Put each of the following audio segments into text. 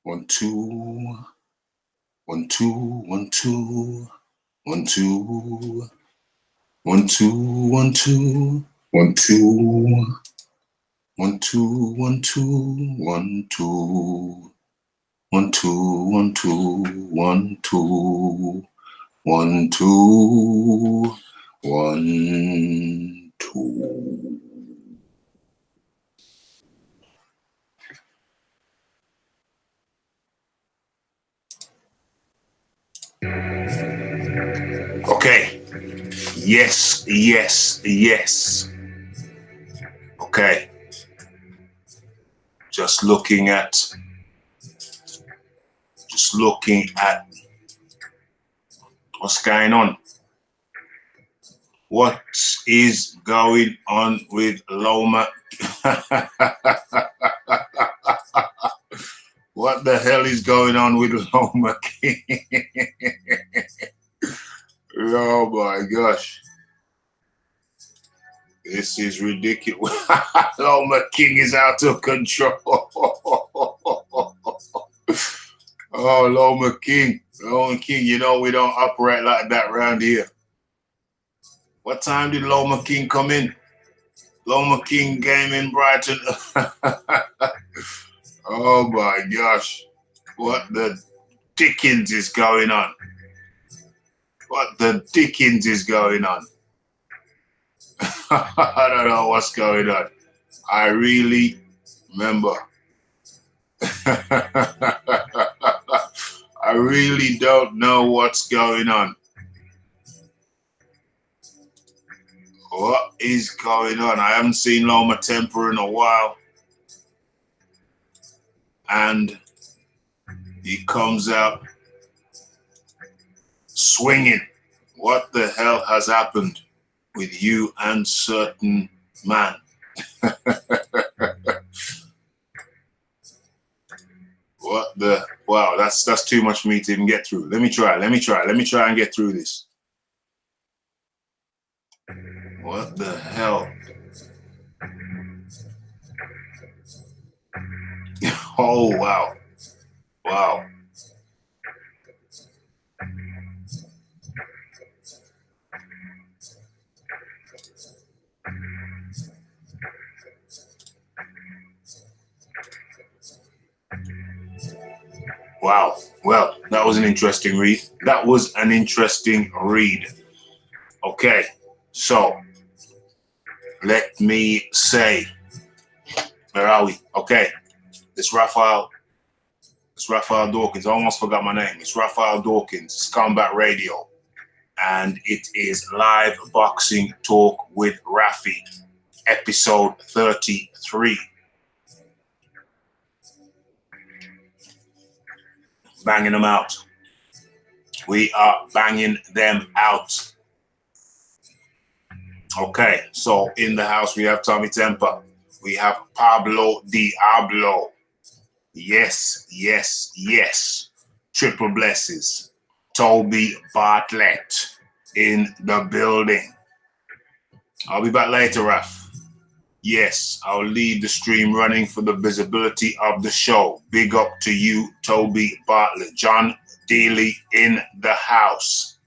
1 2 1 2 1 2 1 2 1 2 1 2 1 2 1 2 1 2 1 2 1 2 1 2 1 2 1 2 1 2. Okay. Yes. Okay. Just looking at what's going on. What is going on with Loma? What the hell is going on with Loma King? Oh my gosh. This is ridiculous. Loma King is out of control. Oh, Loma King, you know we don't operate like that around here. What time did Loma King come in? Loma King game in Brighton. Oh my gosh. What the dickens is going on? What the dickens is going on? I don't know what's going on. I really remember. I really don't know what's going on. What is going on? I haven't seen Loma Temper in a while. And he comes out swinging. What the hell has happened with you and certain man? What the? Wow, that's too much for me to even get through. Let me try and get through this. What the hell? Oh, wow. Wow. Wow. Well, that was an interesting read. Okay. So, let me say, where are we? Okay. It's Raphael Dawkins. I almost forgot my name. It's Raphael Dawkins. It's Combat Radio. And it is live boxing talk with Raphie, episode 33. Banging them out. We are banging them out. Okay, so in the house we have Tommy Temper. We have Pablo Diablo. Yes. Triple blesses. Toby Bartlett in the building. I'll be back later, Raph. Yes, I'll leave the stream running for the visibility of the show. Big up to you, Toby Bartlett. Jon Dealey in the house.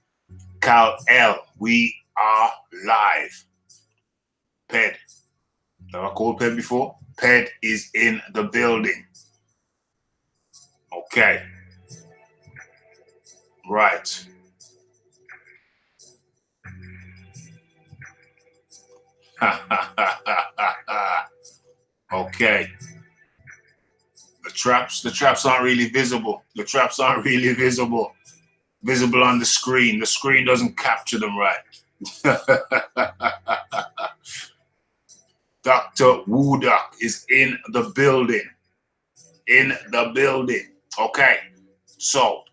Cal L, we are live. Ped. Have I called Ped before? Ped is in the building. Okay. Right. Okay. The traps aren't really visible. Visible on the screen. The screen doesn't capture them right. Dr. Wooduck is in the building. Okay. So,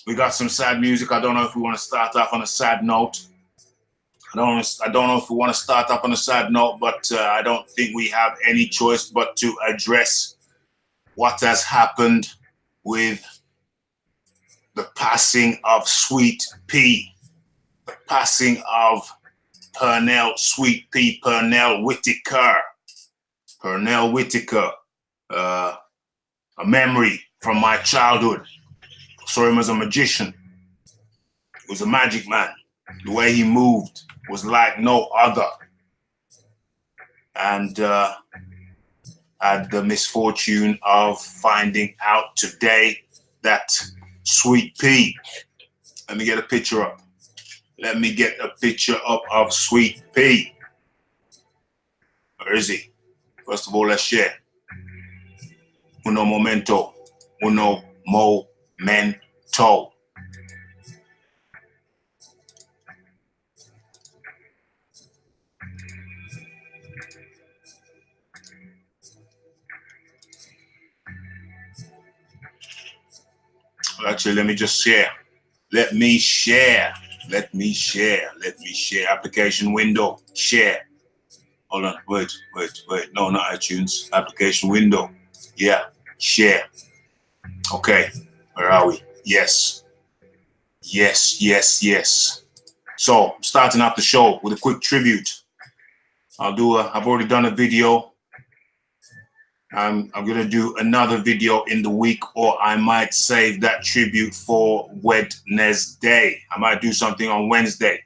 we got some sad music. I don't know if we want to start off on a sad note. I don't know if we want to start off on a sad note, but I don't think we have any choice but to address what has happened with the passing of Sweet Pea, the passing of Pernell, Sweet Pea, Pernell Whitaker. a memory from my childhood. Saw him as a magician. He was a magic man. The way he moved was like no other. And had the misfortune of finding out today that Sweet Pea, let me get a picture up. Let me get a picture up of Sweet Pea. Where is he? First of all, let's share. Uno momento. Uno momento. Actually, let me just share. Let me share. Let me share. Let me share. Application window. Share. Hold on. Wait. No, not iTunes. Application window. Yeah. Share. Okay. Where are we? Yes. Yes. So, starting off the show with a quick tribute. I've already done a video. I'm going to do another video in the week, or I might save that tribute for Wednesday. I might do something on Wednesday.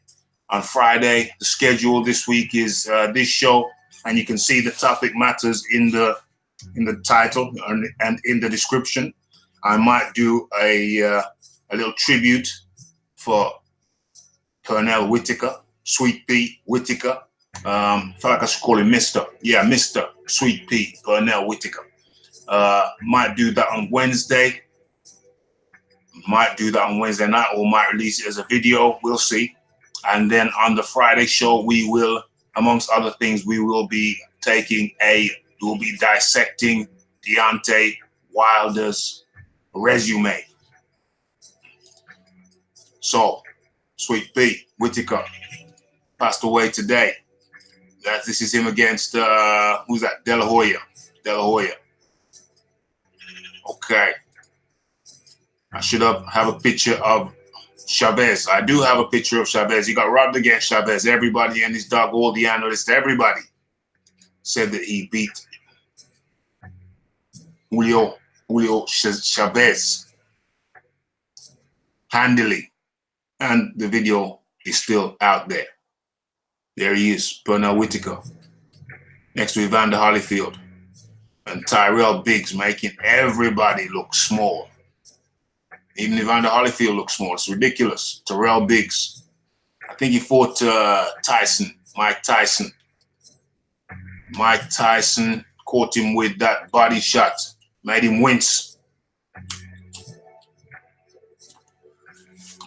On Friday, the schedule this week is this show, and you can see the topic matters in the title and in the description. I might do a little tribute for Pernell Whitaker, Sweet Pea Whitaker. I feel like I should call him Mr. Yeah, Mr. Sweet Pea Pernell Whitaker. Might do that on Wednesday. Might do that on Wednesday night, or might release it as a video. We'll see. And then on the Friday show, we will, amongst other things, we will be dissecting Deontay Wilder's resume. So, Sweet Pea Whitaker passed away today. This is him against, who's that? De La Hoya. Okay. I should have a picture of Chavez. I do have a picture of Chavez. He got robbed against Chavez. Everybody and his dog, all the analysts, everybody said that he beat Julio Chavez handily. And the video is still out there. There he is, Pernell Whitaker, next to Evander Holyfield. And Tyrell Biggs making everybody look small. Even Evander Holyfield looks small. It's ridiculous. Tyrell Biggs. I think he fought Mike Tyson. Mike Tyson caught him with that body shot. Made him wince.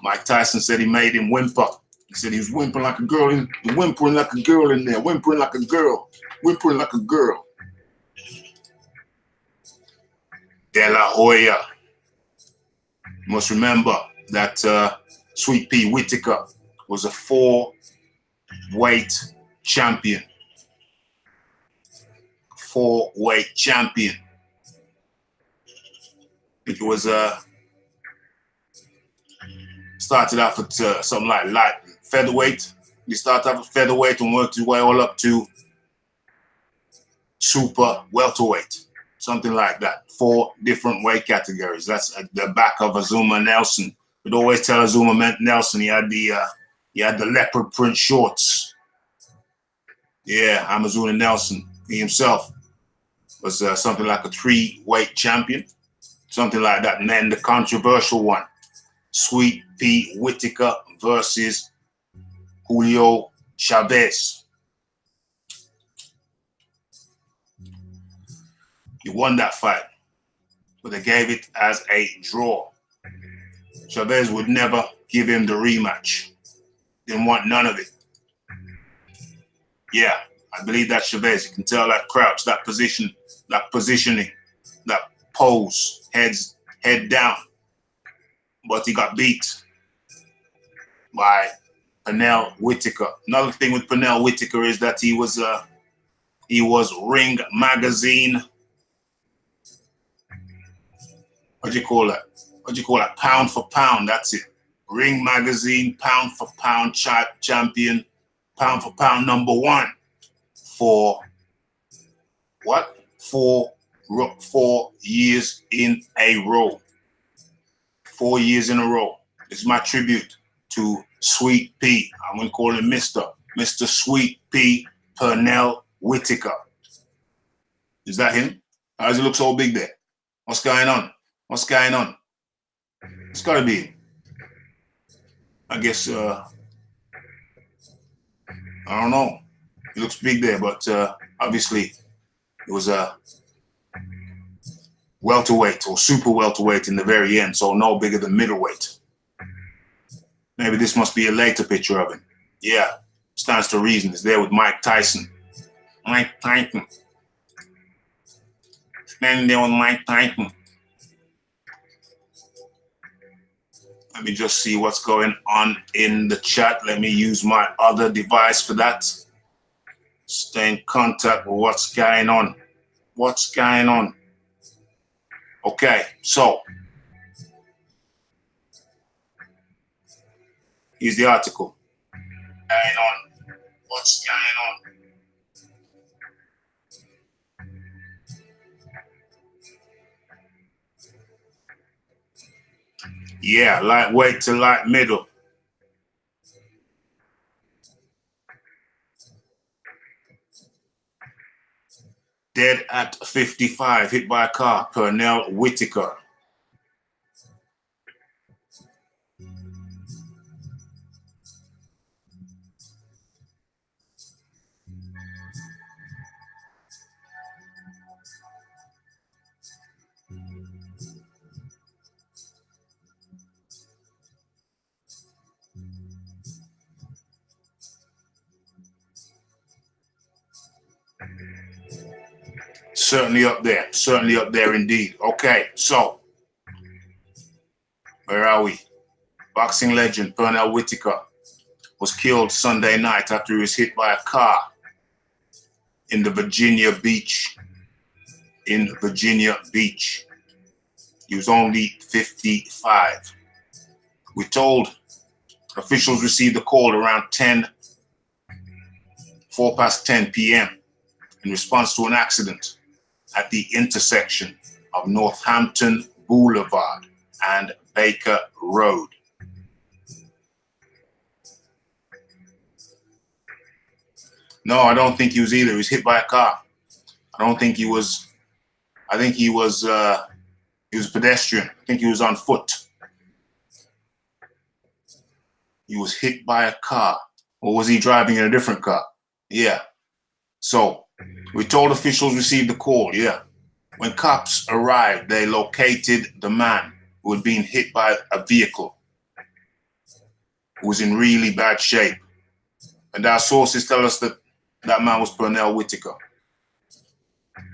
Mike Tyson said he made him whimper. He said he was whimpering like a girl, whimpering like a girl in there, whimpering like a girl. De La Hoya. You must remember that Sweet Pea Whitaker was a 4-weight champion. 4-weight champion. I think it was started off at something like light featherweight. He started off at featherweight and worked his way all up to super welterweight, something like that. 4 different weight categories. That's at the back of Azuma Nelson. We'd always tell Azuma Nelson he had the leopard print shorts. Yeah, Azuma Nelson. He himself was something like a 3-weight champion, something like that. And then the controversial one, Sweet Pea Whitaker versus Julio Chavez. He won that fight, but they gave it as a draw. Chavez would never give him the rematch. Didn't want none of it. Yeah, I believe that's Chavez. You can tell that crouch, that position, that positioning, that pose, head down. But he got beat by Pernell Whitaker. Another thing with Pernell Whitaker is that he was Ring Magazine. What do you call that? Pound for pound. That's it. Ring Magazine, pound for pound champion, pound for pound #1 for what? 4 4 years in a row. 4 years in a row. This is my tribute to Sweet P. I'm going to call him Mr. Sweet P. Pernell Whitaker. Is that him? How does he look so big there? What's going on? What's going on? It's got to be him. I guess, I don't know. He looks big there, but obviously it was a welterweight or super welterweight in the very end, so no bigger than middleweight. Maybe this must be a later picture of him. Yeah, stands to reason. He's there with Mike Tyson. Mike Tyson. Standing there with Mike Tyson. Let me just see what's going on in the chat. Let me use my other device for that. Stay in contact with what's going on. What's going on? Okay, so here's the article. Going on. What's going on? Yeah, lightweight to light middle. Dead at 55, hit by a car, Pernell Whitaker. Certainly up there indeed. Okay, so where are we? Boxing legend Pernell Whitaker was killed Sunday night after he was hit by a car in Virginia Beach. He was only 55. We're told officials received a call around 4 past 10 p.m. in response to an accident at the intersection of Northampton Boulevard and Baker Road. No, I don't think he was either. He was hit by a car. I don't think he was. I think he was a pedestrian. I think he was on foot. He was hit by a car. Or was he driving in a different car? Yeah. So we told officials received the call. Yeah. When cops arrived, they located the man who had been hit by a vehicle, who was in really bad shape. And our sources tell us that that man was Pernell Whitaker.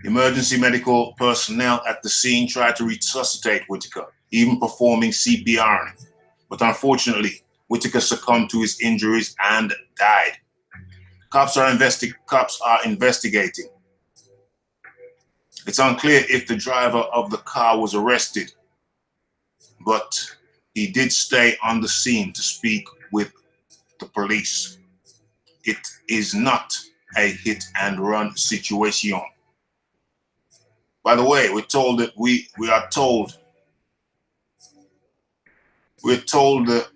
Emergency medical personnel at the scene tried to resuscitate Whitaker, even performing CPR on him. But unfortunately, Whitaker succumbed to his injuries and died. Cops are investigating. It's unclear if the driver of the car was arrested, but he did stay on the scene to speak with the police. It is not a hit and run situation. By the way, we're told that we're told that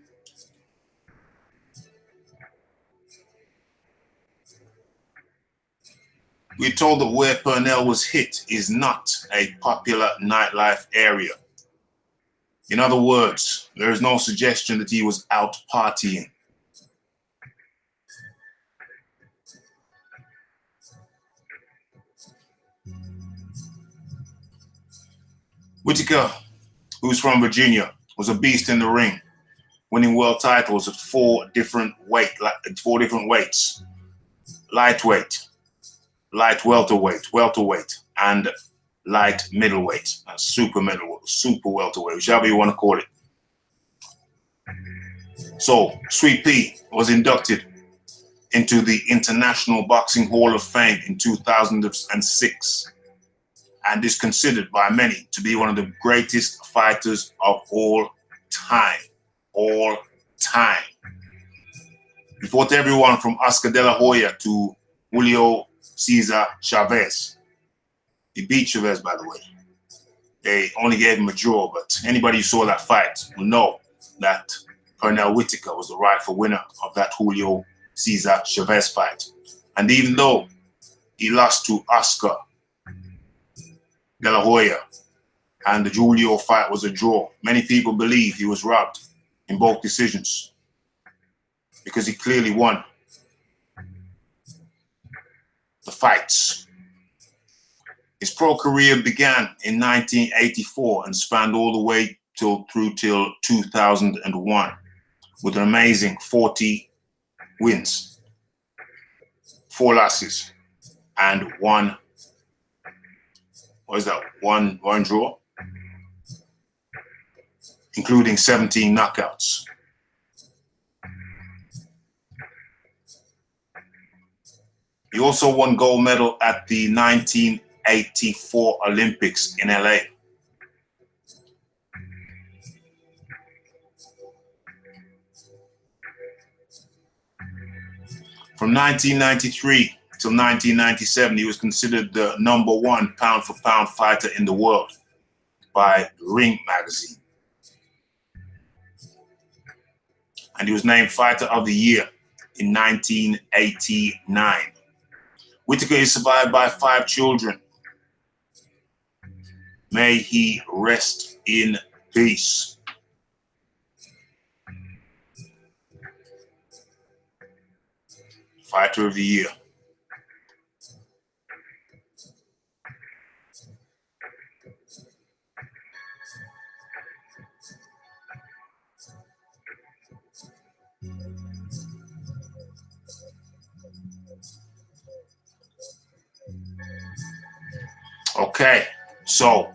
where Pernell was hit is not a popular nightlife area. In other words, there is no suggestion that he was out partying. Whitaker, who's from Virginia, was a beast in the ring, winning world titles at 4 different weights: lightweight, light welterweight, and light middleweight, super welterweight, whichever you want to call it. So Sweet P was inducted into the International Boxing Hall of Fame in 2006 and is considered by many to be one of the greatest fighters of all time. He fought everyone from Oscar De La Hoya to Julio Cesar Chavez. He beat Chavez, by the way. They only gave him a draw, but anybody who saw that fight will know that Pernell Whitaker was the rightful winner of that Julio Cesar Chavez fight. And even though he lost to Oscar De La Hoya and the Julio fight was a draw, many people believe he was robbed in both decisions because he clearly won the fights. His pro career began in 1984 and spanned all the way till 2001 with an amazing 40 wins, 4 losses, and one draw, including 17 knockouts. He also won gold medal at the 1984 Olympics in LA. From 1993 till 1997, he was considered the #1 pound-for-pound fighter in the world by Ring magazine. And he was named Fighter of the Year in 1989. Whitaker is survived by 5 children. May he rest in peace. Fighter of the Year. Okay, so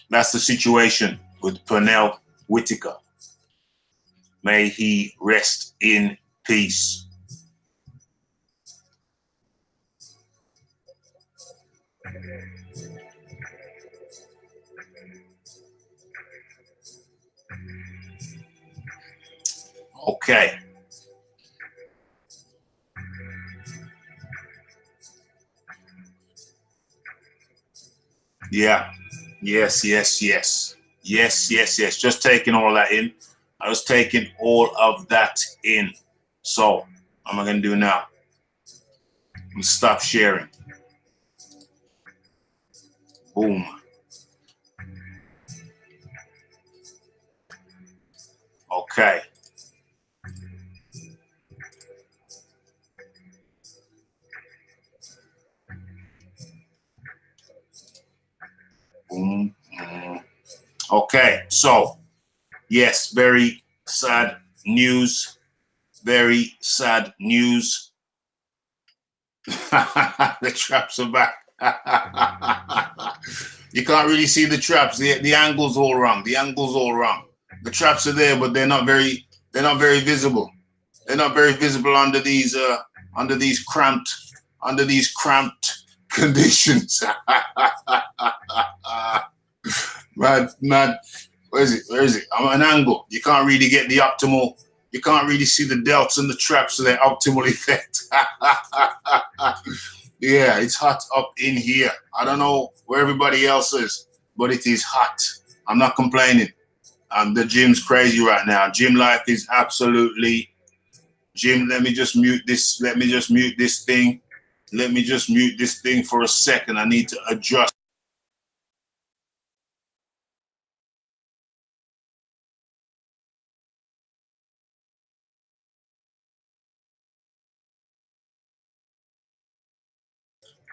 that's the situation with Pernell Whitaker. May he rest in peace. Okay. Yeah. Yes. Just taking all that in. I was taking all of that in. So, what am I going to do now? I'm going to stop sharing. Boom. Okay. Boom. Okay, so yes, very sad news. Very sad news. The traps are back. You can't really see the traps. The angle's all wrong. The angle's all wrong. The traps are there, but they're not very visible. They're not very visible under these cramped conditions. Mad. Where is it? I'm at an angle. You can't really get the optimal. You can't really see the delts and the traps to their optimal effect. Yeah, it's hot up in here. I don't know where everybody else is, but it is hot. I'm not complaining. The gym's crazy right now. Gym life is absolutely. Gym, let me just mute this. Let me just mute this thing. Let me just mute this thing for a second. I need to adjust.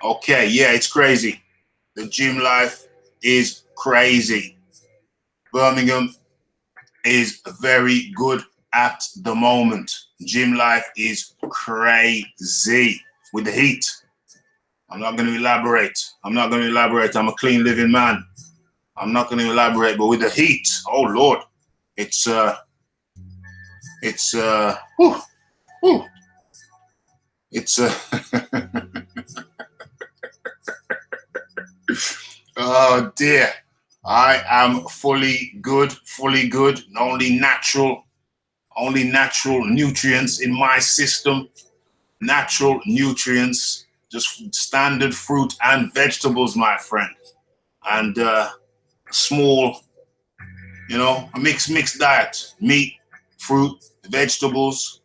Okay, yeah, it's crazy. The gym life is crazy. Birmingham is very good at the moment. Gym life is crazy with the heat. I'm not going to elaborate. I'm a clean living man. I'm not going to elaborate, but with the heat, oh Lord, it's oh dear. I am fully good. Only natural nutrients in my system. Natural nutrients just standard fruit and vegetables, my friend, and small, you know, a mixed diet: meat, fruit, vegetables,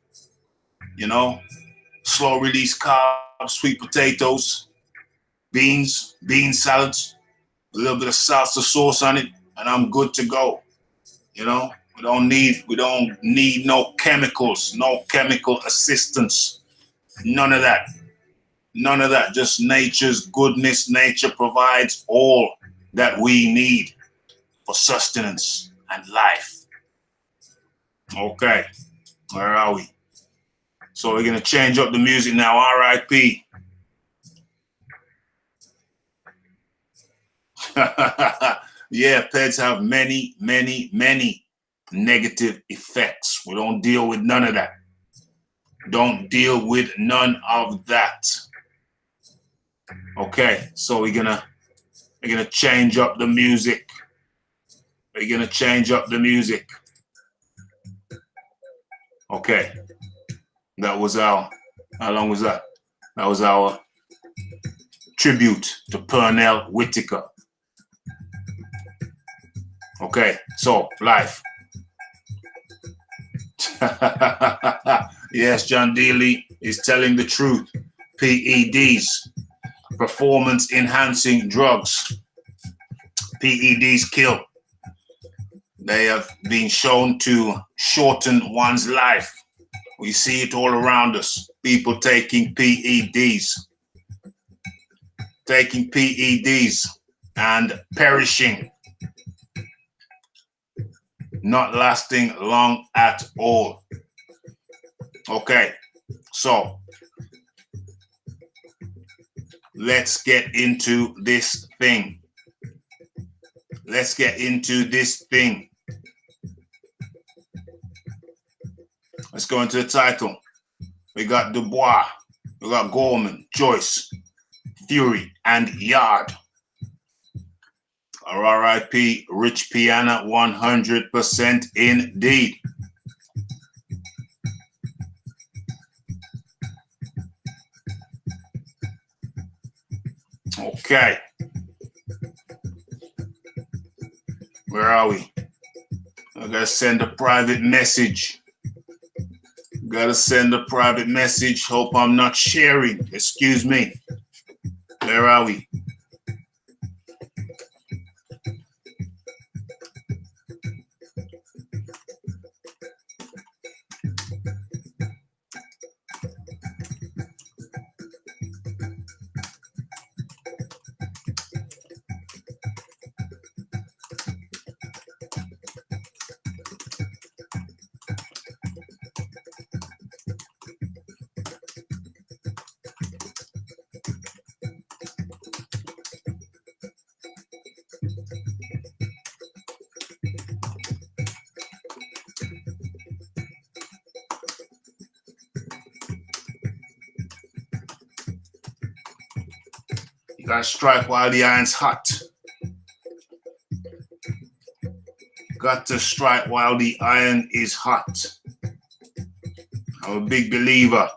you know, slow release carbs, sweet potatoes, bean salads, a little bit of salsa sauce on it, and I'm good to go. You know, we don't need no chemicals, no chemical assistance, none of that. None of that. Just nature's goodness. Nature provides all that we need for sustenance and life. Okay, where are we? So we're gonna change up the music now. R.I.P. Yeah, pets have many negative effects. We don't deal with none of that. Don't deal with none of that. Okay, so we're gonna change up the music. We're gonna change up the music. Okay, that was our. How long was that? That was our tribute to Pernell Whitaker. Okay, so life. Yes, Jon Dealey is telling the truth. PEDs, performance enhancing drugs. PEDs kill. They have been shown to shorten one's life. We see it all around us. People taking PEDs. Taking PEDs and perishing. Not lasting long at all. Okay, so let's get into this thing. Let's get into this thing. Let's go into the title. We got Dubois, we got Gorman, Joyce, Fury, and Yard. R.I.P. Rich Piana, 100% indeed. Okay. Where are we? I gotta send a private message. Gotta send a private message. Hope I'm not sharing. Excuse me. Where are we? You gotta strike while the iron's hot. Got to strike while the iron is hot. I'm a big believer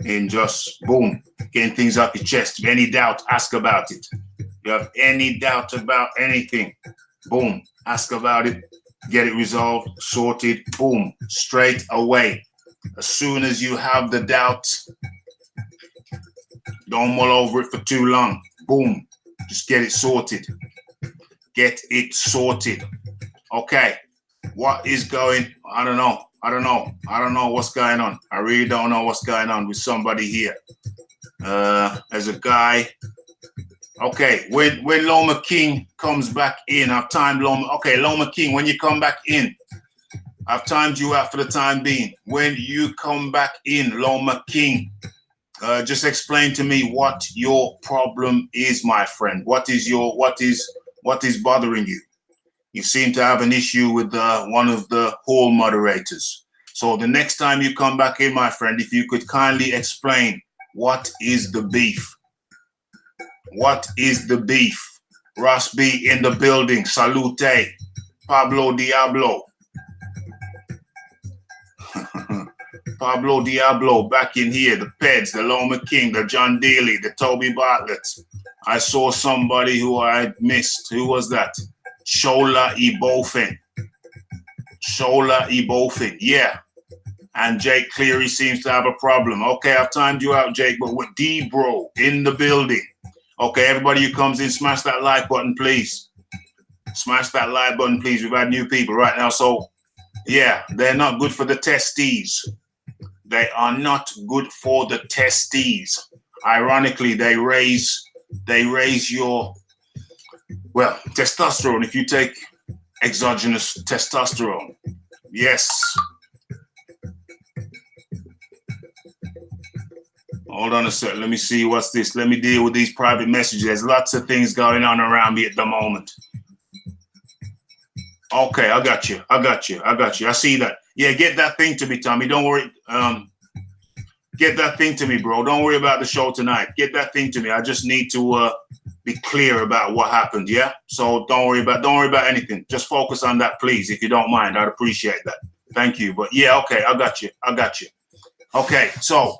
in just, boom, getting things off your chest. If you have any doubt, ask about it. If you have any doubt about anything, boom, ask about it, get it resolved, sorted, boom, straight away. As soon as you have the doubt, don't mull over it for too long. Boom, just get it sorted. Get it sorted. Okay, what is going? I don't know what's going on. I really don't know what's going on with somebody here. There's a guy. Okay, when Loma King comes back in, I've timed Loma. Okay, Loma King, when you come back in, I've timed you out for the time being. When you come back in, Loma King, just explain to me what your problem is, my friend. What is bothering you? You seem to have an issue with one of the hall moderators. So the next time you come back in, my friend, if you could kindly explain what is the beef. What is the beef? Ross B in the building. Salute. Pablo Diablo. Pablo Diablo back in here. The Peds, the Loma King, the Jon Dealey, the Toby Bartlett. I saw somebody who I missed. Who was that? Shola Ibofin. Shola Ibofin. Yeah. And Jake Cleary seems to have a problem. Okay, I've timed you out, Jake, but with D-Bro in the building. Okay, everybody who comes in, smash that like button, please. Smash that like button, please. We've had new people right now. So, yeah, they're not good for the testes. They are not good for the testes. Ironically, they raise your, well, testosterone if you take exogenous testosterone. Yes. Hold on a second. Let me see what's this. Let me deal with these private messages. There's lots of things going on around me at the moment. Okay, I got you. I see that. Yeah, get that thing to me, Tommy. Don't worry. Get that thing to me, bro. Don't worry about the show tonight. Get that thing to me. I just need to be clear about what happened. Yeah. So don't worry about anything. Just focus on that, please, if you don't mind. I'd appreciate that. Thank you. But yeah, okay, I got you. Okay, so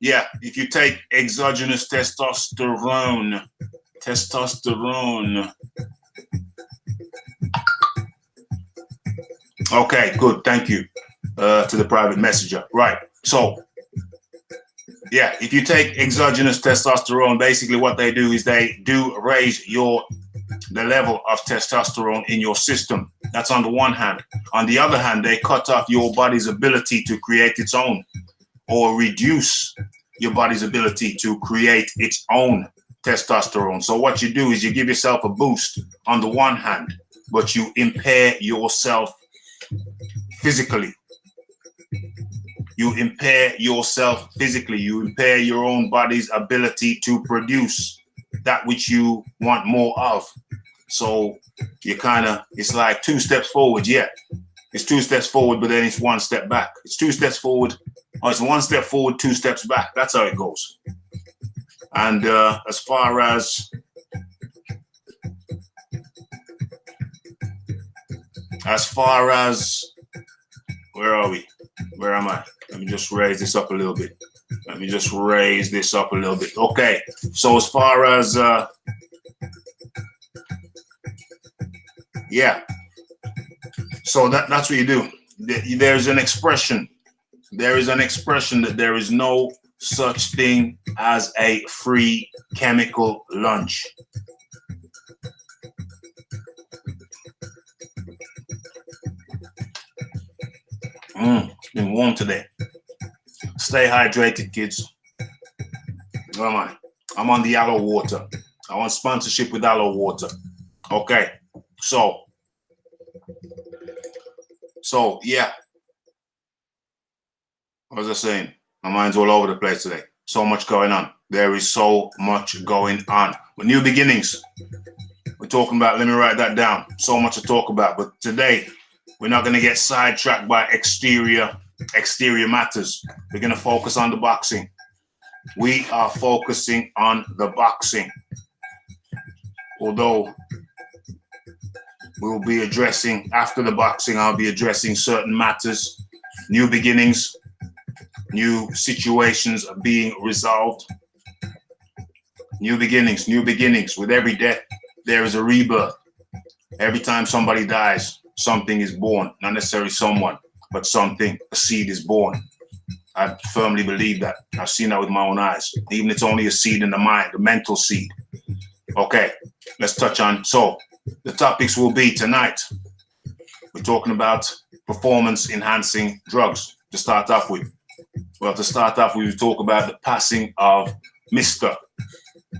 yeah, if you take exogenous testosterone. Okay, good. Thank you to the private messenger. Right. So, yeah, if you take exogenous testosterone, basically what they do is they do raise the level of testosterone in your system. That's on the one hand. On the other hand, they cut off your body's ability to create its own, or reduce your body's ability to create its own testosterone. So what you do is you give yourself a boost on the one hand, but you impair yourself physically. You impair yourself physically. You impair your own body's ability to produce that which you want more of. So you it's like 2 steps forward. Yeah, it's 2 steps forward, but then it's 1 step back. It's 2 steps forward. Oh, it's 1 step forward, 2 steps back. That's how it goes. And as far as where are we? Where am I? Let me just raise this up a little bit. Okay. So as far as yeah. So that's what you do. There's an expression. There is an expression that there is no such thing as a free chemical lunch. It's been warm today. Stay hydrated, kids. Where am I? I'm on the Aloe Water. I want sponsorship with Aloe Water. Okay. So yeah. What was I saying? My mind's all over the place today. So much going on. There is so much going on. With new beginnings, we're talking about, let me write that down. So much to talk about. But today, we're not going to get sidetracked by exterior matters. We're going to focus on the boxing. We are focusing on the boxing. Although we'll be addressing, after the boxing, I'll be addressing certain matters, new beginnings, new situations are being resolved. New beginnings. With every death, there is a rebirth. Every time somebody dies, something is born. Not necessarily someone, but something, a seed is born. I firmly believe that. I've seen that with my own eyes. Even if it's only a seed in the mind, the mental seed. Okay, let's touch on. So the topics will be tonight. We're talking about performance-enhancing drugs to start off with. Well, to start off, we will talk about the passing of Mr.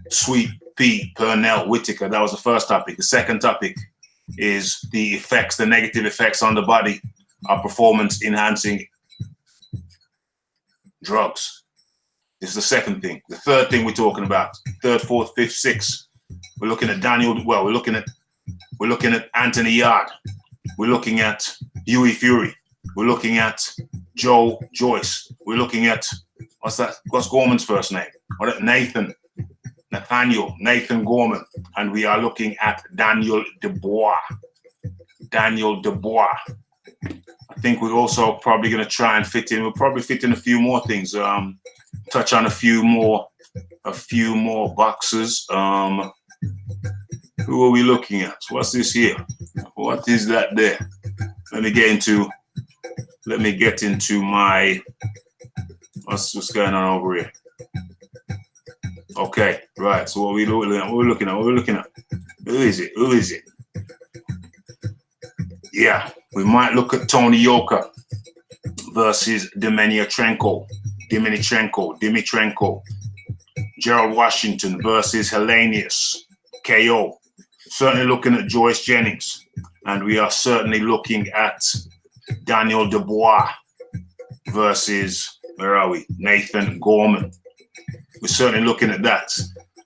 Sweet Pea Pernell Whitaker. That was the first topic. The second topic is the effects, the negative effects on the body of performance-enhancing drugs. This is the second thing. The third thing we're talking about, third, fourth, fifth, sixth. We're looking at we're looking at Anthony Yard. We're looking at Huey Fury. We're looking at Joe Joyce. We're looking at, what's Gorman's first name? Nathan Gorman. And we are looking at Daniel Dubois. I think we're also probably going to try and fit in. We'll probably fit in a few more things. Touch on a few more boxes. Who are we looking at? What's this here? What is that there? Let me get into my what's going on over here. Okay, right. So what are we looking at? What are we looking at? Who is it? Yeah, we might look at Tony Yoka versus Dimitrenko. Gerald Washington versus Hellenius. KO. Certainly looking at Joyce Jennings. And we are certainly looking at Daniel Dubois versus, where are we? Nathan Gorman. We're certainly looking at that.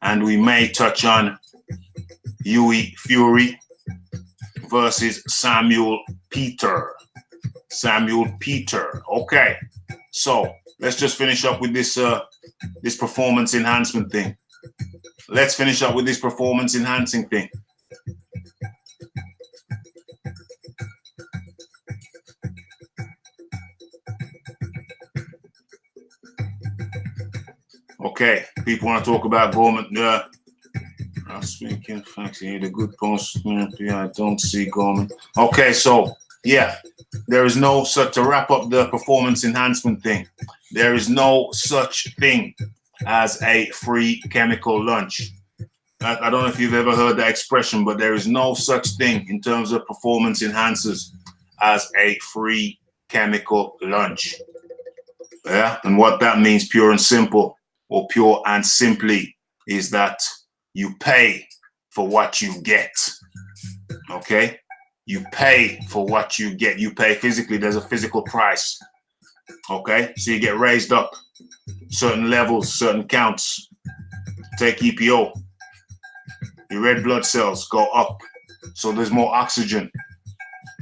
And we may touch on Hughie Fury versus Samuel Peter. Okay. So let's just finish up with this this performance enhancement thing. Okay, people want to talk about Gorman. I'm speaking facts. You need a good post. Yeah, I don't see Gorman. Okay, so yeah, there is no such, to wrap up the performance enhancement thing, there is no such thing as a free chemical lunch. I don't know if you've ever heard that expression, but there is no such thing in terms of performance enhancers as a free chemical lunch. Yeah, and what that means, pure and simply, is that you pay for what you get. Okay, you pay for what you get. You pay physically. There's a physical price. Okay, so you get raised up certain levels, certain counts. Take EPO. Your red blood cells go up, so there's more oxygen.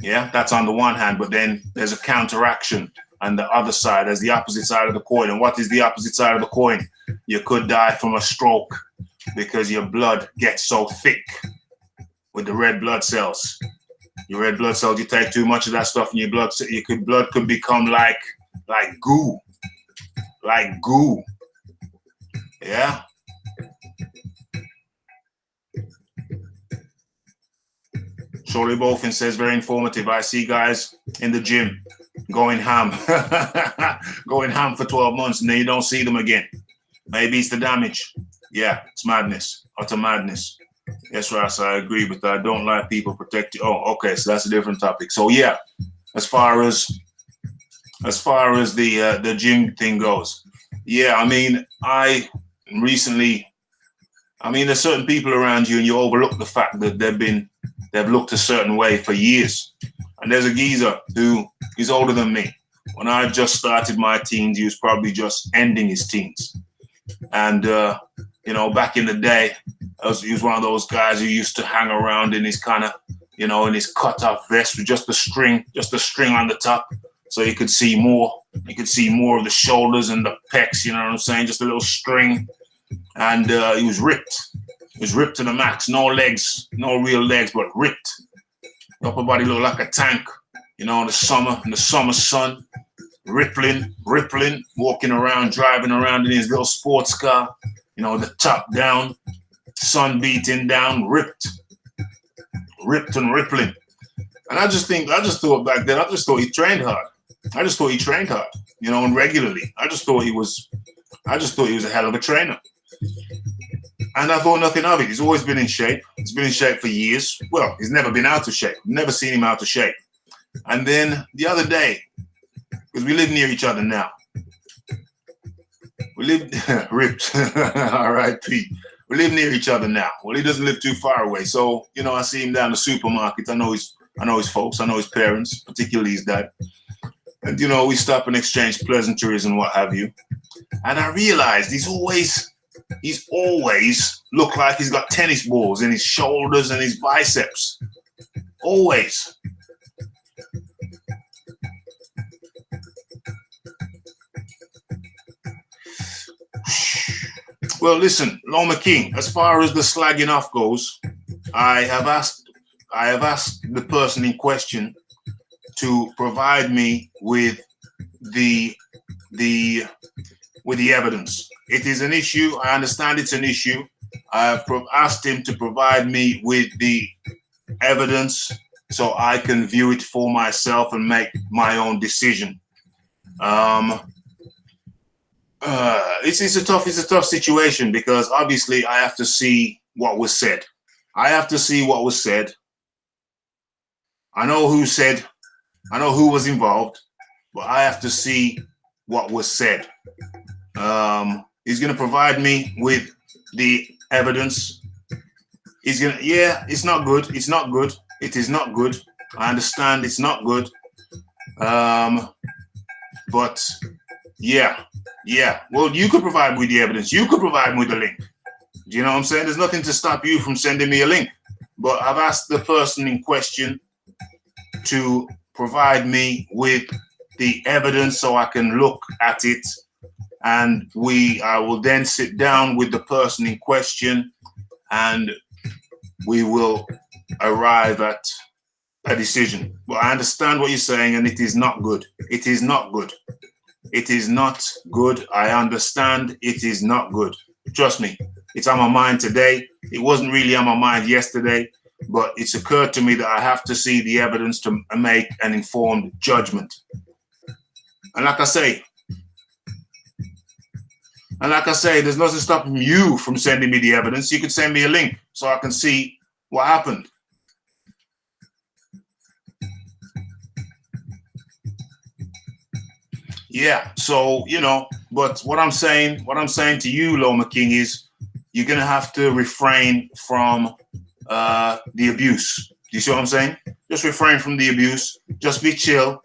Yeah, that's on the one hand, but then there's a counteraction on the other side. There's the opposite side of the coin. And what is the opposite side of the coin? You could die from a stroke because your blood gets so thick with the red blood cells. Your red blood cells, you take too much of that stuff in your blood, blood could become like goo. Like goo. Yeah. Shorty Bofin says, very informative. I see guys in the gym going ham. Going ham for 12 months and then you don't see them again. Maybe it's the damage. Yeah, it's madness. Utter madness. Yes, Ross, I agree with that. I don't like people protect you. Oh, okay, so that's a different topic. So yeah, as far as the gym thing goes, yeah, I mean, there's certain people around you and you overlook the fact that they've looked a certain way for years. And there's a geezer who is older than me. When I just started my teens, he was probably just ending his teens. And, back in the day, he was one of those guys who used to hang around in his kind of, in his cut-off vest with just a string on the top. So you could see more. You could see more of the shoulders and the pecs, you know what I'm saying? Just a little string. And he was ripped. He was ripped to the max. No legs, no real legs, but ripped. Upper body looked like a tank, in the summer sun. Rippling, walking around, driving around in his little sports car, the top down, sun beating down, ripped and rippling. And I just thought back then, he trained hard. And regularly. I just thought he was a hell of a trainer. And I thought nothing of it. He's always been in shape. He's been in shape for years. Well, he's never been out of shape. Never seen him out of shape. And then the other day, because we live near each other now. We live ripped. R.I.P. We live near each other now. Well, he doesn't live too far away. So, I see him down the supermarket. I know his folks. I know his parents, particularly his dad. And, we stop and exchange pleasantries and what have you. And I realized he's always looked like he's got tennis balls in his shoulders and his biceps. Always. Well, listen, Loma King, as far as the slagging off goes, I have asked the person in question to provide me with the evidence. It is an issue. I understand it's an issue. I've asked him to provide me with the evidence so I can view it for myself and make my own decision. It's a tough situation because obviously I have to see what was said. I have to see what was said. I know who said, I know who was involved, but I have to see what was said. He's going to provide me with the evidence. He's going to, yeah, it's not good. It's not good. It is not good. I understand it's not good. But yeah. Well, you could provide me with the evidence. You could provide me with the link. Do you know what I'm saying? There's nothing to stop you from sending me a link. But I've asked the person in question to provide me with the evidence so I can look at it. And I will then sit down with the person in question and we will arrive at a decision. But I understand what you're saying, and it is not good. It is not good. It is not good. I understand it is not good. Trust me, it's on my mind today. It wasn't really on my mind yesterday, but it's occurred to me that I have to see the evidence to make an informed judgment. And like I say, there's nothing stopping you from sending me the evidence. You could send me a link so I can see what happened. Yeah, so, you know, but what I'm saying to you, Loma King, is you're going to have to refrain from the abuse. Do you see what I'm saying? Just refrain from the abuse. Just be chill.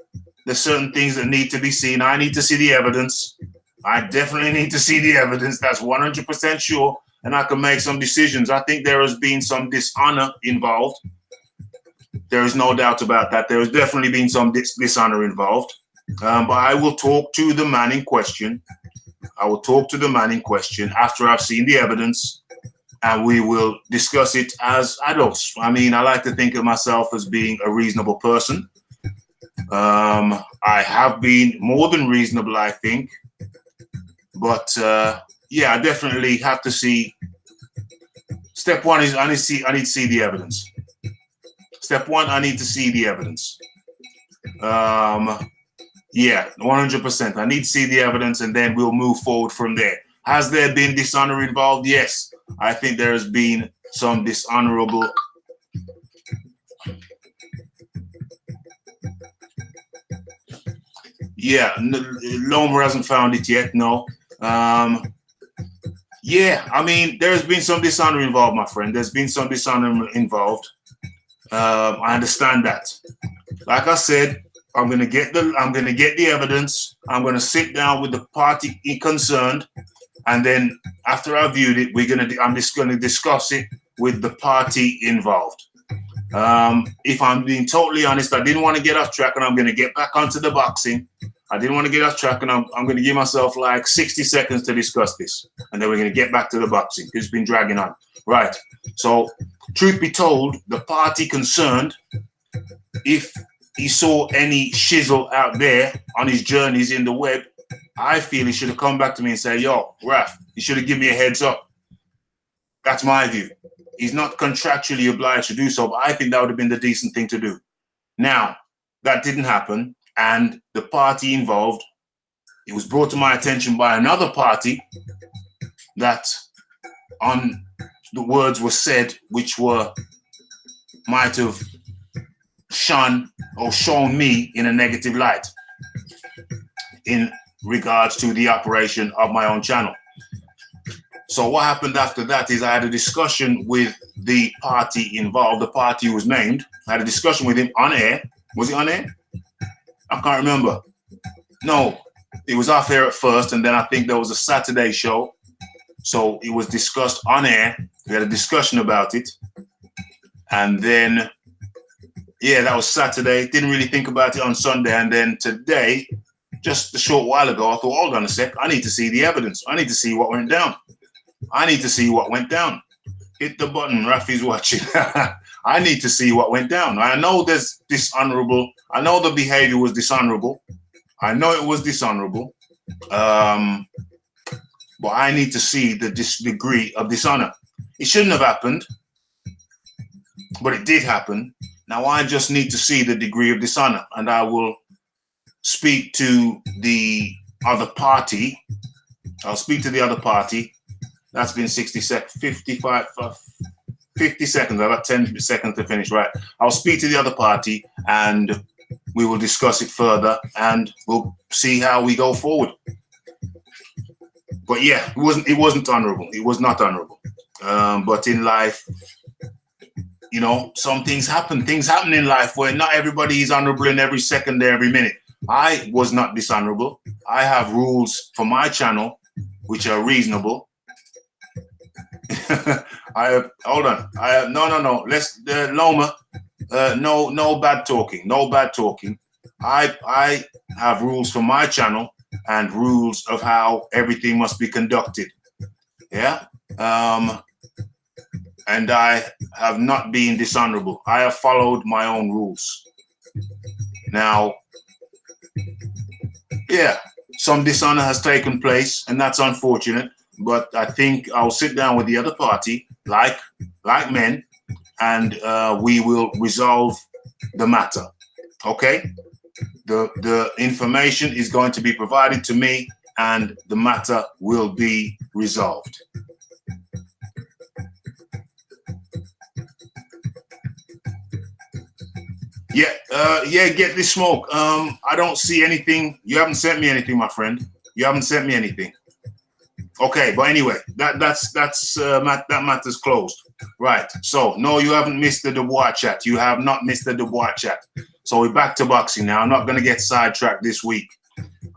There's certain things that need to be seen. I need to see the evidence. I definitely need to see the evidence. That's 100% sure. And I can make some decisions. I think there has been some dishonor involved. There is no doubt about that. There has definitely been some dishonor involved. But I will talk to the man in question. I will talk to the man in question after I've seen the evidence, and we will discuss it as adults. I mean, I like to think of myself as being a reasonable person. I have been more than reasonable, I think. But yeah, I definitely have to see. Step one is I need to see the evidence. Step one, I need to see the evidence. Yeah, 100%. I need to see the evidence, and then we'll move forward from there. Has there been dishonor involved? Yes. I think there has been some dishonorable. Yeah, Loma hasn't found it yet, no. Yeah, I mean, there has been some dishonor involved, my friend. There's been some dishonor involved. I understand that. Like I said, I'm gonna get the evidence. I'm gonna sit down with the party concerned, and then after I've viewed it, I'm just gonna discuss it with the party involved. If I'm being totally honest, I didn't want to get off track, and I'm gonna get back onto the boxing. I didn't want to get off track, and I'm gonna give myself like 60 seconds to discuss this, and then we're gonna get back to the boxing. It's been dragging on, right? So, truth be told, the party concerned, if he saw any shizzle out there on his journeys in the web, I feel he should have come back to me and said, yo, Raph, you should have given me a heads up. That's my view. He's not contractually obliged to do so, but I think that would have been the decent thing to do. Now, that didn't happen, and the party involved, it was brought to my attention by another party that on the words were said, which might have shown me in a negative light in regards to the operation of my own channel. So what happened after that is I had a discussion with the party involved. The party was named. I had a discussion with him on air. Was it on air? I can't remember. No, it was off air at first, and then I think there was a Saturday show. So it was discussed on air. We had a discussion about it. And then yeah, that was Saturday. Didn't really think about it on Sunday. And then today, just a short while ago, I thought, hold on a sec. I need to see the evidence. I need to see what went down. I need to see what went down. Hit the button. Raphie's watching. I need to see what went down. I know there's dishonorable. I know the behavior was dishonorable. I know it was dishonorable. But I need to see the degree of dishonor. It shouldn't have happened, but it did happen. Now I just need to see the degree of dishonor, and I will speak to the other party. I'll speak to the other party. That's been 60 seconds, 55, 50 seconds. I've got 10 seconds to finish, right? I'll speak to the other party and we will discuss it further and we'll see how we go forward. But yeah, it wasn't honorable. It was not honorable. But in life, you know, some things happen. Things happen in life where not everybody is honorable in every second, every minute. I was not dishonorable. I have rules for my channel, which are reasonable. Hold on. No. Let's Loma. No bad talking. No bad talking. I have rules for my channel and rules of how everything must be conducted. Yeah. And I have not been dishonorable. I have followed my own rules. Now, yeah, some dishonor has taken place, and that's unfortunate. But I think I'll sit down with the other party, like men, and we will resolve the matter. Okay? The information is going to be provided to me, and the matter will be resolved. Yeah, get this smoke. I don't see anything. You haven't sent me anything, my friend. You haven't sent me anything. Okay, but anyway, that matter's closed. Right. So no, you haven't missed the Dubois chat. You have not missed the Dubois chat. So we're back to boxing now. I'm not gonna get sidetracked this week.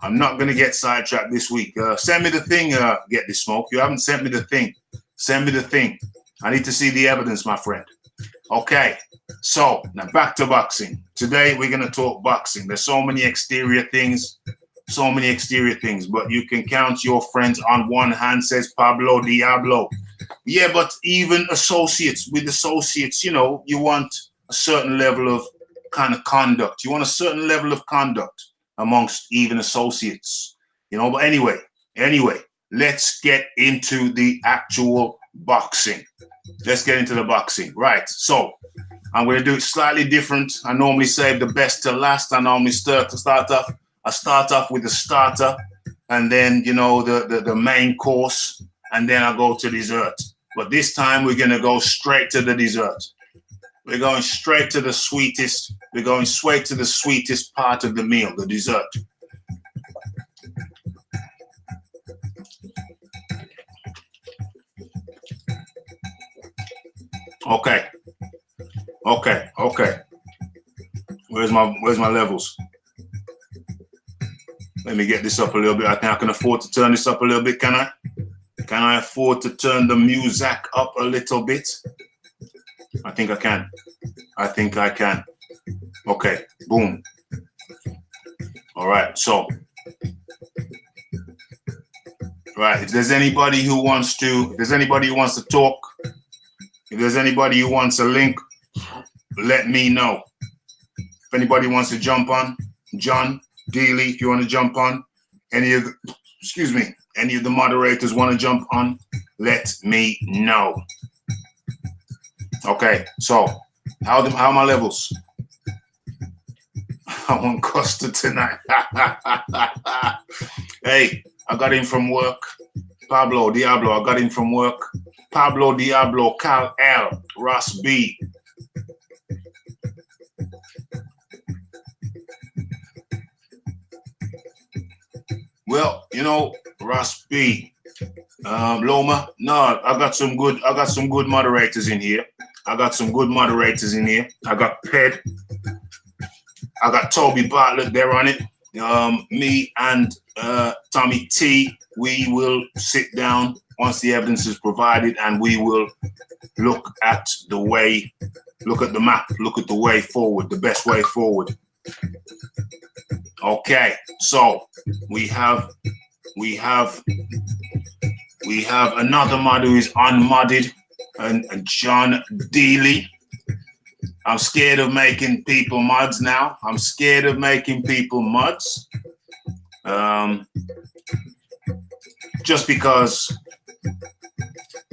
I'm not gonna get sidetracked this week. Send me the thing, get this smoke. You haven't sent me the thing. Send me the thing. I need to see the evidence, my friend. Okay. So now back to boxing. Today we're gonna talk boxing. There's so many exterior things. But you can count your friends on one hand, says Pablo Diablo. Yeah, but even with associates, you know, you want a certain level of kind of conduct. You want a certain level of conduct amongst even associates, you know. But anyway, let's get into the actual boxing. Let's get into the boxing. Right. So I'm going to do it slightly different. I normally save the best to last. I normally start off with the starter, and then, you know, the main course, and then I go to dessert. But this time we're going to go straight to the dessert. We're going straight to the sweetest. We're going straight to the sweetest part of the meal, the dessert. Okay. Where's my levels? Let me get this up a little bit. I think I can afford to turn this up a little bit. Can I? Can I afford to turn the music up a little bit? I think I can. Okay, boom. All right, so. Right, if there's anybody who wants to talk, if there's anybody who wants a link, let me know. If anybody wants to jump on, Jon Dealey, if you want to jump on, any of the moderators want to jump on, let me know. Okay, so how are my levels? I want Costa tonight. Hey, I got him from work. Pablo Diablo, I got him from work. Pablo Diablo, Cal L, Ross B. Well, you know, Ross B, Loma. No, I got some good moderators in here. I got Ped. I got Toby Bartlett there on it. Me and Tommy T, we will sit down once the evidence is provided, and we will look at the map, look at the way forward, the best way forward. Okay, so we have another mod who is unmodded. and Jon Dealey. I'm scared of making people mods now. I'm scared of making people mods. Just because,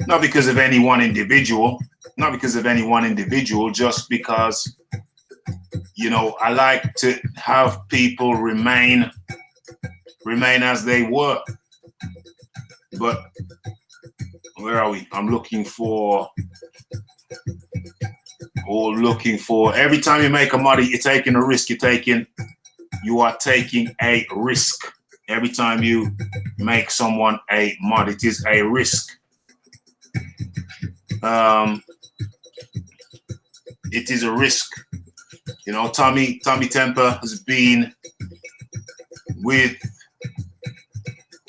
not because of any one individual, just because, you know, I like to have people remain as they were. But where are we? I'm looking for, every time you make a mod, you're taking a risk. You are taking a risk. Every time you make someone a mod, it is a risk. It is a risk. You know, Tommy Temper has been with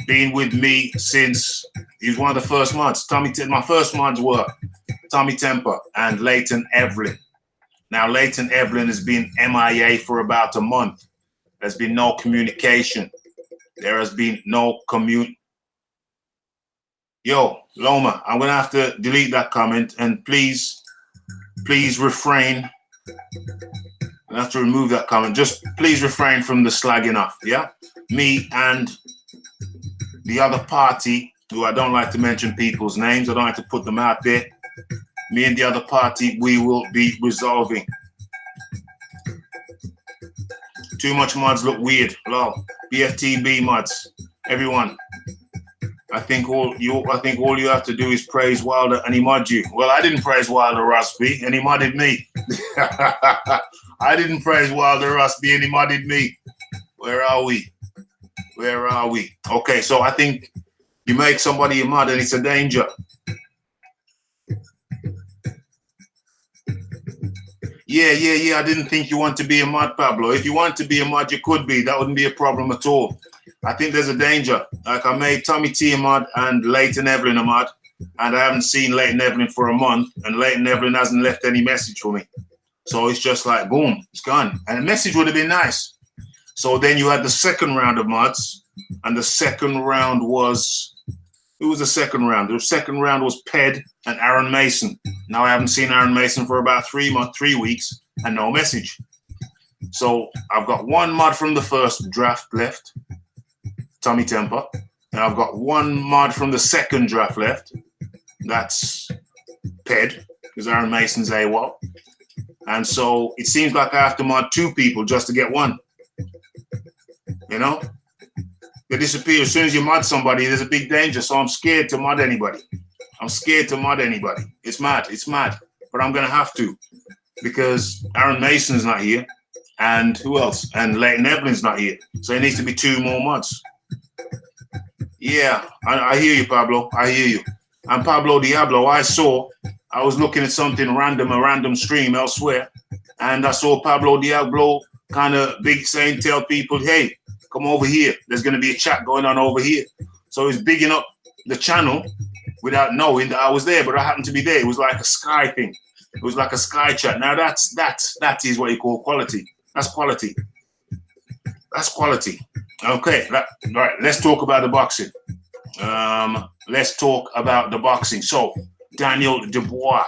me since he was one of the first mods. My first mods were Tommy Temper and Leighton Evelyn. Now, Leighton Evelyn has been MIA for about a month. There's been no communication. There has been no Yo, Loma, I'm gonna have to delete that comment, and please refrain. I have to remove that comment. Just please refrain from the slagging off. Yeah, me and the other party, who I don't like to mention people's names. I don't like to put them out there. Me and the other party, we will be resolving. Too much mods look weird. Hello, BFTB mods, everyone. I think all you have to do is praise Wilder and he mod you. Well, I didn't praise Wilder Raphie and he modded me. I didn't praise Wilder Raphie and he modded me. Where are we? Okay, so I think you make somebody a mod and it's a danger. Yeah. I didn't think you want to be a mod, Pablo. If you want to be a mod, you could be. That wouldn't be a problem at all. I think there's a danger. Like I made Tommy T a mod and Leighton Evelyn a mod, and I haven't seen Leighton Evelyn for a month, and Leighton Evelyn hasn't left any message for me. So it's just like, boom, it's gone. And the message would have been nice. So then you had the second round of mods, and the second round was, who was the second round? The second round was Ped and Aaron Mason. Now I haven't seen Aaron Mason for about 3 weeks, and no message. So I've got one mod from the first draft left, Tommy Temper, and I've got one mod from the second draft left. That's Ped, because Aaron Mason's AWOL. And so it seems like I have to mod 2 people just to get one. You know? They disappear. As soon as you mod somebody, there's a big danger. So I'm scared to mod anybody. It's mad. But I'm going to have to, because Aaron Mason's not here. And who else? And Leighton Evelyn's not here. So there needs to be 2 more mods. Yeah, I hear you, Pablo. I hear you. And Pablo Diablo, I was looking at something random, a random stream elsewhere, and I saw Pablo Diablo kind of big saying, tell people, hey, come over here. There's going to be a chat going on over here. So he's bigging up the channel without knowing that I was there, but I happened to be there. It was like a Sky thing. It was like a Sky chat. Now that is what you call quality. That's quality. Okay, right. Let's talk about the boxing. So, Daniel Dubois.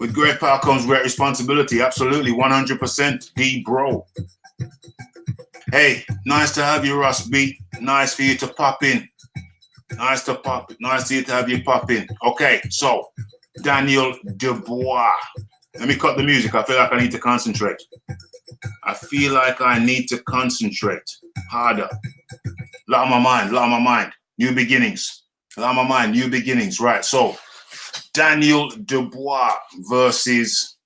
With great power comes great responsibility. Absolutely, 100%. D-bro. Hey, nice to have you, Ross B. Nice for you to pop in. Nice for you to have you pop in. Okay, so, Daniel Dubois. Let me cut the music. I feel like I need to concentrate. Harder. Lot on my mind. New beginnings. Right. So Daniel Dubois versus,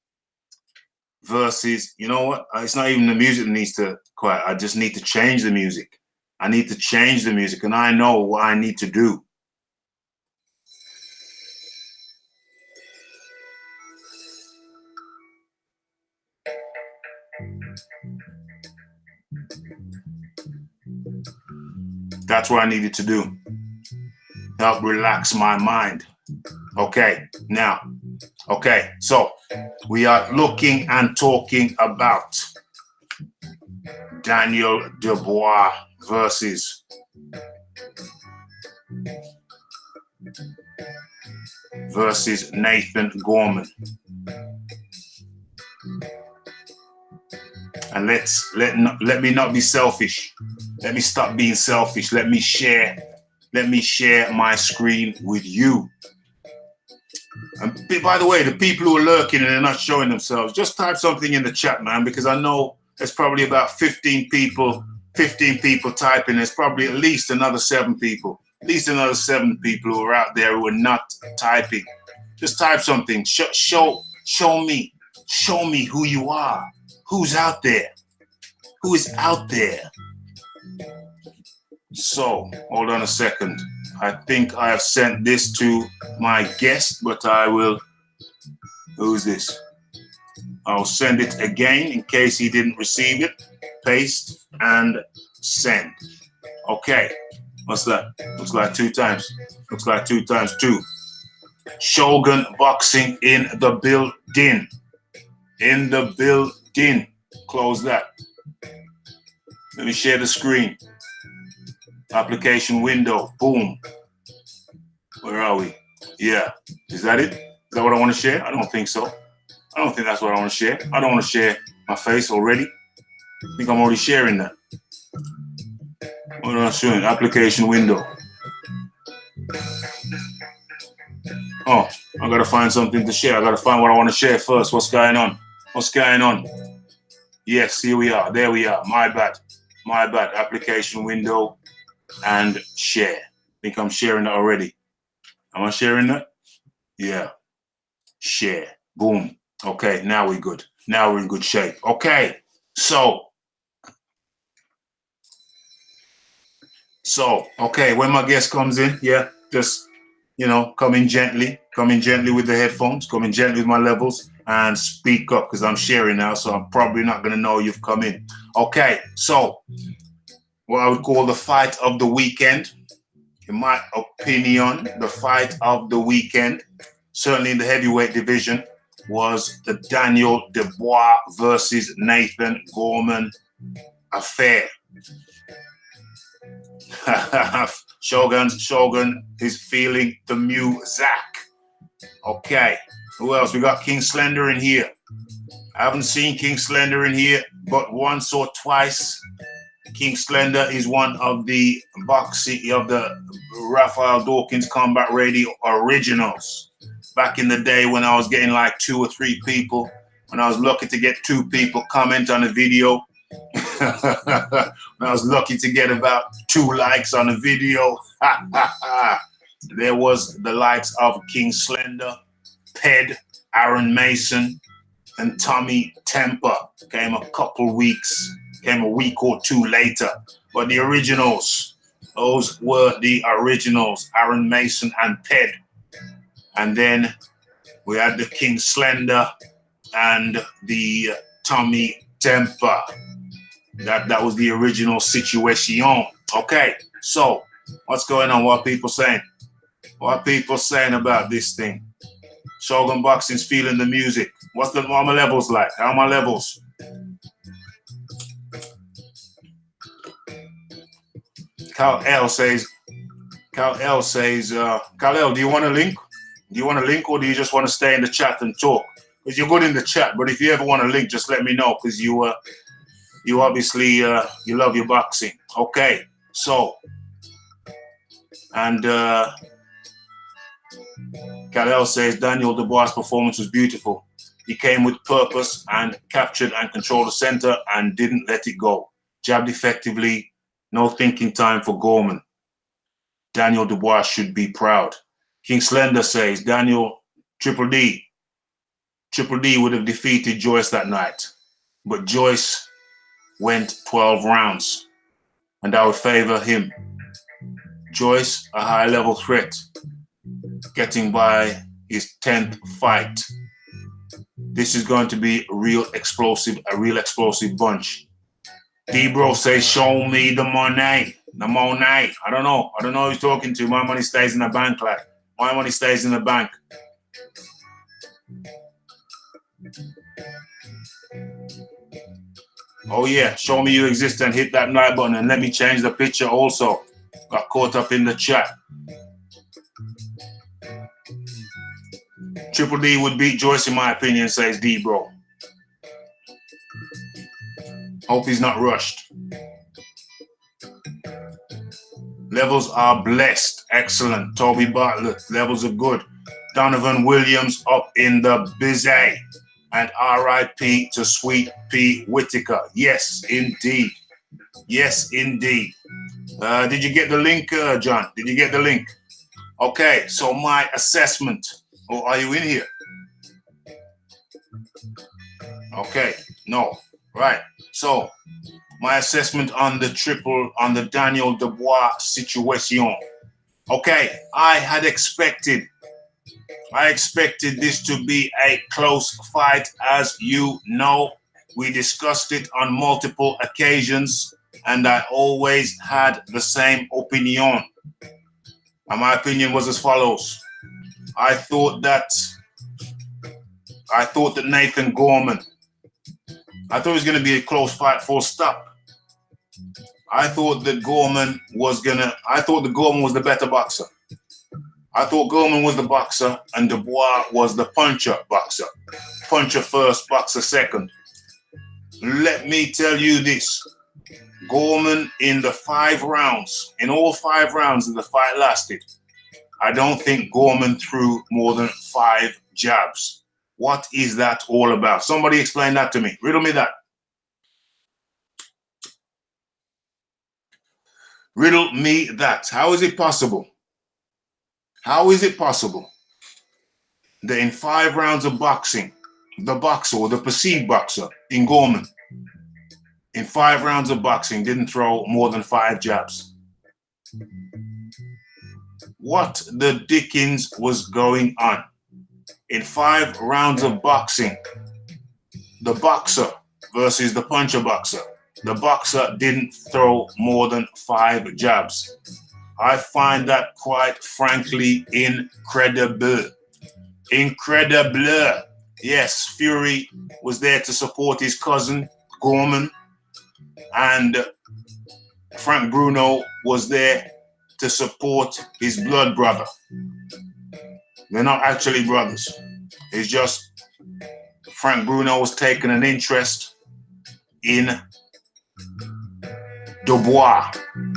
you know what? It's not even the music that needs to quiet. I just need to change the music. And I know what I need to do. That's what I needed to do. Help relax my mind. Okay, now. Okay, so we are looking and talking about Daniel Dubois versus versus Nathan Gorman. And let me not be selfish. Let me stop being selfish. Let me share my screen with you. And by the way, the people who are lurking and they're not showing themselves, just type something in the chat, man, because I know there's probably about 15 people typing. There's probably at least another 7 people. At least another 7 people who are out there who are not typing. Just type something. Show me who you are. Who's out there? Who is out there? So, hold on a second. I think I have sent this to my guest, but I will. Who's this? I'll send it again in case he didn't receive it. Paste and send. Okay. What's that? Looks like 2 times. Looks like 2 times 2. Shogun Boxing in the building. In the building. Close that. Let me share the screen. Application window. Boom. Where are we? Yeah. Is that it? Is that what I want to share? I don't think so. I don't think that's what I want to share. I don't want to share my face already. I think I'm already sharing that. What am I showing? Application window. Oh, I gotta find something to share. I gotta find what I want to share first. What's going on? What's going on? Yes, here we are. There we are. My bad. My bad. Application window and share. I think I'm sharing that already. Am I sharing that? Yeah. Share. Boom. Okay, now we're good. Now we're in good shape. Okay. So, okay, when my guest comes in, yeah, just, come in gently with the headphones, come in gently with my levels and speak up because I'm sharing now, so I'm probably not going to know you've come in. Okay, so what I would call the fight of the weekend, in my opinion, the fight of the weekend, certainly in the heavyweight division, was the Daniel Dubois versus Nathan Gorman affair. Shogun is feeling the music. Okay, who else? We got King Slender in here. I haven't seen King Slender in here but once or twice. King Slender is one of the Raphael Dawkins Combat Radio originals. Back in the day when I was getting like 2 or 3 people, when I was lucky to get 2 people comment on a video, when I was lucky to get about 2 likes on a video, there was the likes of King Slender, Ped, Aaron Mason, and Tommy Temper. Came a week or 2 later. But the originals, those were the originals, Aaron Mason and Ped. And then we had the King Slender and the Tommy Temper. That was the original situation. Okay, so what's going on? What are people saying? What are people saying about this thing? Shogun Boxing's feeling the music. What are my levels like? How are my levels? Cal L says, Cal L, do you want a link? Do you want a link or do you just want to stay in the chat and talk? Because you're good in the chat, but if you ever want a link, just let me know because you obviously you love your boxing. Okay, so and Kal-El says Daniel Dubois' performance was beautiful. He came with purpose and captured and controlled the center and didn't let it go. Jabbed effectively, no thinking time for Gorman. Daniel Dubois should be proud. King Slender says Daniel Triple D would have defeated Joyce that night, but Joyce went 12 rounds, and I would favor him. Joyce, a high-level threat, getting by his 10th fight. This is going to be a real explosive bunch. D-Bro says, show me the money. The money. I don't know who he's talking to. My money stays in the bank, lad. My money stays in the bank. Oh yeah, show me you exist and hit that like button and let me change the picture also. Got caught up in the chat. Triple D would beat Joyce in my opinion, says D bro. Hope he's not rushed. Levels are blessed. Excellent. Toby Bartlett. Levels are good. Donovan Williams up in the busy. And RIP to Sweet P Whitaker. Yes, indeed. Yes, indeed. Did you get the link, John? Did you get the link? Okay, so my assessment. Oh, are you in here? Okay, no. Right. So my assessment on the Daniel Dubois situation. Okay, I expected this to be a close fight, as you know. We discussed it on multiple occasions, and I always had the same opinion. And my opinion was as follows. I thought that Nathan Gorman, I thought it was going to be a close fight, full stop. I thought the Gorman was the better boxer. I thought Gorman was the boxer and Dubois was the puncher boxer. Puncher first, boxer second. Let me tell you this. Gorman in the 5 rounds, in all 5 rounds that the fight lasted, I don't think Gorman threw more than 5 jabs. What is that all about? Somebody explain that to me. Riddle me that. Riddle me that. How is it possible? How is it possible that in 5 rounds of boxing, the boxer or the perceived boxer in Gorman, in 5 rounds of boxing, didn't throw more than 5 jabs? What the dickens was going on? In 5 rounds of boxing, the boxer versus the puncher boxer, the boxer didn't throw more than 5 jabs. I find that quite frankly incredible. Incredible. Yes, Fury was there to support his cousin, Gorman, and Frank Bruno was there to support his blood brother. They're not actually brothers. It's just Frank Bruno was taking an interest in Dubois.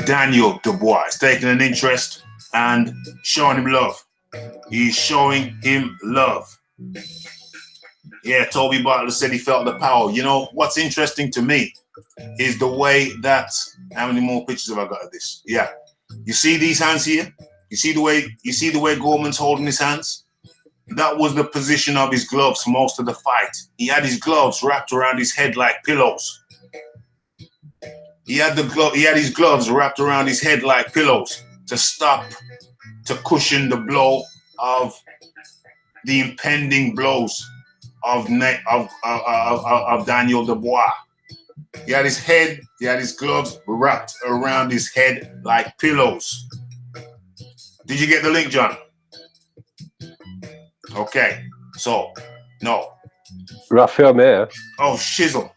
Daniel Dubois is taking an interest and showing him love. He's showing him love. Yeah, Toby Bartlett said he felt the power. You know, what's interesting to me is the way that, how many more pictures have I got of this? Yeah. You see these hands here? You see the way Gorman's holding his hands? That was the position of his gloves for most of the fight. He had his gloves wrapped around his head like pillows. He had his gloves wrapped around his head like pillows to cushion the blow of the impending blows of Daniel Dubois. He had his gloves wrapped around his head like pillows. Did you get the link, John? Okay, so no. Raphie, I'm here. Oh, shizzle!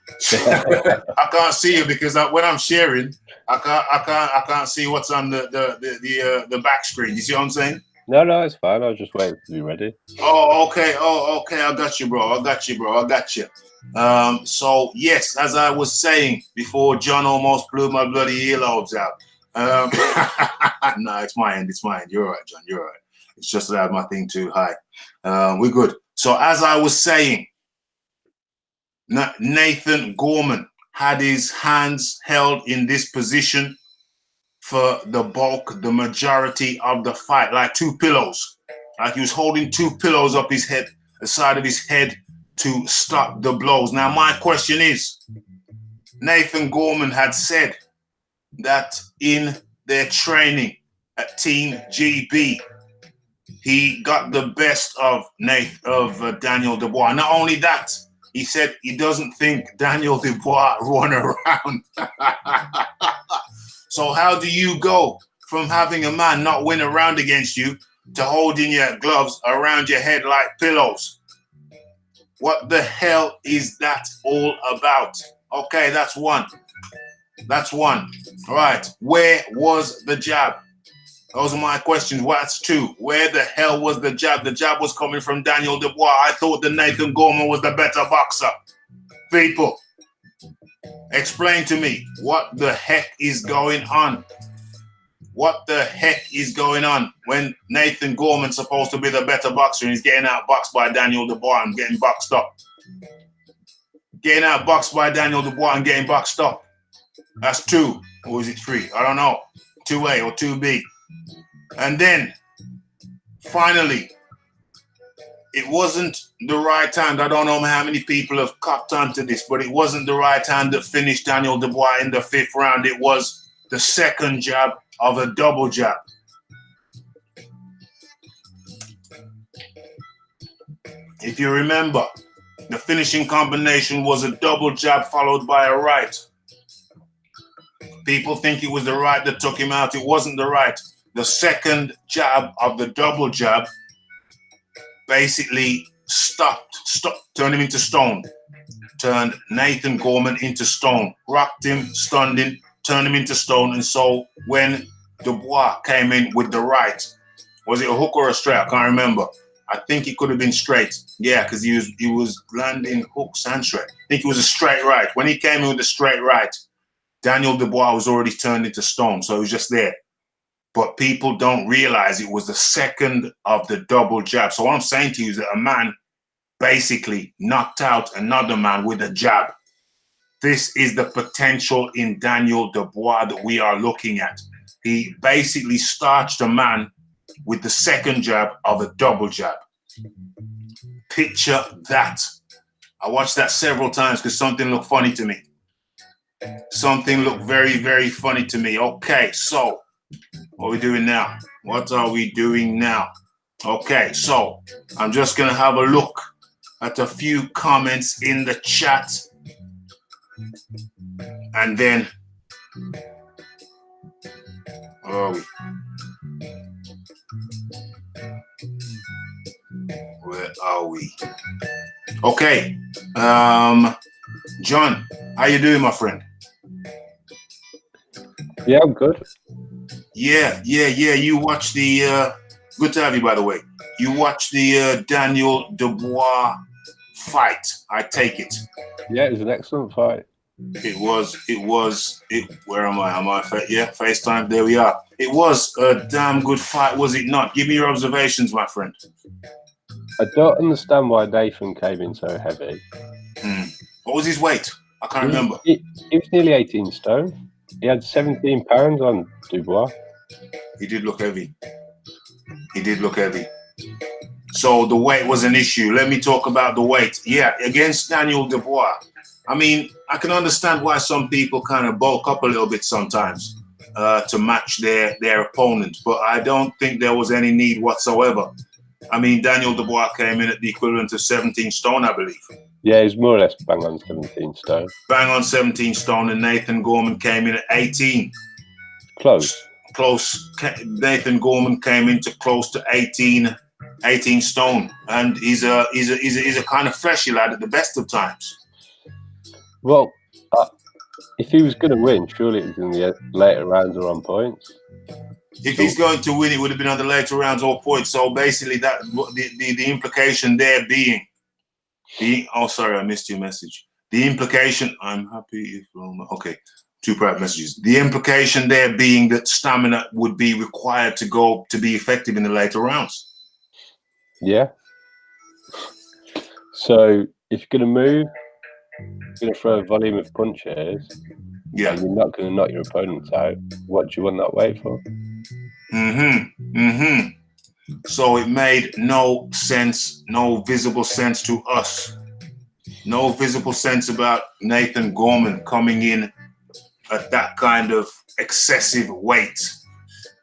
I can't see you because when I'm sharing, I can't see what's on the back screen. You see what I'm saying? No, it's fine. I was just waiting to be ready. Oh, okay. I got you, bro. I got you. So yes, as I was saying before, John almost blew my bloody earlobes out. No, it's mine. You're all right, John. You're all right. It's just that I have my thing too high. We're good. So as I was saying, Nathan Gorman had his hands held in this position for the majority of the fight, like 2 pillows. Like he was holding 2 pillows up his head, the side of his head, to stop the blows. Now, my question is, Nathan Gorman had said that in their training at Team GB, he got the best of Daniel Dubois. Not only that, he said he doesn't think Daniel Dubois run around. So how do you go from having a man not win a round against you to holding your gloves around your head like pillows? What the hell is that all about? Okay, that's one. All right, where was the jab? Those are my questions. What's 2? Where the hell was the jab? The jab was coming from Daniel Dubois. I thought that Nathan Gorman was the better boxer. People, explain to me what the heck is going on. What the heck is going on when Nathan Gorman's supposed to be the better boxer and he's getting outboxed by Daniel Dubois and getting boxed up? Getting outboxed by Daniel Dubois and getting boxed up. That's 2. Or is it 3? I don't know. 2A or 2B. And then, finally, it wasn't the right hand. I don't know how many people have copped onto this, but it wasn't the right hand that finished Daniel Dubois in the 5th round. It was the second jab of a double jab. If you remember, the finishing combination was a double jab followed by a right. People think it was the right that took him out. It wasn't the right. The second jab of the double jab basically stopped, turned him into stone. Turned Nathan Gorman into stone. Rocked him, stunned him, turned him into stone. And so when Dubois came in with the right, was it a hook or a straight? I can't remember. I think it could have been straight. Yeah, because he was landing hooks and straight. I think it was a straight right. When he came in with the straight right, Daniel Dubois was already turned into stone, so he was just there. But people don't realize it was the second of the double jab. So what I'm saying to you is that a man basically knocked out another man with a jab. This is the potential in Daniel Dubois that we are looking at. He basically starched a man with the second jab of a double jab. Picture that. I watched that several times because something looked funny to me. Something looked very, very funny to me. Okay, so what are we doing now? What are we doing now? Okay, so I'm just going to have a look at a few comments in the chat. And then, where are we? Where are we? Okay, John, how you doing, my friend? Yeah, I'm good. Yeah. You watched the, good to have you, by the way. You watched the Daniel Dubois fight, I take it. Yeah, it was an excellent fight. It was, where am I? Yeah, FaceTime, there we are. It was a damn good fight, was it not? Give me your observations, my friend. I don't understand why Nathan came in so heavy. What was his weight? I can't remember. He was nearly 18 stone. He had 17 pounds on Dubois. He did look heavy. So the weight was an issue. Let me talk about the weight. Yeah, against Daniel Dubois. I mean, I can understand why some people kind of bulk up a little bit sometimes to match their opponent, but I don't think there was any need whatsoever. I mean, Daniel Dubois came in at the equivalent of 17 stone, I believe. Yeah, he's more or less bang on 17 stone. Bang on 17 stone, and Nathan Gorman came in at 18. Close. Nathan Gorman came into close to 18 stone, and he's a kind of fleshy lad at the best of times. Well, if he was going to win, surely it was in the later rounds or on points. If he's going to win, it would have been on the later rounds or points. So basically, that the implication there being, oh sorry, I missed your message. The implication, I'm happy if okay, 2 private messages. The implication there being that stamina would be required to be effective in the later rounds. Yeah. So if you're going to move, you're going to throw a volume of punches. Yeah. And you're not going to knock your opponents out. What do you want that weight for? So it made no sense, no visible sense to us. No visible sense about Nathan Gorman coming in at that kind of excessive weight.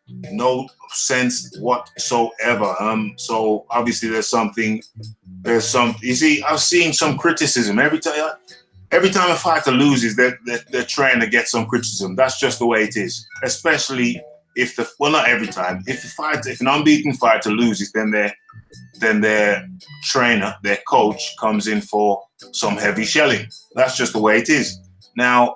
No sense whatsoever. So obviously there's some, you see, I've seen some criticism every time a fighter loses, their trainer gets some criticism. That's just the way it is. Especially if not every time. If an unbeaten fighter loses, then their trainer, their coach, comes in for some heavy shelling. That's just the way it is. Now,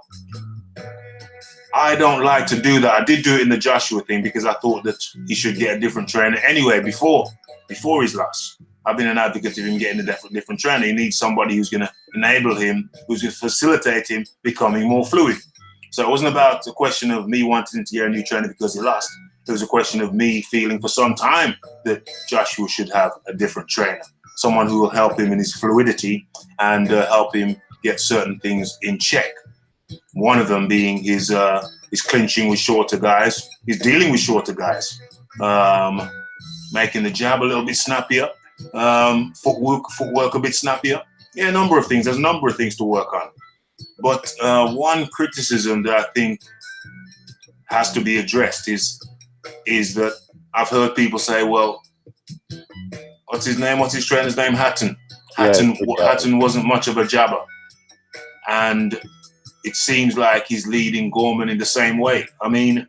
I don't like to do that. I did do it in the Joshua thing because I thought that he should get a different trainer anyway before his loss. I've been an advocate of him getting a different trainer. He needs somebody who's going to enable him, who's going to facilitate him becoming more fluid. So it wasn't about a question of me wanting to get a new trainer because he lost. It was a question of me feeling for some time that Joshua should have a different trainer, someone who will help him in his fluidity and help him get certain things in check. One of them being his clinching with shorter guys, his dealing with shorter guys, making the jab a little bit snappier, footwork a bit snappier. Yeah, a number of things. There's a number of things to work on. But one criticism that I think has to be addressed is that I've heard people say, well, what's his name? What's his trainer's name? Hatton. Hatton wasn't much of a jabber. And it seems like he's leading Gorman in the same way. I mean,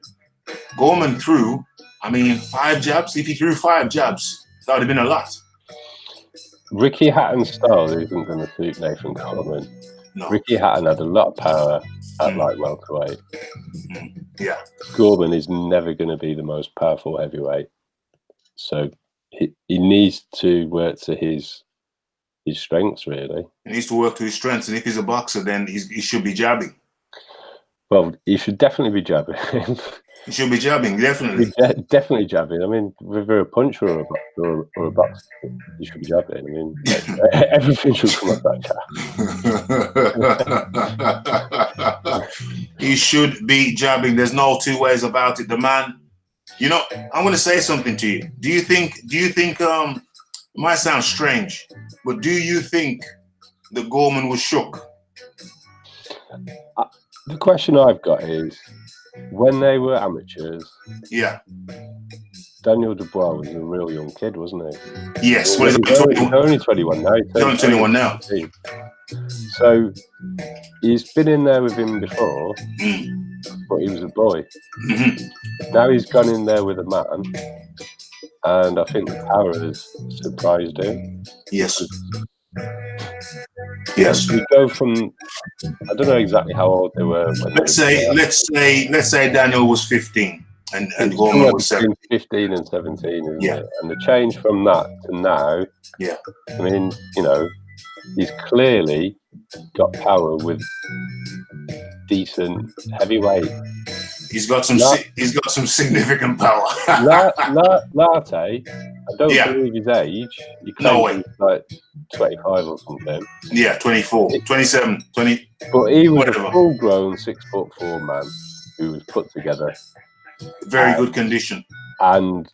Gorman threw, 5 jabs. If he threw 5 jabs, that would have been a lot. Ricky Hatton's style isn't going to suit Nathan Gorman. No. Ricky Hatton had a lot of power at light welterweight. Yeah. Gorman is never going to be the most powerful heavyweight. So he needs to work to his strengths, really. He needs to work to his strengths, and if he's a boxer, then he should be jabbing. Well, he should definitely be jabbing. He should be jabbing, definitely. Definitely jabbing. I mean, whether a puncher or a boxer, he should be jabbing. I mean, everything should come up that jab. He should be jabbing. There's no two ways about it. The man, I'm going to say something to you. Do you think? It might sound strange, but do you think that Gorman was shook? The question I've got is, when they were amateurs, yeah, Daniel Dubois was a real young kid, wasn't he? Yes. He's only 21 now. He's only 21 now. So he's been in there with him before, but he was a boy. Mm-hmm. Now he's gone in there with a man, and I think the power has surprised him. Yes. Yes. We go from, I don't know exactly how old they were. Let's say Daniel was 15 and Gorman was 17. 15 and 17, isn't yeah. it? And the change from that to now, yeah. I mean, he's clearly got power with decent heavyweight. He's got some significant power. Latte, I don't believe his age. You claim he's like 25 or something. Yeah, 24, 27, 20. But he was a full-grown 6'4" man who was put together. Very good condition. And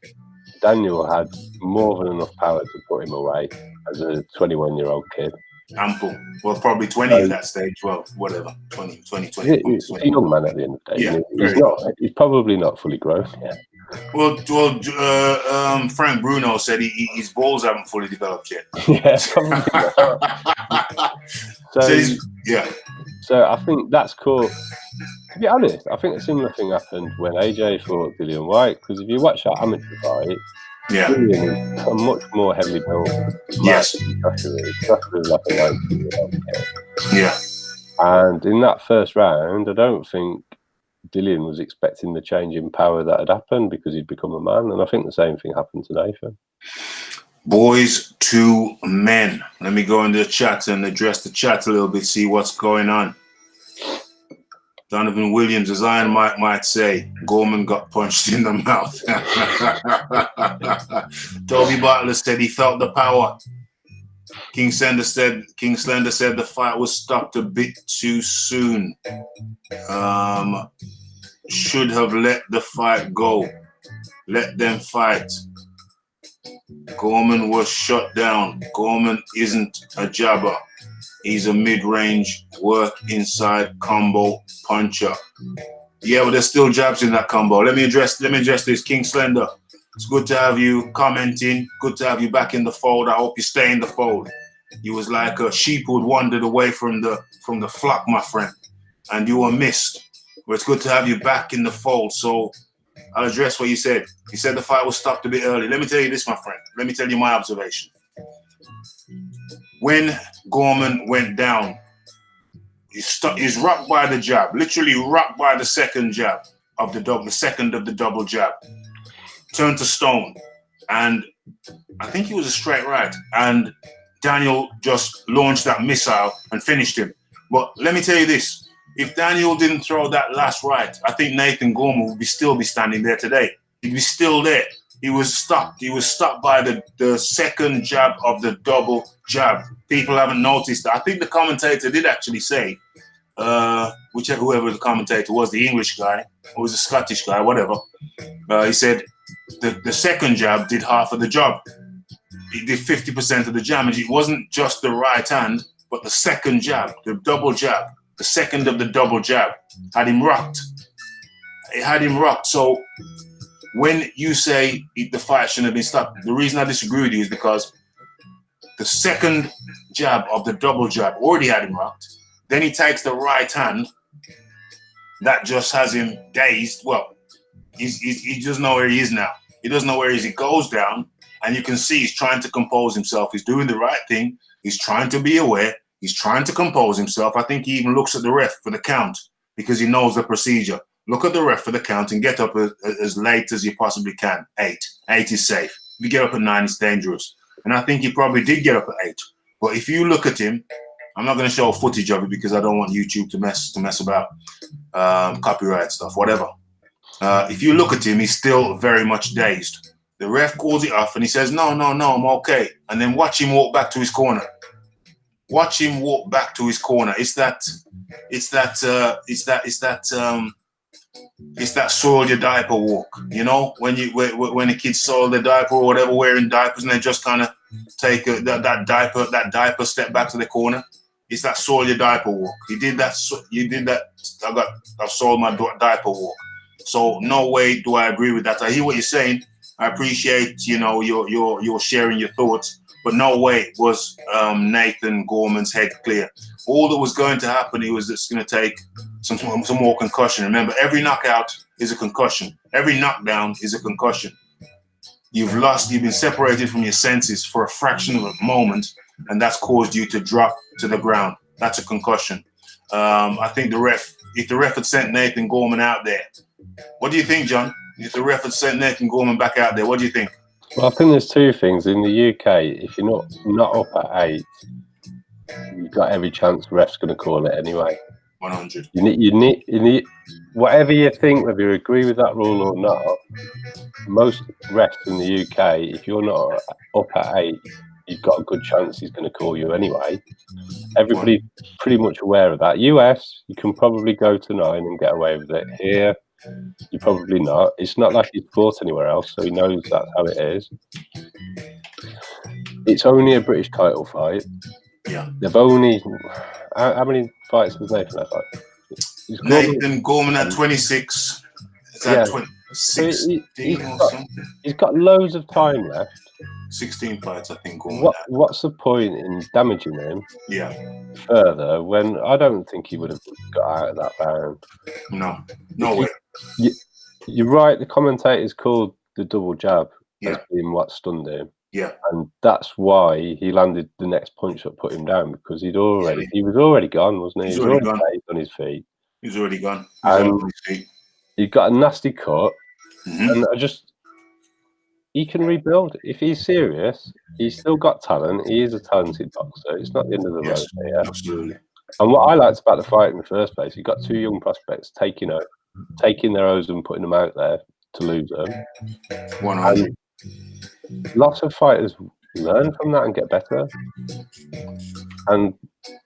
Daniel had more than enough power to put him away as a 21-year-old kid. Ample. Well, probably 20 at that stage. Well, whatever. 20. He's a young man at the end of the day. Yeah, he's probably not fully grown yet. Well, Frank Bruno said his balls haven't fully developed yet. Yeah, probably not. So I think that's cool. To be honest, I think a similar thing happened when AJ fought Dillian White, because if you watch that amateur fight, Dillian is a much more heavily built. Yes. Joshua is like a 19-year-old kid. Yeah. And in that first round, I don't think Dillian was expecting the change in power that had happened because he'd become a man. And I think the same thing happened to Nathan. Boys to men. Let me go into the chat and address the chat a little bit, see what's going on. Donovan Williams, as I might say, Gorman got punched in the mouth. Toby Butler said he felt the power. King Slender said the fight was stopped a bit too soon. Should have let the fight go. Let them fight. Gorman was shut down. Gorman isn't a jabber. He's a mid-range, work inside combo puncher. Yeah, but there's still jabs in that combo. Let me address this. King Slender, it's good to have you commenting. Good to have you back in the fold. I hope you stay in the fold. You was like a sheep who had wandered away from the flock, my friend, and you were missed. But it's good to have you back in the fold. So I'll address what you said. You said the fight was stopped a bit early. Let me tell you this, my friend. Let me tell you my observation. When Gorman went down, He's rocked by the jab, literally rocked by the second jab of the double, the second of the double jab. Turned to stone, and I think he was a straight right. And Daniel just launched that missile and finished him. But let me tell you this: if Daniel didn't throw that last right, I think Nathan Gorman would still be standing there today. He'd be still there. He was stopped. He was stopped by the second jab of the double jab. People haven't noticed that. I think the commentator did actually say, whoever the commentator was, the English guy or was the Scottish guy, whatever. He said the second jab did half of the job. He did 50% of the damage. It wasn't just the right hand, but the second jab, the double jab, the second of the double jab had him rocked. It had him rocked. So when you say the fight shouldn't have been stopped, the reason I disagree with you is because the second jab of the double jab already had him rocked. Then he takes the right hand. That just has him dazed. Well, he doesn't know where he is now. He doesn't know where he is. He goes down, and you can see he's trying to compose himself. He's doing the right thing. He's trying to be aware. He's trying to compose himself. I think he even looks at the ref for the count because he knows the procedure. Look at the ref for the count and get up as late as you possibly can. 8. 8 is safe. If you get up at 9, it's dangerous. And I think he probably did get up at 8. But if you look at him, I'm not going to show footage of it because I don't want YouTube to mess about copyright stuff, whatever. If you look at him, he's still very much dazed. The ref calls it off and he says, no, I'm okay. And then watch him walk back to his corner. Watch him walk back to his corner. It's that soil your diaper walk, you know, when the kids soil their diaper or whatever, wearing diapers, and they just kind of take that diaper step back to the corner. It's that soil your diaper walk. You did that. You did that. I've soiled my diaper walk. So no way do I agree with that. I hear what you're saying. I appreciate, you know, you're sharing your thoughts, but no way was Nathan Gorman's head clear. All that was going to happen, he was just going to take some more concussion. Remember, every knockout is a concussion. Every knockdown is a concussion. You've been separated from your senses for a fraction of a moment, and that's caused you to drop to the ground. That's a concussion. I think if the ref had sent Nathan Gorman out there, what do you think, John? If the ref had sent Nathan Gorman back out there, what do you think? Well, I think there's two things. In the UK, if you're not up at 8, you've got every chance the ref's going to call it anyway. 100. You need whatever you think, whether you agree with that rule or not, most refs in the UK, if you're not up at 8, you've got a good chance he's going to call you anyway. Everybody's pretty much aware of that. US, you can probably go to 9 and get away with it. Here, you're probably not. It's not like he's fought anywhere else, so he knows that's how it is. It's only a British title fight. Yeah. They've only... How many fights has Nathan had? Nathan Gorman at 26. Is that 16 or something? He's got loads of time left. 16 fights, I think. What's the point in damaging him? Yeah. Further, when I don't think he would have got out of that round. No way. You're right. The commentators called the double jab as being what stunned him. Yeah. And that's why he landed the next punch that put him down, because he was already gone, wasn't he? He was already gone. On his feet. He was already gone. He got a nasty cut, and he can rebuild. If he's serious, he's still got talent. He is a talented boxer. It's not the end of the road here. Absolutely. And what I liked about the fight in the first place, you got 2 young prospects taking their O's and putting them out there to lose them. 100. Lots of fighters learn from that and get better. And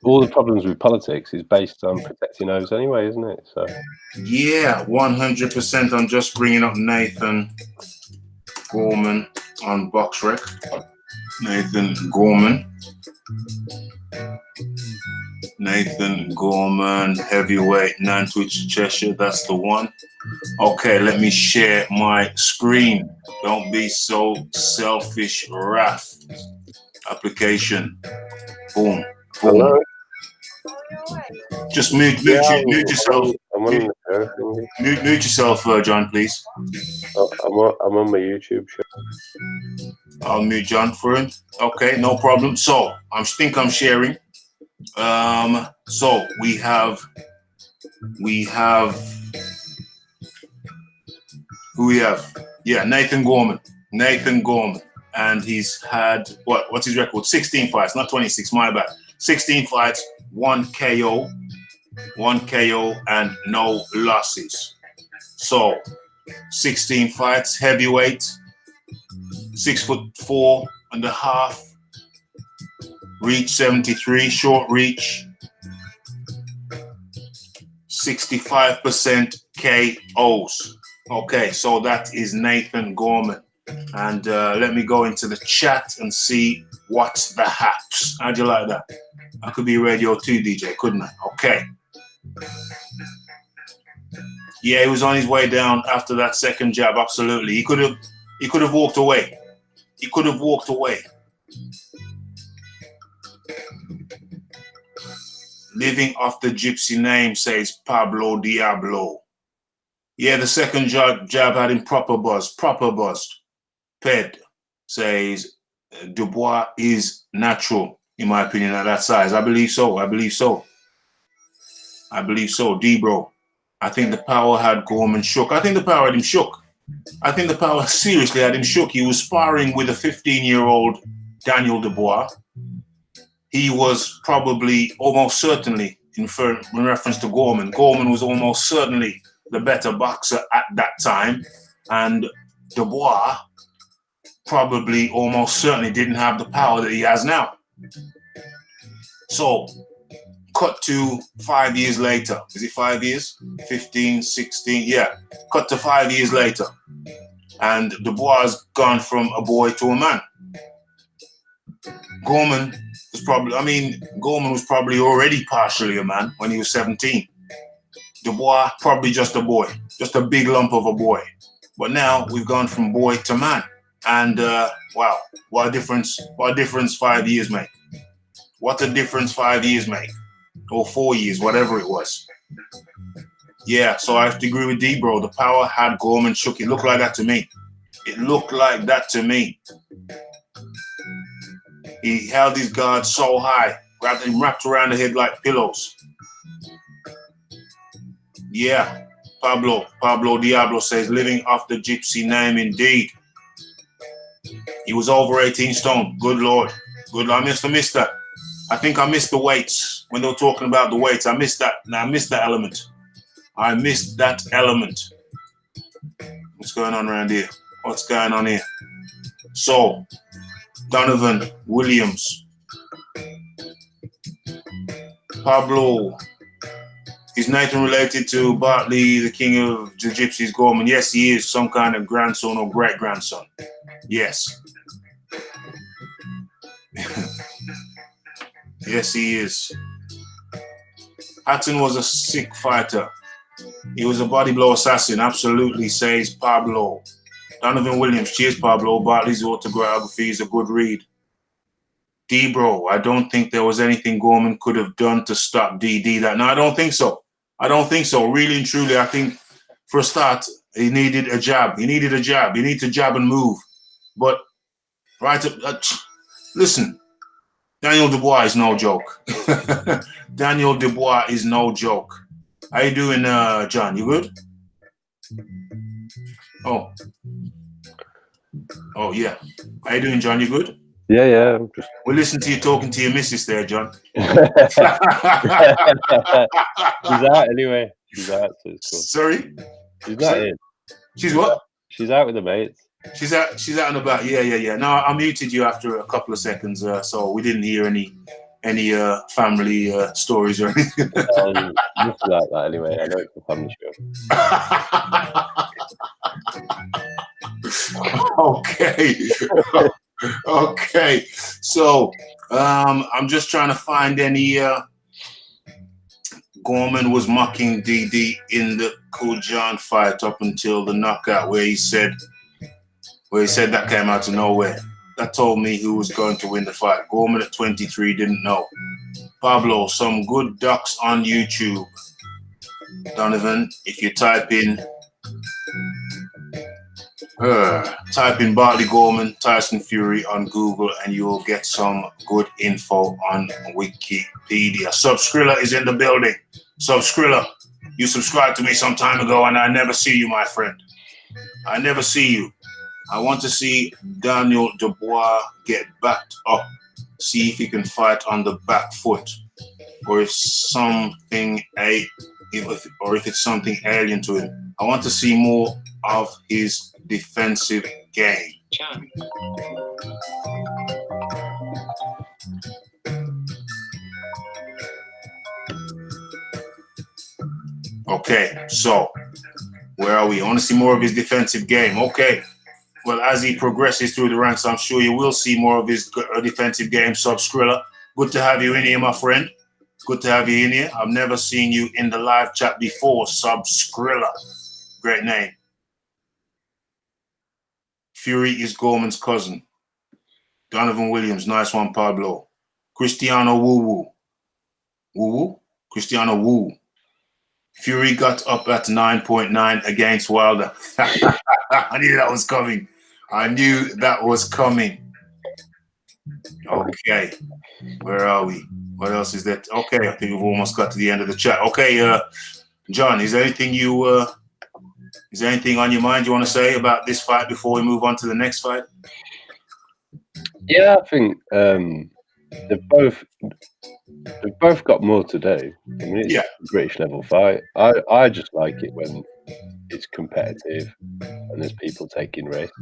all the problems with politics is based on protecting those anyway, isn't it? So yeah, 100%. I'm just bringing up Nathan Gorman on BoxRec. Nathan Gorman, heavyweight, Nantwich, Cheshire. That's the one. Okay, let me share my screen. Don't be so selfish, Raph. Application. Boom. Hello? Just mute yourself. Mute yourself, John, please. I'm on my YouTube show. I'll mute John for him. Okay, no problem. So I think I'm sharing. So we have who we have? Yeah, Nathan Gorman. And he's had what's his record? 16 fights, not 26, my bad. 16 fights, 1 KO, and no losses. So 16 fights, heavyweight, 6'4.5", reach 73, short reach, 65% KOs. Okay, so that is Nathan Gorman. And let me go into the chat and see what's the haps. How'd you like that? I could be radio 2 DJ, couldn't I? Okay. Yeah, he was on his way down after that second jab. Absolutely, he could have walked away. He could have walked away. Living off the gypsy name, says Pablo Diablo. Yeah, the second jab had him proper buzzed. Ped says Dubois is natural, in my opinion, at that size. I believe so. D-bro. I think the power had Gorman shook. I think the power had him shook. I think the power seriously had him shook. He was sparring with a 15-year-old Daniel Dubois. He was probably, almost certainly, in reference to Gorman. Gorman was almost certainly the better boxer at that time. And Dubois probably, almost certainly, didn't have the power that he has now. So, cut to 5 years later. Is it 5 years? 15, 16, yeah. Cut to 5 years later. And Dubois has gone from a boy to a man. Gorman was probably already partially a man when he was 17. Dubois, probably just a boy, just a big lump of a boy. But now we've gone from boy to man. And wow, what a difference 5 years make. What a difference 5 years make. Or 4 years, whatever it was. Yeah, so I have to agree with D-bro. The power had Gorman shook. It looked like that to me. He held his guard so high, wrapped around the head like pillows. Yeah, Pablo Diablo says, living off the gypsy name indeed. He was over 18 stone. Good Lord. I missed that. I think I missed the weights when they were talking about the weights. I missed that element. What's going on around here? What's going on here? So, Donovan Williams. Pablo. Is Nathan related to Bartley, the king of the gypsies, Gorman? Yes, he is. Some kind of grandson or great-grandson. Yes. Yes, he is. Hatton was a sick fighter. He was a body blow assassin, absolutely, says Pablo. Donovan Williams, cheers, Pablo. Bartley's autobiography is a good read. D-bro, I don't think there was anything Gorman could have done to stop DD that. No, I don't think so. Really and truly, I think for a start, he needed a jab. He needed to jab and move. But, listen, Daniel Dubois is no joke. Daniel Dubois is no joke. How you doing, John? You good? Oh, yeah. How you doing, John? You good? Yeah. We'll listen to you talking to your missus there, John. She's out anyway. She's out, so it's cool. Sorry? She's not in. She's what? She's out with the mates. She's out and about. Yeah. No, I muted you after a couple of seconds, so we didn't hear any family stories or anything. Just like that anyway. I know it's a family show. Okay. So I'm just trying to find any Gorman was mocking DD in the Kujan fight up until the knockout where he said that came out of nowhere. That told me who was going to win the fight. Gorman at 23 didn't know. Pablo, some good docs on YouTube. Donovan, if you type in Type in Bartley Gorman, Tyson Fury on Google, and you'll get some good info on Wikipedia. Subscrilla is in the building. Subscrilla, you subscribed to me some time ago, and I never see you, my friend. I never see you. I want to see Daniel Dubois get backed up, see if he can fight on the back foot, or if it's something alien to him. I want to see more of his defensive game. Jon. Okay, so where are we? I want to see more of his defensive game. Okay. Well, as he progresses through the ranks, I'm sure you will see more of his defensive game. Subscrilla, good to have you in here, my friend. Good to have you in here. I've never seen you in the live chat before. Subscrilla. Great name. Fury is Gorman's cousin. Donovan Williams, nice one, Pablo. Cristiano Woo. Cristiano Woo. Fury got up at 9.9 against Wilder. I knew that was coming. Okay. Where are we? What else is that? Okay, I think we've almost got to the end of the chat. Okay, Jon, is there anything on your mind you want to say about this fight before we move on to the next fight? Yeah, I think they've both got more to do. I mean, it's a British level fight. I just like it when it's competitive and there's people taking risks.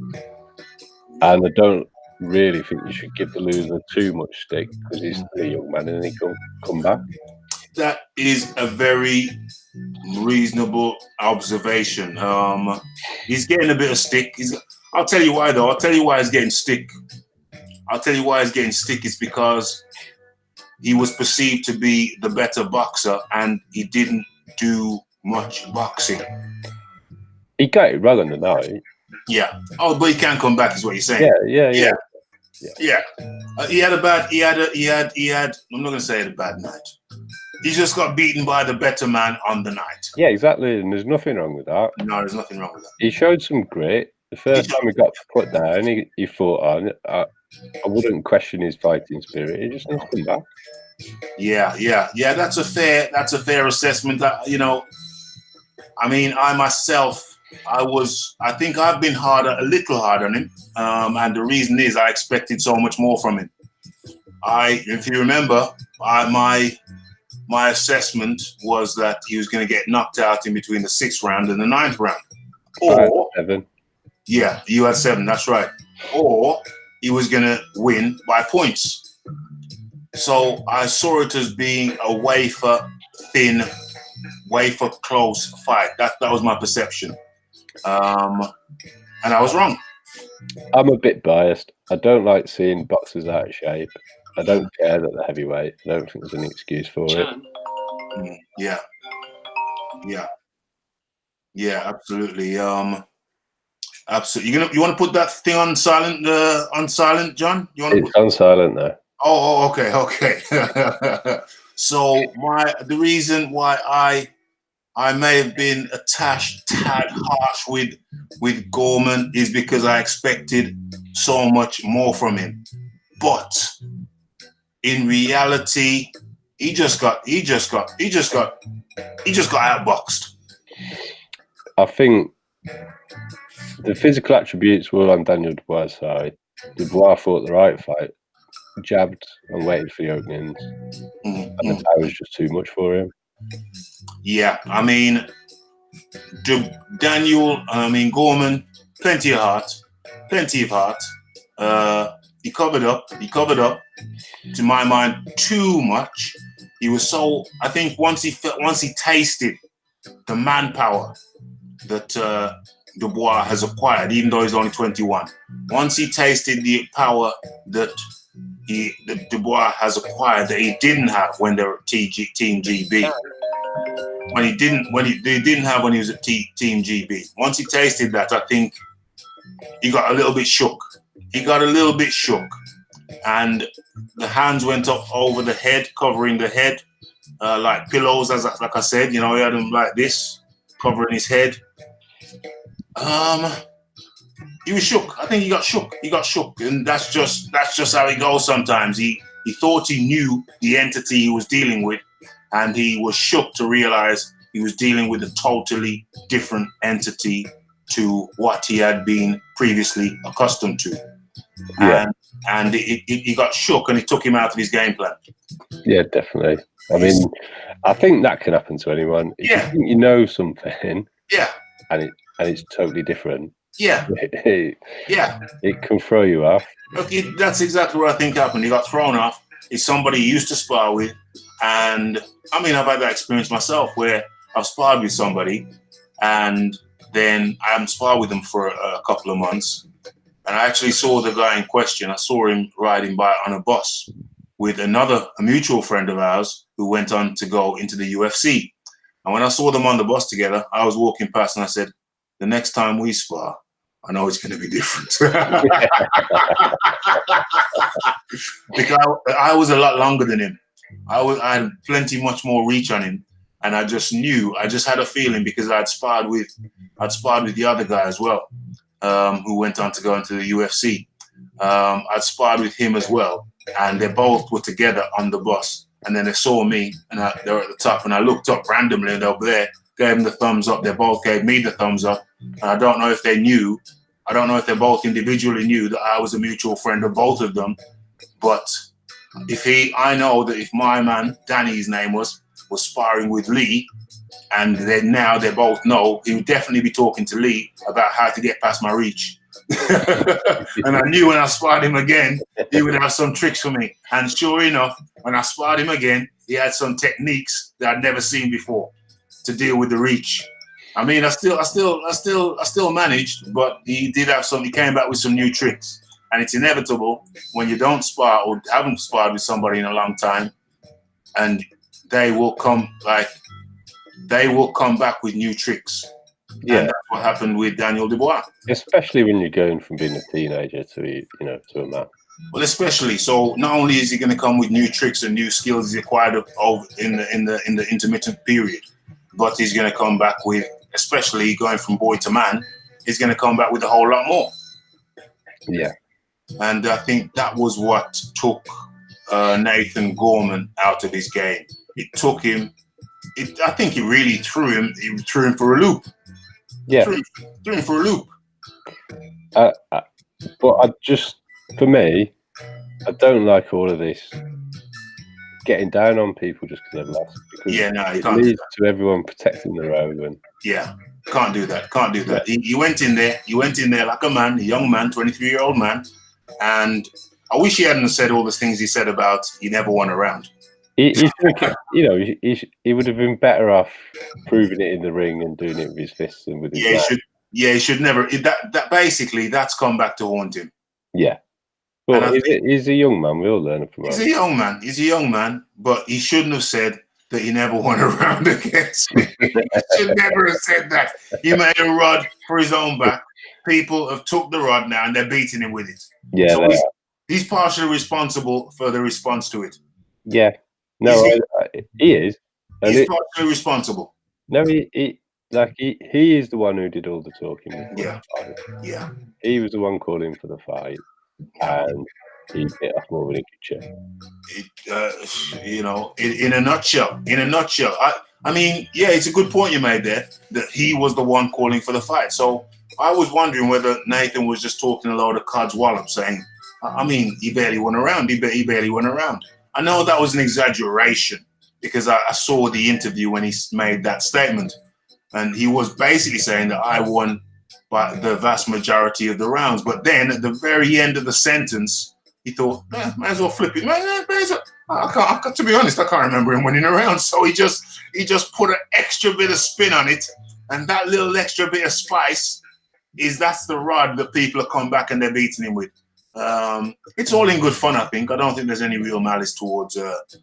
And I don't really think you should give the loser too much stick because he's still a young man and he can come back. That is a very reasonable observation. He's getting a bit of stick. I'll tell you why, though. I'll tell you why he's getting stick. It's because he was perceived to be the better boxer and he didn't do much boxing. He got it wrong on the night. Yeah. Oh, but he can come back, is what you're saying. Yeah. He had. I'm not gonna say he had a bad night. He just got beaten by the better man on the night. Yeah, exactly. And there's nothing wrong with that. No, there's nothing wrong with that. He showed some grit. The first time he got put down, he fought on. I wouldn't question his fighting spirit. He just needs to come back. Yeah. That's a fair assessment. I mean, I myself. I think I've been a little hard on him, and the reason is I expected so much more from him. If you remember, my assessment was that he was going to get knocked out in between the 6th round and the 9th round. Or 7. Yeah, you had 7. That's right. Or he was going to win by points. So I saw it as being a wafer thin, wafer close fight. That was my perception. And I was wrong. I'm a bit biased. I don't like seeing boxers out of shape. I don't care that they're heavyweight. I don't think there's any excuse for it. Yeah, absolutely. Absolutely. You want to put that thing on silent, Jon? It's on silent now. Oh, okay. So the reason why I may have been a tad harsh with Gorman is because I expected so much more from him. But in reality, he just got outboxed. I think the physical attributes were on Daniel Dubois' side. Dubois fought the right fight, jabbed and waited for the openings, and the power was just too much for him. Yeah, I mean, Gorman, plenty of heart. He covered up. To my mind, too much. He was so. I think once he tasted the manpower that Dubois has acquired, even though he's only 21. Once he tasted the power that Dubois has acquired that he didn't have when they were at Team GB. When he didn't have when he was at Team GB. Once he tasted that, I think he got a little bit shook. And the hands went up over the head, covering the head like pillows, like I said. He had them like this, covering his head. He was shook. I think he got shook. He got shook, and that's just how it goes. Sometimes he thought he knew the entity he was dealing with, and he was shook to realize he was dealing with a totally different entity to what he had been previously accustomed to. Yeah. And he got shook, and it took him out of his game plan. Yeah, definitely. I mean, I think that can happen to anyone. If you think you know something, and it's totally different. Yeah. It can throw you off. Okay, that's exactly what I think happened. He got thrown off. It's somebody he used to spar with. And I mean, I've had that experience myself where I've sparred with somebody and then I haven't sparred with them for a couple of months. And I actually saw the guy in question. I saw him riding by on a bus with a mutual friend of ours who went on to go into the UFC. And when I saw them on the bus together, I was walking past and I said, the next time we spar, I know it's going to be different. Because I was a lot longer than him. I had much more reach on him. And I just had a feeling because I'd sparred with the other guy as well, who went on to go into the UFC. I'd sparred with him as well. And they both were together on the bus. And then they saw me and they were at the top. And I looked up randomly and they were there, gave them the thumbs up. They both gave me the thumbs up. And I don't know if they both individually knew that I was a mutual friend of both of them. But I know that if my man, Danny, his name was sparring with Lee, and then now they both know, he would definitely be talking to Lee about how to get past my reach. And I knew when I sparred him again, he would have some tricks for me. And sure enough, when I sparred him again, he had some techniques that I'd never seen before to deal with the reach. I mean, I still managed, but he did have some. He came back with some new tricks, and it's inevitable when you don't spar or haven't sparred with somebody in a long time, and they will come back with new tricks. Yeah, and that's what happened with Daniel Dubois. Especially when you're going from being a teenager to a man. Well, especially so. Not only is he going to come with new tricks and new skills he's acquired in the intermittent period, but he's going to come back with, especially going from boy to man, he's going to come back with a whole lot more. Yeah. And I think that was what took Nathan Gorman out of his game. It took him. I think it really threw him. It threw him for a loop. Yeah. Threw him for a loop. But for me, I don't like all of this getting down on people just because they've lost. Because it leads to everyone protecting their own. Yeah, can't do that. Can't do that. Yeah. He went in there like a man, a young man, 23-year-old man, and I wish he hadn't said all the things he said about he never won a round. He would have been better off proving it in the ring and doing it with his fists and with his hand. He should never. That basically that's come back to haunt him. Yeah. Well, he's a young man. We all learn from him. He's a young man, but he shouldn't have said that he never won a round against me. He should never have said that. He made a rod for his own back. People have took the rod now and they're beating him with it. Yeah, so he's partially responsible for the response to it. Yeah. No, he is. He's partially responsible. No, he is the one who did all the talking. Yeah. He was the one calling for the fight, and he bit off more than he could chew. In a nutshell. I mean, yeah, it's a good point you made there that he was the one calling for the fight. So I was wondering whether Nathan was just talking a load of codswallop, saying, I mean, he barely won a round. He barely won a round. I know that was an exaggeration because I saw the interview when he made that statement. And he was basically saying that I won by the vast majority of the rounds. But then at the very end of the sentence, he thought, might as well flip it. To be honest, I can't remember him winning a round. So he just put an extra bit of spin on it. And that little extra bit of spice that's the rod that people have come back and they're beating him with. It's all in good fun, I think. I don't think there's any real malice towards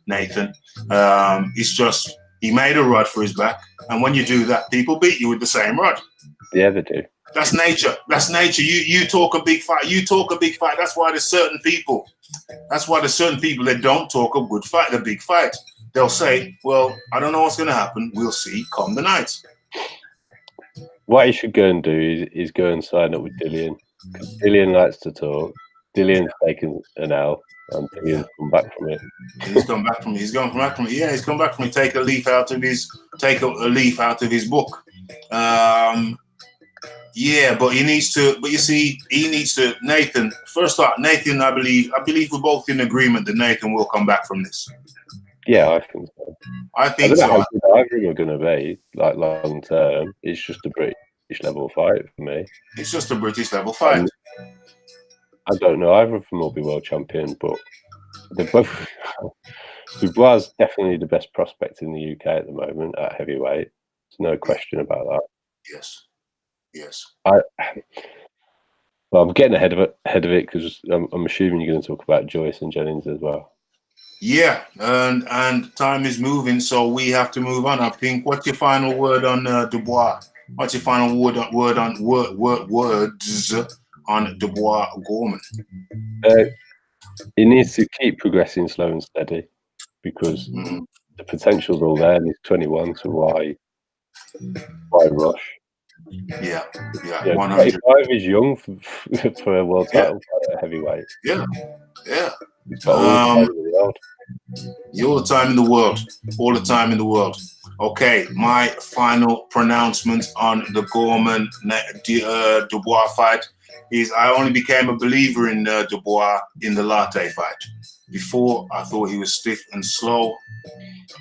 Nathan. It's just he made a rod for his back, and when you do that, people beat you with the same rod. Yeah, they do. That's nature. You talk a big fight. That's why there's certain people that don't talk a good fight, the big fight. They'll say, well, I don't know what's going to happen. We'll see come the night. What he should go and do is go and sign up with Dillian because Dillian likes to talk. Dillian's taken an L, and Dillian's come back from it. He's come back from it. He's gone back from it. Yeah, he's come back from it. Take a leaf out of his book. Yeah, but he needs to. But you see, he needs to. Nathan. First off, Nathan. I believe we're both in agreement that Nathan will come back from this. Yeah, I think so. I think don't know so. how good either of them are going to be, like long term. It's just a British level fight for me. It's just a British level fight. I don't know either of them will be world champion, but they're both. Dubois is definitely the best prospect in the UK at the moment at heavyweight. There's no question about that. Yes. Well, I'm getting ahead of it because I'm assuming you're going to talk about Joyce and Jennings as well. Yeah, and time is moving, so we have to move on. I think. What's your final word on Dubois? What's your final words on Dubois Gorman? He needs to keep progressing slow and steady because the potential's all there, and he's 21, so why rush? Yeah, 100. 25 is young for a world title fight at heavyweight. Yeah. He's got all the time in the world. All the time in the world. All the time in the world. Okay, my final pronouncement on the Gorman Dubois fight is I only became a believer in Dubois in the latte fight. Before, I thought he was stiff and slow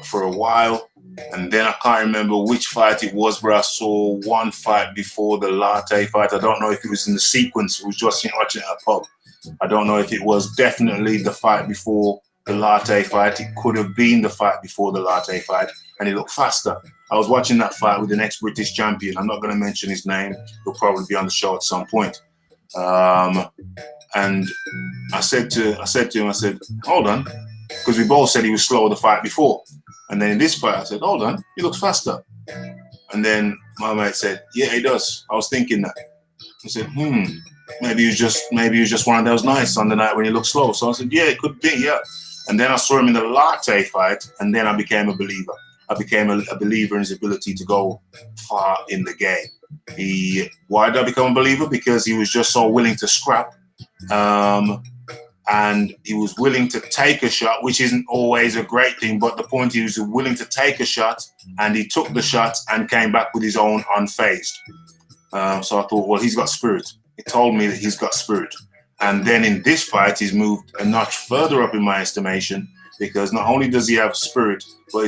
for a while. And then I can't remember which fight it was, but I saw one fight before the latte fight. I don't know if it was in the sequence. It was just watching at a pub. I don't know if it was definitely the fight before the latte fight. It could have been the fight before the latte fight, and he looked faster. I was watching that fight with an ex-British champion. I'm not going to mention his name. He'll probably be on the show at some point. And I said to him, hold on, because we both said he was slower the fight before. And then in this fight, I said, hold on, he looks faster. And then my mate said, yeah, he does. I was thinking that. I said, maybe he was just one of those nights on the night when he looked slow. So I said, yeah, it could be, yeah. And then I saw him in the latte fight, and then I became a believer. I became a believer in his ability to go far in the game. Why did I become a believer? Because he was just so willing to scrap. And he was willing to take a shot, which isn't always a great thing. But the point, he was willing to take a shot, and he took the shot and came back with his own unfazed. So I thought, well, he's got spirit. It told me that he's got spirit. And then in this fight, he's moved a notch further up in my estimation, because not only does he have spirit, but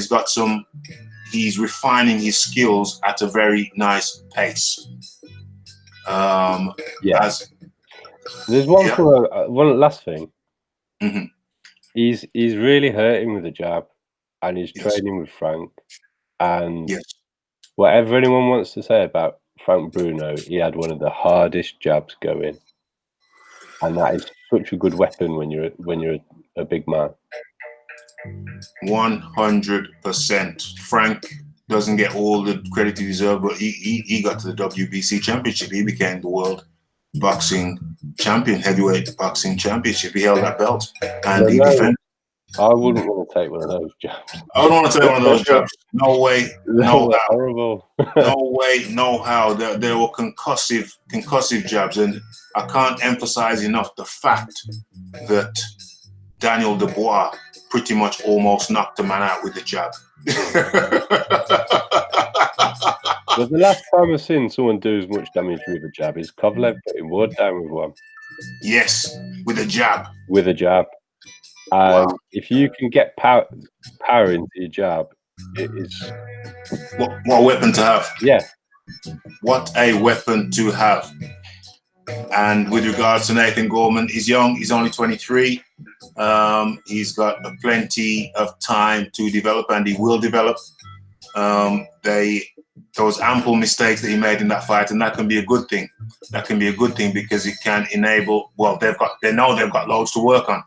he's refining his skills at a very nice pace. There's one last thing. Mm-hmm. He's really hurting with the jab, and he's training with Frank. And whatever anyone wants to say about Frank Bruno, he had one of the hardest jabs going, and that is such a good weapon when you're a big man. 100%. Frank doesn't get all the credit he deserves, but he got to the WBC championship. He became the world boxing champion, heavyweight boxing championship. He held that belt, and he defended. I wouldn't want to take one of those jabs. I don't want to take one of those jabs. No way, no how. Horrible. No way, no how. There were concussive jabs, and I can't emphasize enough the fact that Daniel Dubois pretty much almost knocked a man out with the jab. But the last time I've seen someone do as much damage with a jab is Kovalev putting Ward down with one. Yes, with a jab. With a jab. Wow. If you can get power into your jab, it is... What a weapon to have. Yeah. What a weapon to have. And with regards to Nathan Gorman, he's young. He's only 23. He's got plenty of time to develop, and he will develop. Those ample mistakes that he made in that fight, and that can be a good thing. That can be a good thing because it can enable. Well, they know they've got loads to work on.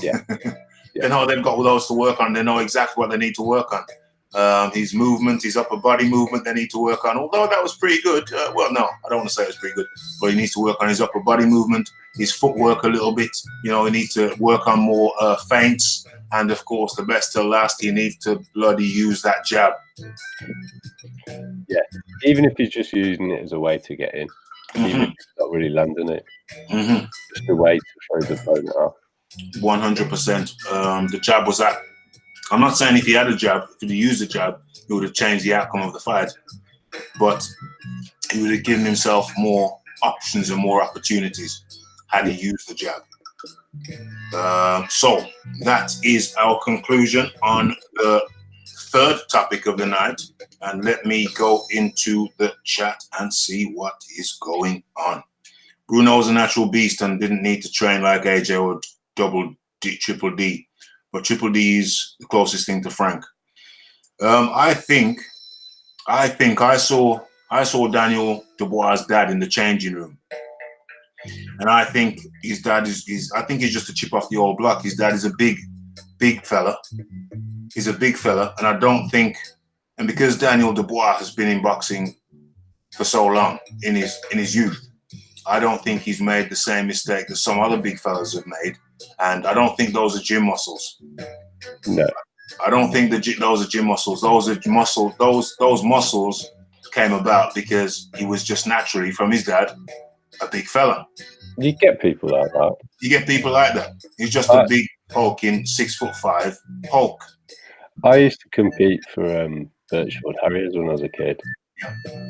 Yeah. They know they've got loads to work on. They know exactly what they need to work on. His movement, his upper body movement, they need to work on. Although that was pretty good. Well, no, I don't want to say it was pretty good, but he needs to work on his upper body movement, his footwork a little bit. He needs to work on more feints. And of course, the best till last, he needs to bloody use that jab. Yeah, even if he's just using it as a way to get in. even if it's not really landing it. Mm-hmm. Just a way to throw the opponent off. 100%. The jab was that. I'm not saying if he had a jab, if he used a jab, it would have changed the outcome of the fight. But he would have given himself more options and more opportunities had he used the jab. So that is our conclusion on the third topic of the night. And let me go into the chat and see what is going on. Bruno's a natural beast and didn't need to train like AJ or Triple D. But Triple D is the closest thing to Frank. I think I saw Daniel Dubois' dad in the changing room. And I think his dad I think he's just a chip off the old block. His dad is a big fella. He's a big fella. And I don't think, and because Daniel Dubois has been in boxing for so long in his youth, I don't think he's made the same mistake that some other big fellas have made. And I don't think those are gym muscles. No. I don't think those are gym muscles. Those muscles came about because he was just naturally, from his dad, a big fella. You get people like that. You get people like that. He's just a big hulking 6'5" Hulk. I used to compete for Birchwood Harriers when I was a kid.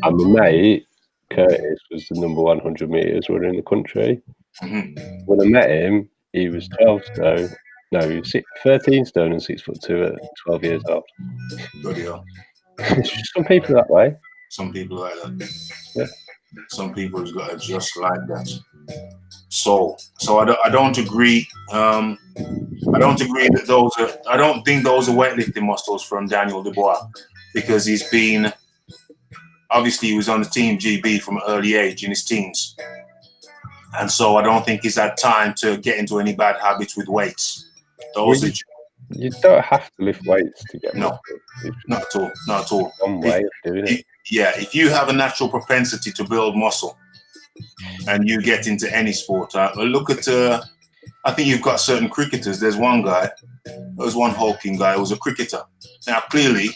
And my mate, Curtis, was the number 100 metres runner in the country. Mm-hmm. When I met him, he was 12 stone. No, he was 13 stone and 6'2" at 12 years old. Bloody hell. Some people that way. Some people like that. Yeah. Some people has got just like that. So I don't agree. I don't agree that those are. I don't think those are weightlifting muscles from Daniel Dubois, because he's been. Obviously, he was on the team GB from an early age in his teens, and so I don't think he's had time to get into any bad habits with weights. Those you don't have to lift weights to get no, not at all, not at all. One way of doing it. If you have a natural propensity to build muscle, and you get into any sport, look at. I think you've got certain cricketers. There's one guy. There was one hulking guy who was a cricketer. Now, clearly,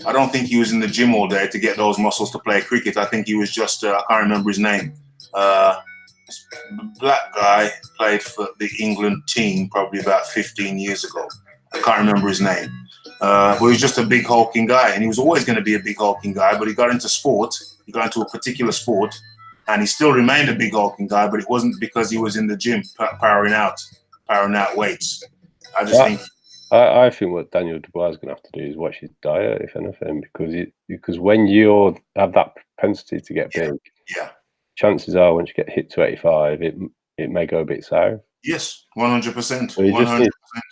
I don't think he was in the gym all day to get those muscles to play cricket. I think he was just, I can't remember his name. Black guy, played for the England team probably about 15 years ago. I can't remember his name. But he was just a big hulking guy, and he was always going to be a big hulking guy, but he got into sport. He got into a particular sport, and he still remained a big hulking guy, but it wasn't because he was in the gym powering out weights. I think what Daniel Dubois is going to have to do is watch his diet, if anything, because when you have that propensity to get big, chances are once you get hit to 85, it may go a bit sour. Yes, 100%. 100%.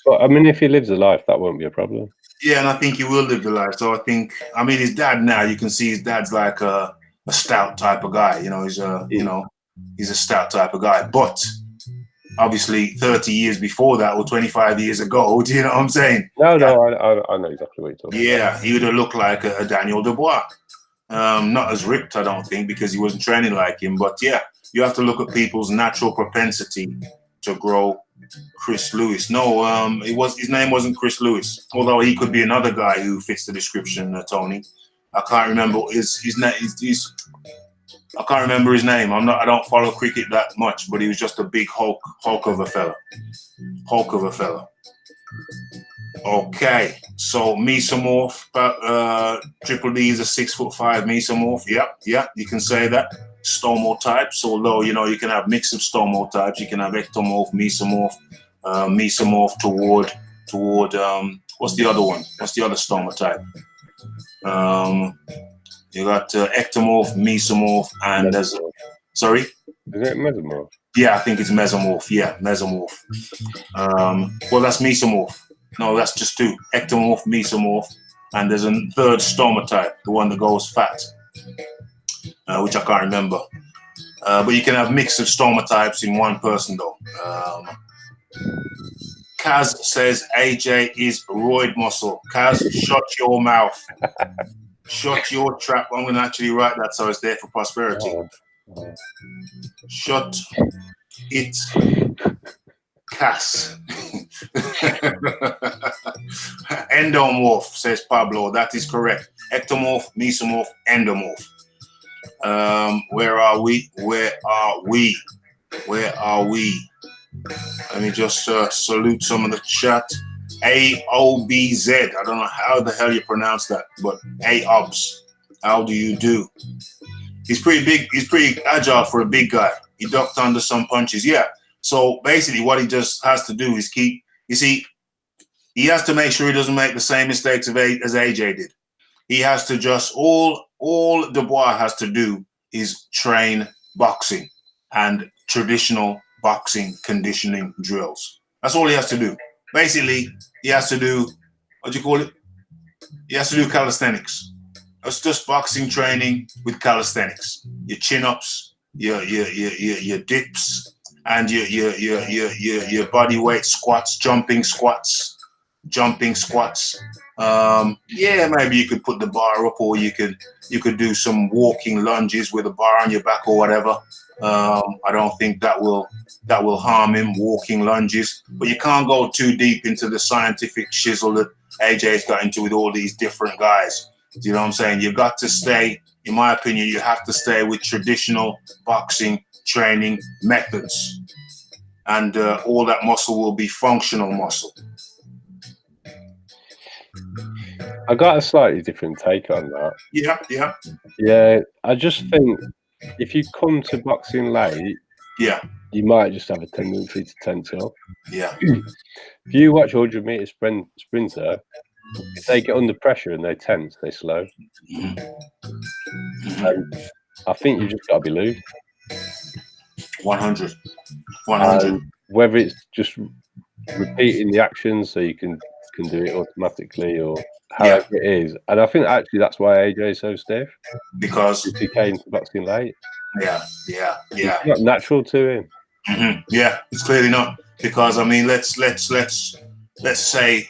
But I mean, if he lives a life, that won't be a problem. Yeah, and I think he will live the life. So his dad now, you can see his dad's like a stout type of guy. He's a stout type of guy. But obviously 30 years before that or 25 years ago, do you know what I'm saying? No, I know exactly what you're talking about. Yeah, he would have looked like a Daniel Dubois. Not as ripped, I don't think, because he wasn't training like him. But yeah, you have to look at people's natural propensity to grow. Chris Lewis. No, his name wasn't Chris Lewis, although he could be another guy who fits the description, Tony. I can't remember his name. I can't remember his name. I don't follow cricket that much, but he was just a big hulk of a fella. Hulk of a fella. Okay, so mesomorph, Triple D is a 6'5" mesomorph. Yep, you can say that. Stomo types, although you can have mix of stomo types. You can have ectomorph, mesomorph, mesomorph toward what's the other one? What's the other stoma type? You got ectomorph, mesomorph, and there's sorry? Is it mesomorph? Yeah, I think it's mesomorph. Yeah, mesomorph. Well, that's mesomorph. No, that's just two. Ectomorph, mesomorph, and there's a third stoma type, the one that goes fat, which I can't remember. But you can have mix of stoma types in one person, though. Kaz says AJ is roid muscle. Kaz, shut your mouth. Shut your trap. I'm going to actually write that so it's there for prosperity. Shut it, Cass. Endomorph, says Pablo. That is correct. Ectomorph, mesomorph, endomorph. Where are we? Where are we? Where are we? Let me just salute some of the chat. AOBZ. I don't know how the hell you pronounce that, but AOBS. How do you do? He's pretty big. He's pretty agile for a big guy. He ducked under some punches. Yeah. So basically, what he just has to do is keep. You see, he has to make sure he doesn't make the same mistakes as AJ did. He has to just all Dubois has to do is train boxing and traditional boxing conditioning drills. That's all he has to do. Basically, he has to do, what do you call it? He has to do calisthenics. It's just boxing training with calisthenics. Your chin-ups, your dips, and your body weight squats, jumping squats. Yeah, maybe you could put the bar up, or you could do some walking lunges with a bar on your back or whatever. I don't think that will harm him, walking lunges, but you can't go too deep into the scientific shizzle that AJ's got into with all these different guys. Do you know what I'm saying? You've got to stay, in my opinion, you have to stay with traditional boxing training methods, and all that muscle will be functional muscle. I got a slightly different take on that. Yeah. I just think if you come to boxing late, you might just have a tendency to tense up. Yeah. If you watch 100-meter sprinter, if they get under pressure and they tense, they slow. And I think you've just got to be loose. 100. And whether it's just repeating the actions so you can do it automatically, or however it is. And I think actually that's why AJ is so stiff, because he came to boxing late. Yeah. It's not natural to him. Yeah, it's clearly not, because I mean, let's say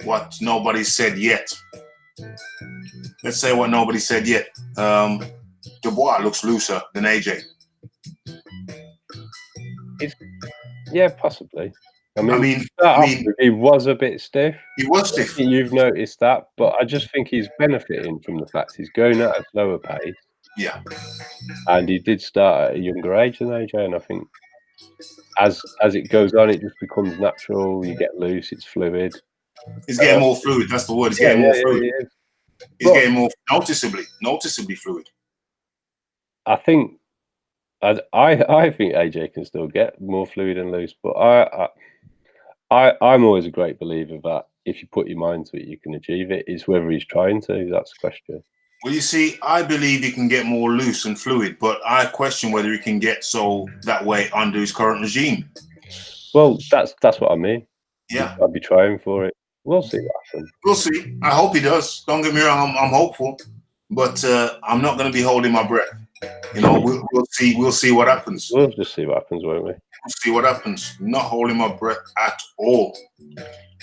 what nobody said yet. Let's say what nobody said yet. Dubois looks looser than AJ. Yeah, possibly. I mean, he was a bit stiff. He was stiff. You've noticed that, but I just think he's benefiting from the fact he's going at a slower pace. Yeah. And he did start at a younger age than AJ, and I think as it goes on, it just becomes natural. You get loose, it's fluid. He's getting more fluid. That's the word. He's getting more fluid. He's getting more noticeably fluid. I think I think AJ can still get more fluid and loose, but I'm always a great believer that if you put your mind to it, you can achieve it. It's whether he's trying to. That's the question. Well, you see, I believe he can get more loose and fluid, but I question whether he can get so that way under his current regime. Well, that's what I mean. Yeah, I'd be trying for it. We'll see what happens. We'll see. I hope he does. Don't get me wrong. I'm hopeful, but I'm not going to be holding my breath. You know, we'll see what happens. We'll just see what happens, won't we? We'll see what happens. Not holding my breath at all.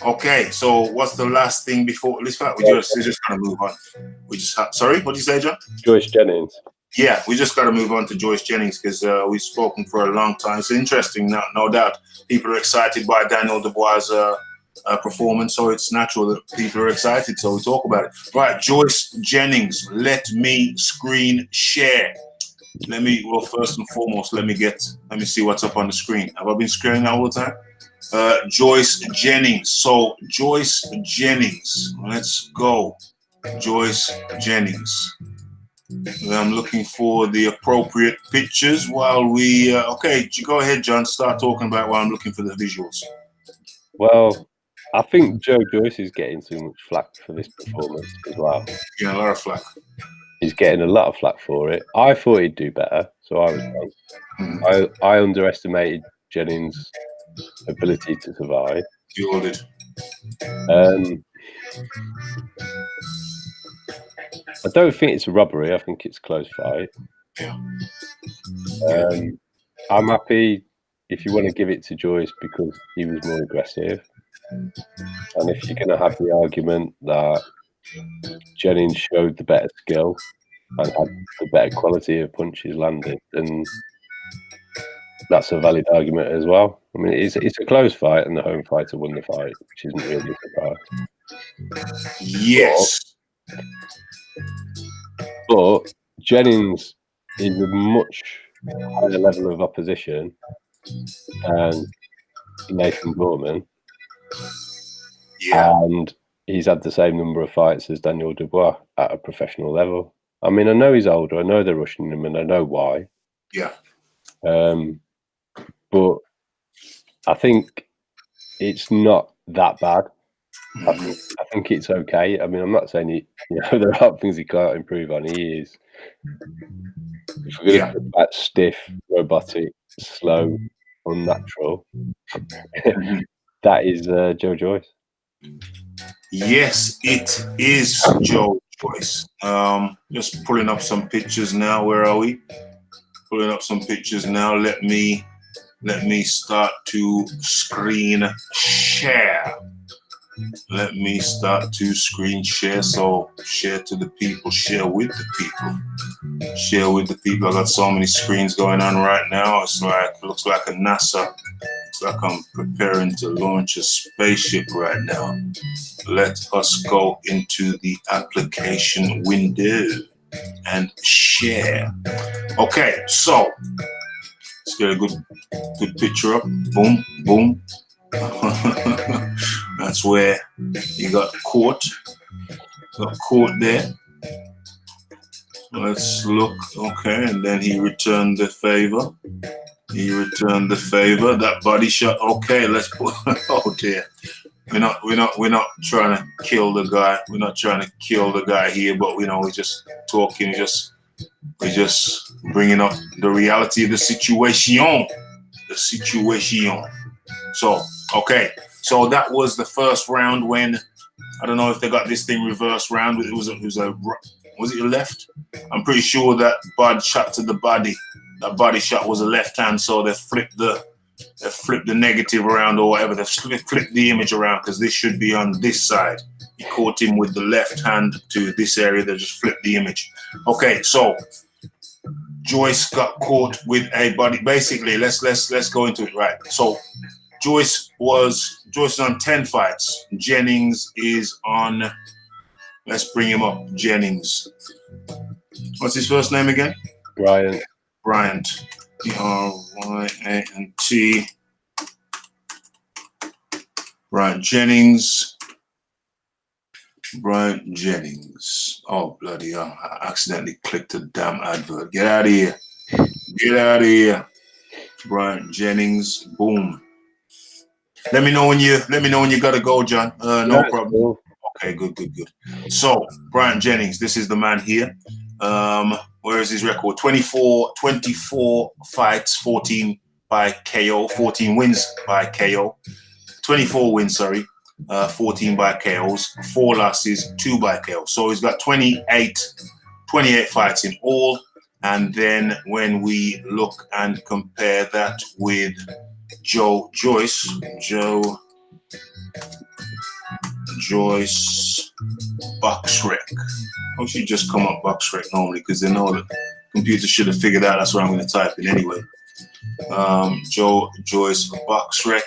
Okay, so what's the last thing before? We're just gonna move on. Sorry, what did you say, John? Joyce Jennings. Yeah, we just got to move on to Joyce Jennings because we've spoken for a long time. It's interesting, no doubt. People are excited by Daniel Dubois' performance, so it's natural that people are excited. So we talk about it. Right, Joyce Jennings. Let me screen share. Well, first and foremost, let me see what's up on the screen. Have I been screening all the time? Joyce Jennings. So Joyce Jennings. Let's go. Joyce Jennings. I'm looking for the appropriate pictures while we. Okay, go ahead, John. Start talking about while I'm looking for the visuals. Well, I think Joe Joyce is getting too much flack for this performance as well. Getting a lot of flack. He's getting a lot of flack for it. I thought he'd do better, so I was wrong. I underestimated Jennings' ability to survive. You all did. I don't think it's a robbery. I think it's a close fight. Yeah. I'm happy if you want to give it to Joyce because he was more aggressive. And if you're going to have the argument that Jennings showed the better skill and had the better quality of punches landed, then that's a valid argument as well. I mean, it's a close fight, and the home fighter won the fight, which isn't really a surprise. Yes. But Jennings is a much higher level of opposition than Nathan Gorman, and he's had the same number of fights as Daniel Dubois at a professional level. I mean, I know he's older, I know they're rushing him, and I know why. Yeah. But I think it's not that bad. I think it's okay. I mean, I'm not saying there are things he can't improve on. He is. If we're going to talk about stiff, robotic, slow, unnatural, that is Joe Joyce. Yes, it is Joe Joyce. Just pulling up some pictures now. Where are we? Pulling up some pictures now. Let me start to screen share. Let me start to screen share. So share to the people, share with the people, share with the people. I got so many screens going on right now. Looks like a NASA. Looks like I'm preparing to launch a spaceship right now. Let us go into the application window and share. Okay, so let's get a good picture up. Boom, boom. That's where you got caught. Got caught there. Let's look. Okay, and then he returned the favor. He returned the favor. That body shot. Okay, let's put. Oh dear. We're not trying to kill the guy. We're not trying to kill the guy here, but we're just talking. We're just bringing up the reality of the situation. The situation. So okay. So that was the first round when, I don't know if they got this thing reverse round. Was it a left? I'm pretty sure that Bud shot to the body. That body shot was a left hand, so they flipped the negative around or whatever. They flipped the image around because this should be on this side. He caught him with the left hand to this area. They just flipped the image. Okay, so Joyce got caught with a body. Basically, let's go into it, right? So Joyce is on 10 fights. Jennings is on, let's bring him up. Jennings. What's his first name again? Bryant. B-R-Y-A-N-T. Bryant Jennings. Oh, bloody hell. I accidentally clicked a damn advert. Get out of here. Get out of here. Bryant Jennings. Boom. Let me know when you gotta go, John. No problem. Cool. Okay, good. So, Bryant Jennings, this is the man here. Where is his record? 24 fights, 14 by KO, 14 wins by KO. 24 wins, 14 by KOs, 4 losses, 2 by KO. So he's got 28 fights in all. And then when we look and compare that with Joe Joyce box rec. I should just come up box rec normally because they know that computer should have figured out that's what I'm going to type in anyway. Joe Joyce box rec.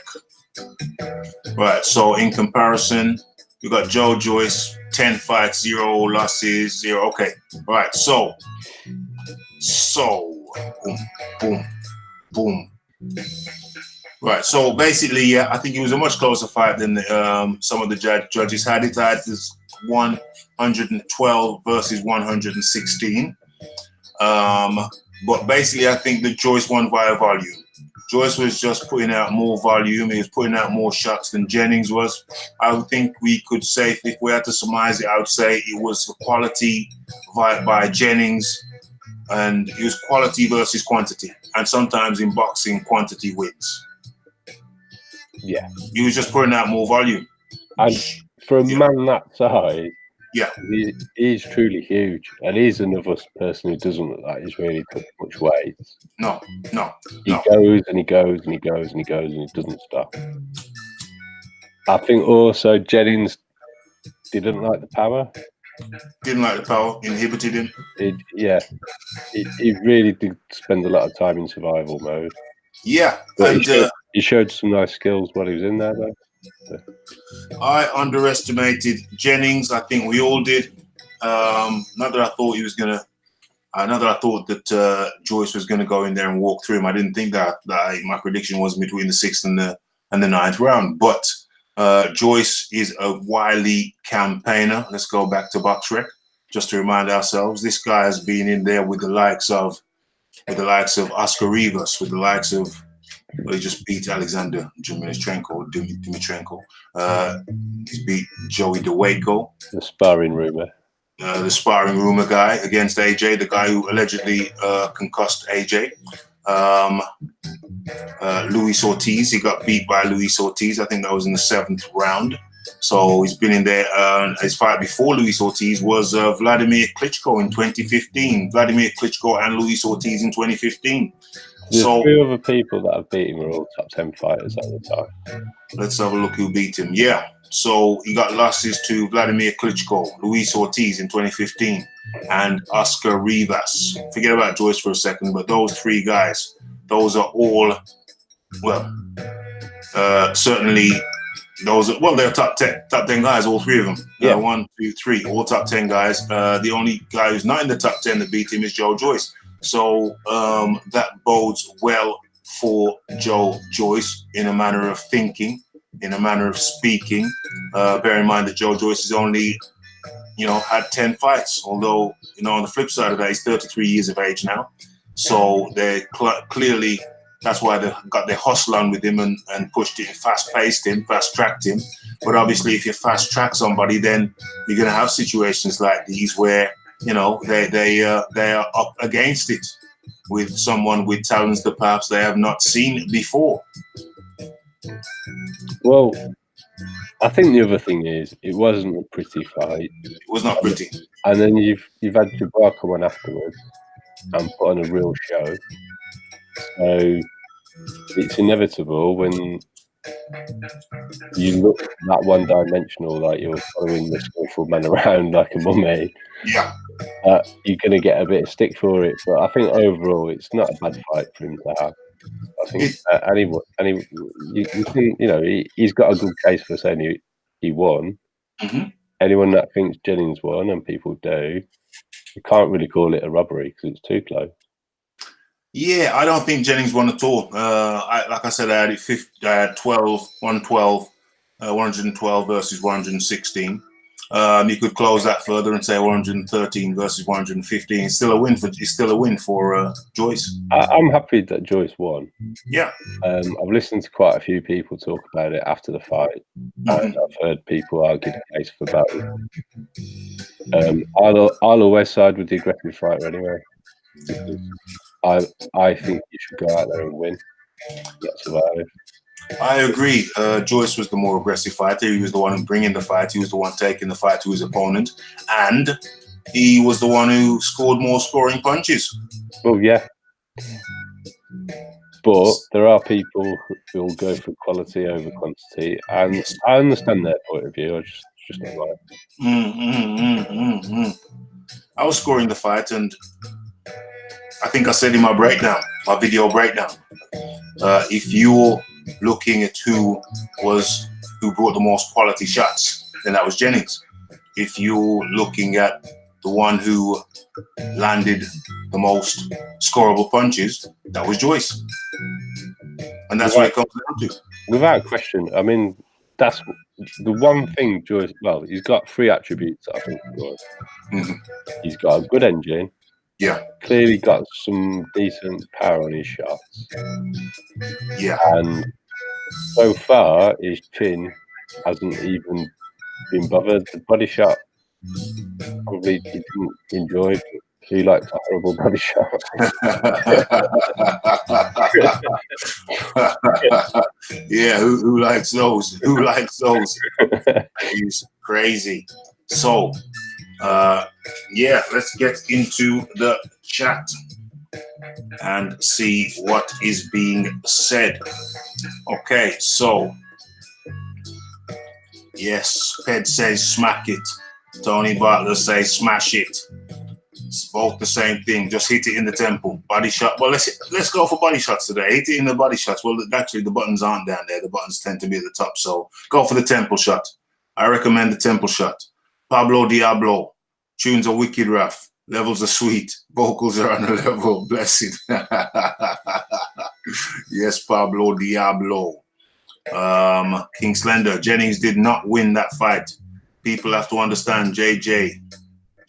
Right, so in comparison, you got Joe Joyce 10 fights, 0 losses, 0. Okay, right, so boom. Right, so basically, yeah, I think it was a much closer fight than some of the judges had it. I had this 112 versus 116. But basically, I think that Joyce won via volume. Joyce was just putting out more volume. He was putting out more shots than Jennings was. I would think we could say, if we had to surmise it, I would say it was quality by Jennings, and it was quality versus quantity. And sometimes in boxing, quantity wins. Yeah. He was just putting out more volume. And for a man that size, yeah, he's truly huge. And he's another person who doesn't look like he's really took much weight. No. He goes and he goes and he goes and he goes and he doesn't stop. I think also Jennings didn't like the power. Inhibited him. He really did spend a lot of time in survival mode. Yeah, but he showed some nice skills while he was in there, though. So. I underestimated Jennings. I think we all did. Not that I thought he was gonna. I know that I thought that Joyce was going to go in there and walk through him. I didn't think that my prediction was between the 6th and the 9th round. But Joyce is a wily campaigner. Let's go back to Boxrec just to remind ourselves. This guy has been in there with the likes of Oscar Rivas, with the likes of, well, he just beat Alexander Dimitrenko. He's beat Joey Dubois, the sparring rumor. The sparring rumor guy against AJ, the guy who allegedly concussed AJ. Luis Ortiz, he got beat by Luis Ortiz. I think that was in the 7th round. So he's been in there. His fight before Luis Ortiz was Vladimir Klitschko in 2015. Vladimir Klitschko and Luis Ortiz in 2015. There's so 3 other people that have beat him are all top 10 fighters at the time. Let's have a look who beat him. Yeah. So he got losses to Vladimir Klitschko, Luis Ortiz in 2015, and Oscar Rivas. Forget about Joyce for a second, but those 3 guys, those are all, well, certainly those are, well, they're top 10 guys, all 3 of them. Yeah. 1, 2, 3, all top 10 guys. The only guy who's not in the top 10 that beat him is Joe Joyce. So that bodes well for Joe Joyce in a manner of thinking, in a manner of speaking. Bear in mind that Joe Joyce has only, had 10 fights. Although, on the flip side of that, he's 33 years of age now. So they clearly, that's why they got their hustle on with him and pushed him, fast-paced him, fast-tracked him. But obviously, if you fast-track somebody, then you're going to have situations like these where, they are up against it with someone with talents that perhaps they have not seen before. Well, I think the other thing is it wasn't a pretty fight. It was not pretty. And then you've had Dubois come on afterwards and put on a real show. So it's inevitable when you look that one-dimensional, like you're following the skillful man around like a mummy. Yeah. You're going to get a bit of stick for it. But I think overall it's not a bad fight for him to have. I think he's got a good case for saying he won. Mm-hmm. Anyone that thinks Jennings won, and people do, you can't really call it a robbery because it's too close. Yeah, I don't think Jennings won at all. Like I said, I had 112 versus 116. You could close that further and say 113 versus 115. It's still a win for Joyce. I'm happy that Joyce won. Yeah. I've listened to quite a few people talk about it after the fight, and I've heard people argue the case for both. I'll always side with the aggressive fighter anyway. I think you should go out there and win, not survive. I agree. Joyce was the more aggressive fighter. He was the one bringing the fight. He was the one taking the fight to his opponent. And he was the one who scored more scoring punches. Well, yeah. But there are people who will go for quality over quantity. And I understand their point of view. I just don't like it. I was scoring the fight, and I think I said in my video breakdown, if you're looking at who brought the most quality shots, then that was Jennings. If you're looking at the one who landed the most scoreable punches, that was Joyce. And that's what it comes down to. Without question. I mean, that's the one thing Joyce, well, he's got 3 attributes, I think. He's got a good engine. Yeah. Clearly got some decent power on his shots. Yeah. And so far, his chin hasn't even been bothered. The body shot, probably he didn't enjoy it. He likes a horrible body shot. Yeah, who likes those? Who likes those? He's crazy. So, yeah, let's get into the chat and see what is being said. Okay, so yes, Ped says smack it. Tony Butler says smash it. It's both the same thing. Just hit it in the temple. Body shot. Well, let's go for body shots today. Hit it in the body shots. Well, actually, the buttons aren't down there. The buttons tend to be at the top. So go for the temple shot. I recommend the temple shot. Pablo Diablo tunes a wicked Raph. Levels are sweet. Vocals are on a level. Blessed. Yes, Pablo Diablo. King Slender. Jennings did not win that fight. People have to understand JJ.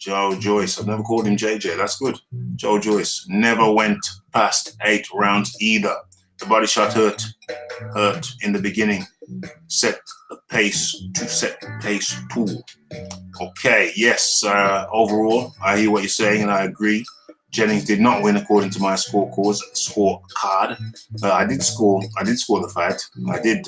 Joe Joyce. I've never called him JJ. That's good. Joe Joyce never went past 8 rounds either. The body shot hurt in the beginning. Set the pace too. Okay, yes. Overall, I hear what you're saying and I agree. Jennings did not win according to my scorecard. I did score the fight. I did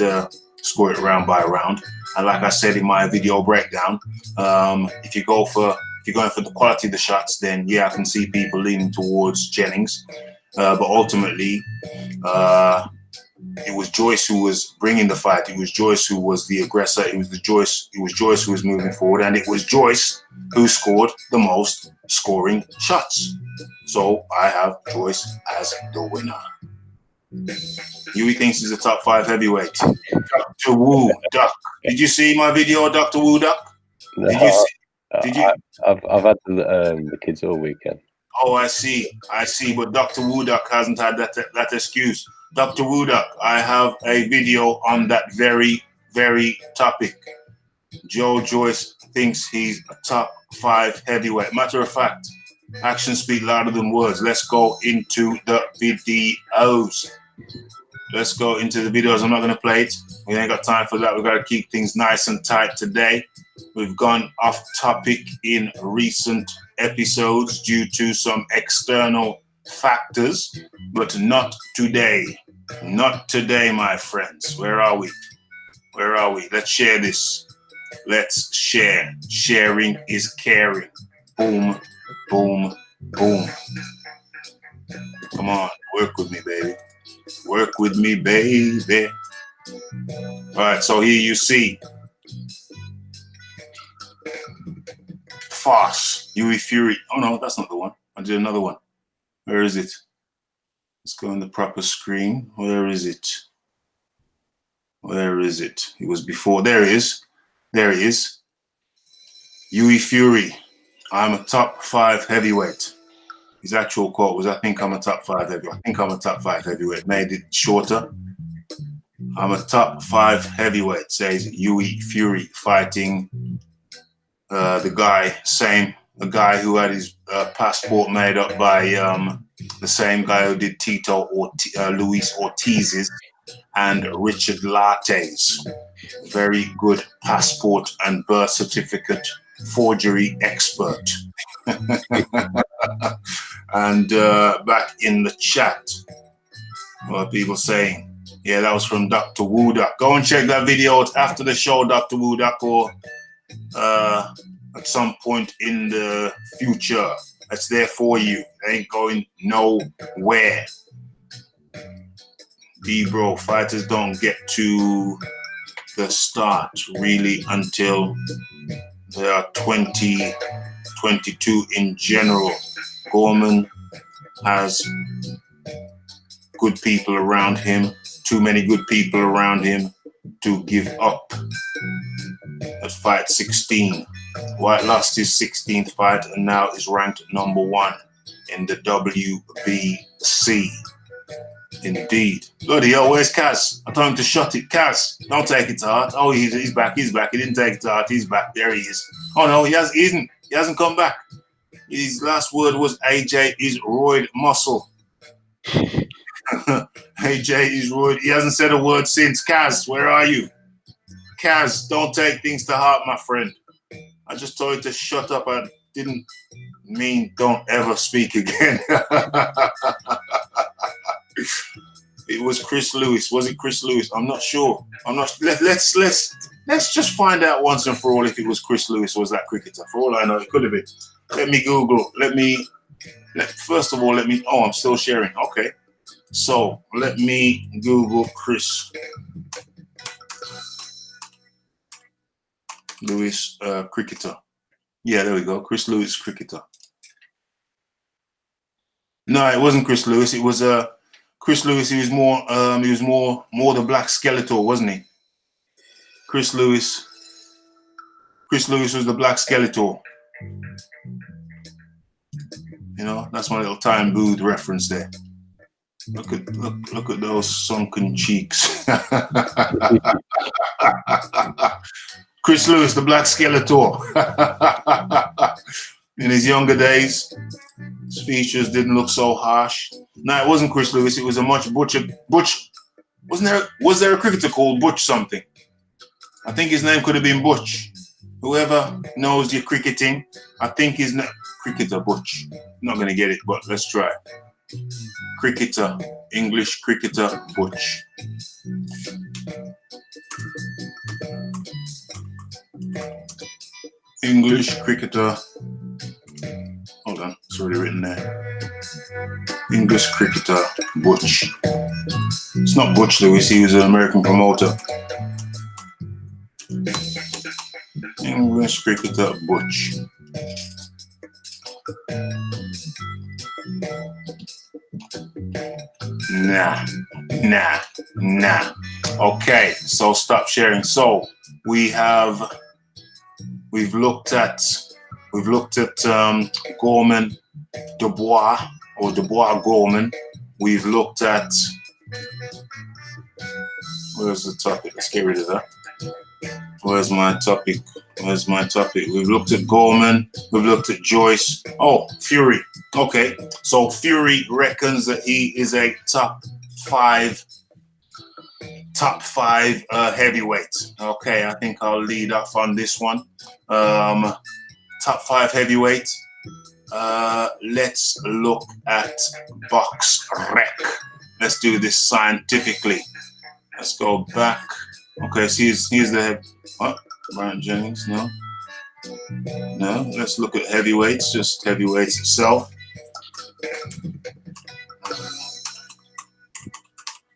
score it round by round. And like I said in my video breakdown, if you're going for the quality of the shots, then yeah, I can see people leaning towards Jennings. But ultimately, it was Joyce who was bringing the fight. It was Joyce who was the aggressor. It was Joyce who was moving forward, and it was Joyce who scored the most scoring shots. So I have Joyce as the winner. Huey thinks he's a top 5 heavyweight. Dr. Wu Duck. Did you see my video, Dr. Wu Duck? No, Did you? I've had the kids all weekend. Oh, I see. But Dr. Wu Duck hasn't had that excuse. Dr. Wu Duck, I have a video on that very, very topic. Joe Joyce thinks he's a top 5 heavyweight. Matter of fact, actions speak louder than words. Let's go into the videos. I'm not going to play it. We ain't got time for that. We've got to keep things nice and tight today. We've gone off topic in recent episodes due to some external factors, but not today. Not today, my friends. Where are we? Let's share this. Let's share. Sharing is caring. Boom, boom, boom. Come on, work with me, baby. Work with me, baby. All right, so here you see Foss, Huey Fury. Oh no, that's not the one. I did another one. Where is it? Let's go on the proper screen. Where is it? It was before. There it is. Huey Fury. I'm a top 5 heavyweight. His actual quote was, I think I'm a top 5 heavyweight. Made it shorter. I'm a top 5 heavyweight, says Huey Fury, fighting the guy who had his passport made up by the same guy who did Tito or Luis Ortiz's and Richard Larte's. Very good passport and birth certificate forgery expert. And back in the chat, what are people saying? Yeah, that was from Dr. Wu Duck. Go and check that video after the show, Dr. Wu Duck, or at some point in the future. It's there for you. It ain't going nowhere. Bro, fighters don't get to the start really until they are 20, 22 in general. Gorman has good people around him, too many good people around him to give up at fight 16. White lost his 16th fight and now is ranked number 1 in the WBC. Indeed. Bloody hell, where's Kaz? I told him to shut it. Kaz, don't take it to heart. Oh, he's back. He didn't take it to heart. He's back. There he is. Oh no, he hasn't come back. His last word was AJ is roid muscle. AJ is roid. He hasn't said a word since. Kaz, where are you? Kaz, don't take things to heart, my friend. I just told you to shut up. I didn't mean don't ever speak again. It was Chris Lewis. Was it Chris Lewis? I'm not sure. Let's just find out once and for all if it was Chris Lewis or was that cricketer. For all I know, it could have been. Let me Google. First of all, oh, I'm still sharing. Okay. So let me Google Chris Lewis, cricketer. Yeah, there we go. Chris Lewis, cricketer. No, it wasn't Chris Lewis. It was Chris Lewis. He was more the black Skeletor, wasn't he? Chris Lewis was the black Skeletor. You know, that's my little Time Booth reference there. Look at those sunken cheeks. Chris Lewis, the Black Skeletor. In his younger days, his features didn't look so harsh. No, it wasn't Chris Lewis. It was a much butcher. Butch. Was there a cricketer called Butch something? I think his name could have been Butch. Whoever knows your cricketing, I think his name cricketer Butch. Not gonna get it, but let's try. Cricketer, English cricketer Butch. English cricketer. Hold on, it's already written there. English cricketer Butch. It's not Butch Lewis, he was an American promoter. English cricketer Butch. Nah. Okay, so stop sharing. So we've looked at Gorman, Dubois, or Dubois Gorman. We've looked at, where's the topic? Let's get rid of that. Where's my topic? We've looked at Gorman. We've looked at Joyce. Oh, Fury. Okay, so Fury reckons that he is a top five heavyweight. Okay, I think I'll lead off on this one. Top five heavyweight. Let's look at Box Rec. Let's do this scientifically. Let's go back. Okay, so here's the head. What? Brian Jennings? No. Let's look at heavyweights. Just heavyweights itself.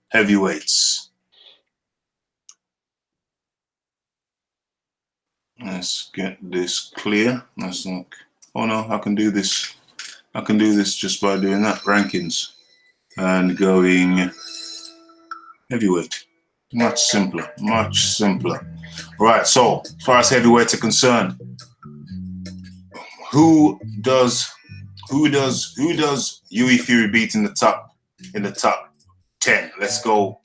Heavyweights. Let's get this clear. Let's look. Oh no, I can do this. I can do this just by doing that. Rankings and going heavyweight. Much simpler. Right. So as far as heavyweights are concerned, who does Huey Fury beat in the top 10? Let's go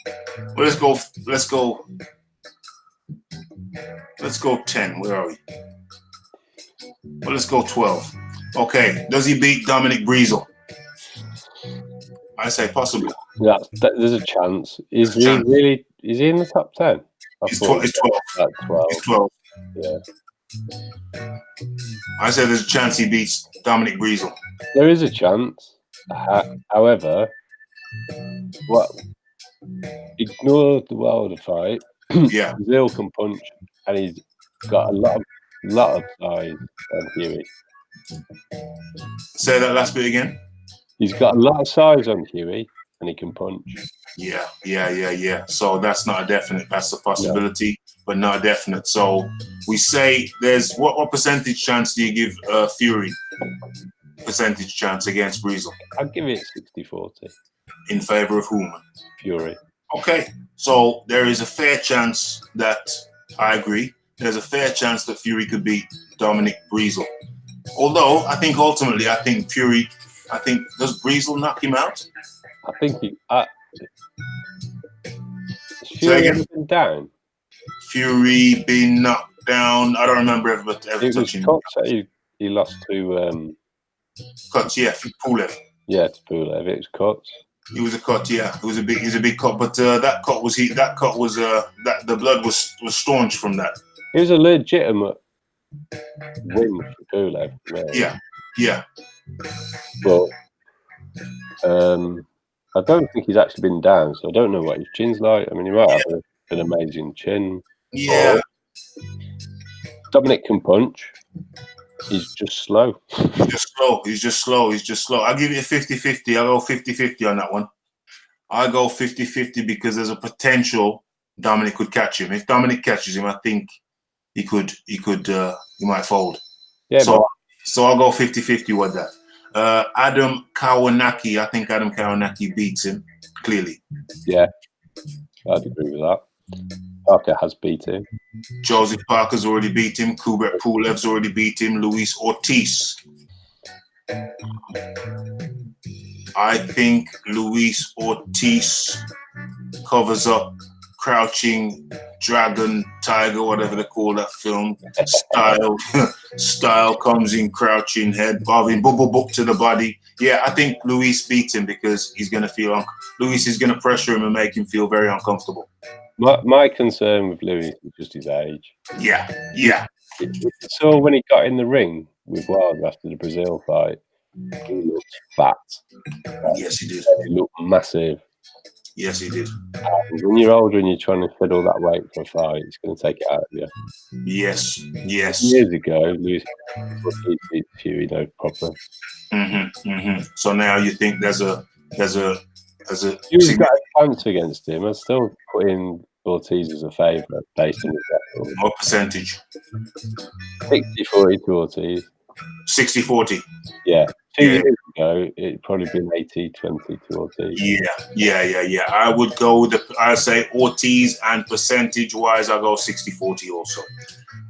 10. Where are we? Well, let's go 12. Okay. Does he beat Dominic Breezel? I say possibly. Yeah, there's a chance. Is he really? Is he in the top 10? He's 12. He's 12. He's 12. Yeah. I say there's a chance he beats Dominic Breezel. There is a chance. However, ignore the Wilder fight. Yeah. Brazil can punch, and he's got a lot of size on Huey. Say that last bit again. He's got a lot of size on Huey, and he can punch. Yeah. So that's not a definite. That's a possibility, but not a definite. So we say there's what percentage chance do you give Fury? Percentage chance against Breezel? I'd give it 60-40. In favor of whom? Fury. Okay, so there is a fair chance that I agree. There's a fair chance that Fury could beat Dominic Breezel. Although ultimately, I think Fury. Does Breezel knock him out? I think he. Fury ever been down? Fury been knocked down. I don't remember ever touching him. He lost to. Cuts, yeah, Pulev. Yeah, to Pulev. It was cuts. He was a cut, yeah. It was a big cut, but that cut was that the blood was staunch from that. It was a legitimate win for Pulev. Yeah. But I don't think he's actually been down, so I don't know what his chin's like. I mean, he might have an amazing chin. Yeah. Dominic can punch. He's just slow. He's just slow. I'll give you a 50-50. I'll go 50-50 on that one. I go 50-50 because there's a potential Dominic could catch him. If Dominic catches him, I think he might fold. Yeah. So I'll go 50-50 with that. Adam Kawanaki, I think Adam Kawanaki beats him clearly. Yeah, I'd agree with that. Parker has beat him. Joseph Parker's already beat him. Kubrat Pulev's already beat him. Luis Ortiz. I think Luis Ortiz covers up Crouching Dragon, Tiger, whatever they call that film. Style comes in crouching head, bobbing, book to the body. Yeah, I think Luis beats him because he's going to feel Luis is going to pressure him and make him feel very uncomfortable. My concern with Luis is just his age. Yeah. So when he got in the ring with Wilder after the Brazil fight, he looked fat. Yes, he did. He looked massive. Yes, he did. And when you're older and you're trying to fit all that weight for a fight, it's going to take it out of you. Yes. Years ago, Luis beat Fury, no problem. So now you think there's a Fury's got a chance against him. I still put in Ortiz as a favourite based on his record. What percentage? 60-40 to Ortiz. 60-40. Yeah. 2 years ago, it'd probably been 80-20 to Ortiz. Yeah. I would go with I say Ortiz, and percentage-wise, I'll go 60-40 also.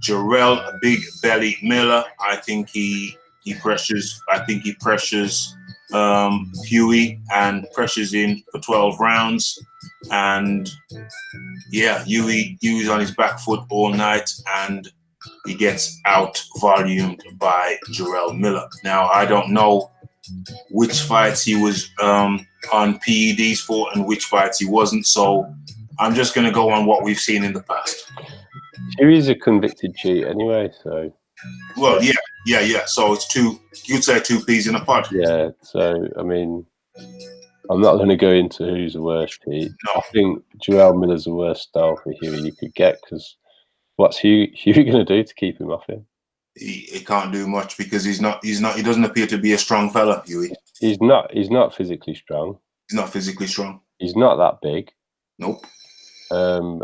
Jarrell Big Belly Miller, I think he pressures. I think he pressures Huey and pressures him for 12 rounds. And yeah, Huey's on his back foot all night, and he gets out volumed by Jarrell Miller. Now, I don't know which fights he was on PEDs for and which fights he wasn't. So I'm just going to go on what we've seen in the past. Huey's a convicted cheat anyway, so. Well, yeah. So it's you'd say two peas in a pod. Yeah, so, I mean, I'm not going to go into who's the worst cheat. No. I think Jarrell Miller's the worst style for Huey you could get, because what's Huey going to do to keep him off him? He can't do much because he doesn't appear to be a strong fella, Huey. He's not physically strong. He's not physically strong. He's not that big. Nope. And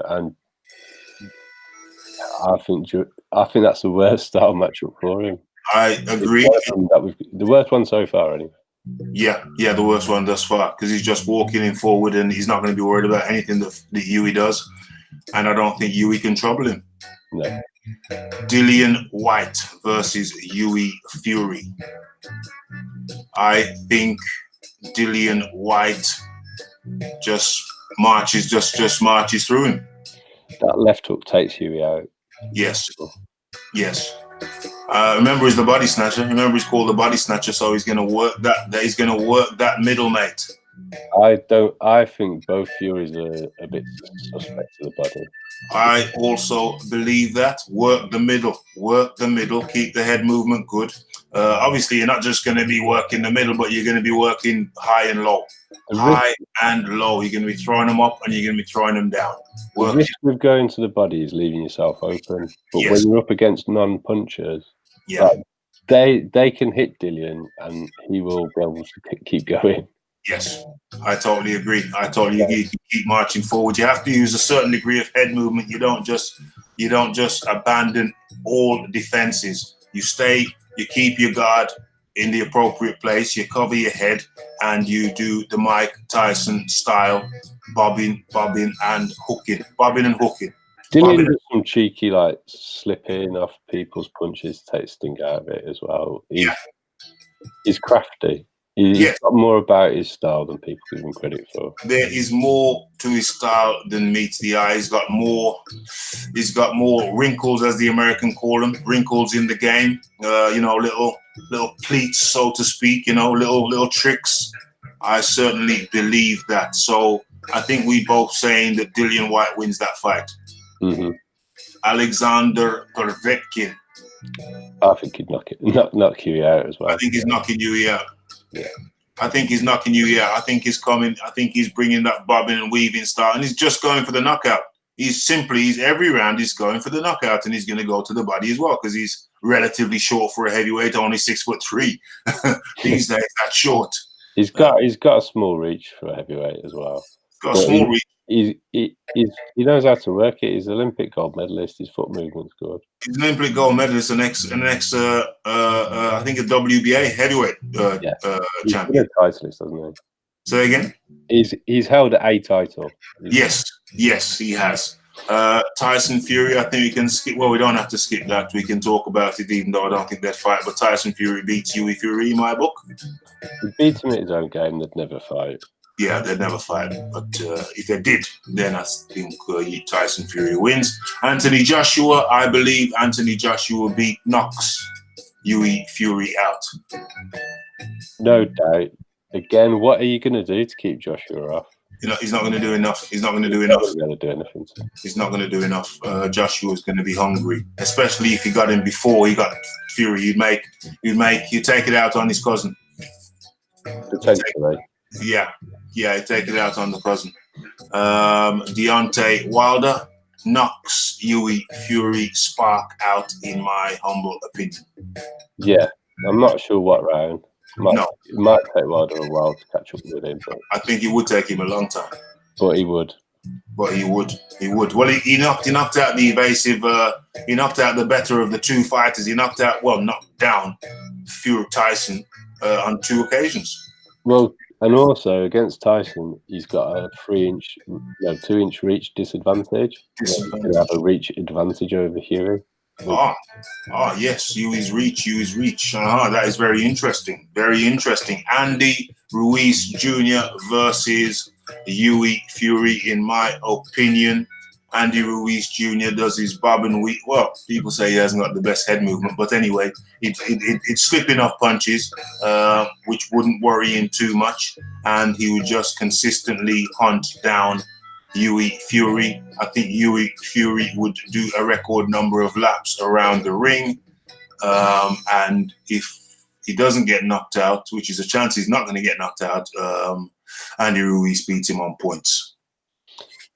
I think that's the worst style matchup for him. I agree. The worst one so far, anyway. Yeah, the worst one thus far, because he's just walking in forward and he's not going to be worried about anything that Huey does. And I don't think Huey can trouble him. No. Dillian White versus Huey Fury. I think Dillian White just marches through him. That left hook takes Huey out. Yes. Remember, he's the body snatcher. Remember, he's called the body snatcher, so he's going to work that. He's going to work that middle, mate. I think both Furies are a bit suspect to the body. I also believe that. Work the middle. Keep the head movement good. Obviously, you're not just going to be working the middle, but you're going to be working high and low. High and low. You're going to be throwing them up and you're going to be throwing them down. The risk with going to the body is leaving yourself open. But when you're up against non-punchers, they can hit Dillian and he will be able to keep going. Yes, I totally agree. You keep marching forward. You have to use a certain degree of head movement. You don't just abandon all defenses. You keep your guard in the appropriate place. You cover your head and you do the Mike Tyson style bobbing and hooking. Dillian does some cheeky slipping off people's punches to take sting out of it as well. He's crafty. He's got more about his style than people give him credit for. There is more to his style than meets the eye. He's got more wrinkles, as the American call them, wrinkles in the game. Little pleats, so to speak. Little tricks. I certainly believe that. So I think we both saying that Dillian White wins that fight. Mm-hmm. Alexander Povetkin. I think he'd knock Huey out as well. I think he's knocking Huey out. Yeah. I think he's knocking Huey out. I think he's coming. I think he's bringing that bobbing and weaving style, and he's just going for the knockout. He's every round he's going for the knockout, and he's going to go to the body as well because he's relatively short for a heavyweight, only 6'3". These days, that's short. He's got a small reach for a heavyweight as well. He's got a small reach. He knows how to work it. He's an Olympic gold medalist. His foot movement's good. He's an Olympic gold medalist, an ex I think a WBA heavyweight champion. He's a titleist, doesn't he? Say again. He's held a title. Yes, he has. Tyson Fury, I think we can skip. Well, we don't have to skip that. We can talk about it, even though I don't think they'd fight. But Tyson Fury beats Hughie Fury in my book. He beats him at his own game. They'd never fight. Yeah, they'd never fight. But if they did, then I think Tyson Fury wins. Anthony Joshua, I believe Anthony Joshua knocks Hughie Fury out. No doubt. Again, what are you going to do to keep Joshua off? You know, he's not going to do enough. He's not going to do He's enough. not going to do anything. He's not going to do enough. Joshua's going to be hungry, especially if he got him before he got Fury. You take it out on his cousin. Potentially. Yeah, you take it out on the cousin. Deontay Wilder knocks Hughie Fury Spark out, in my humble opinion. Yeah, I'm not sure what round. It might take Wilder a while to catch up with him, but I think it would take him a long time. But he would. Well, he knocked out the evasive. He knocked out the better of the two fighters. He knocked down Fury Tyson on 2 occasions. Well, and also against Tyson, he's got a 2-inch reach disadvantage. He's going to have a reach advantage over Fury. Yes, Hughie's reach. That is very interesting. Very interesting. Andy Ruiz Jr. versus Hughie Fury, in my opinion. Andy Ruiz Jr. does his bob and weave. Well, people say he hasn't got the best head movement, but anyway, it's slipping off punches, which wouldn't worry him too much, and he would just consistently hunt down Hughie Fury. I think Hughie Fury would do a record number of laps around the ring, and if he doesn't get knocked out, which is a chance he's not going to get knocked out, Andy Ruiz beats him on points.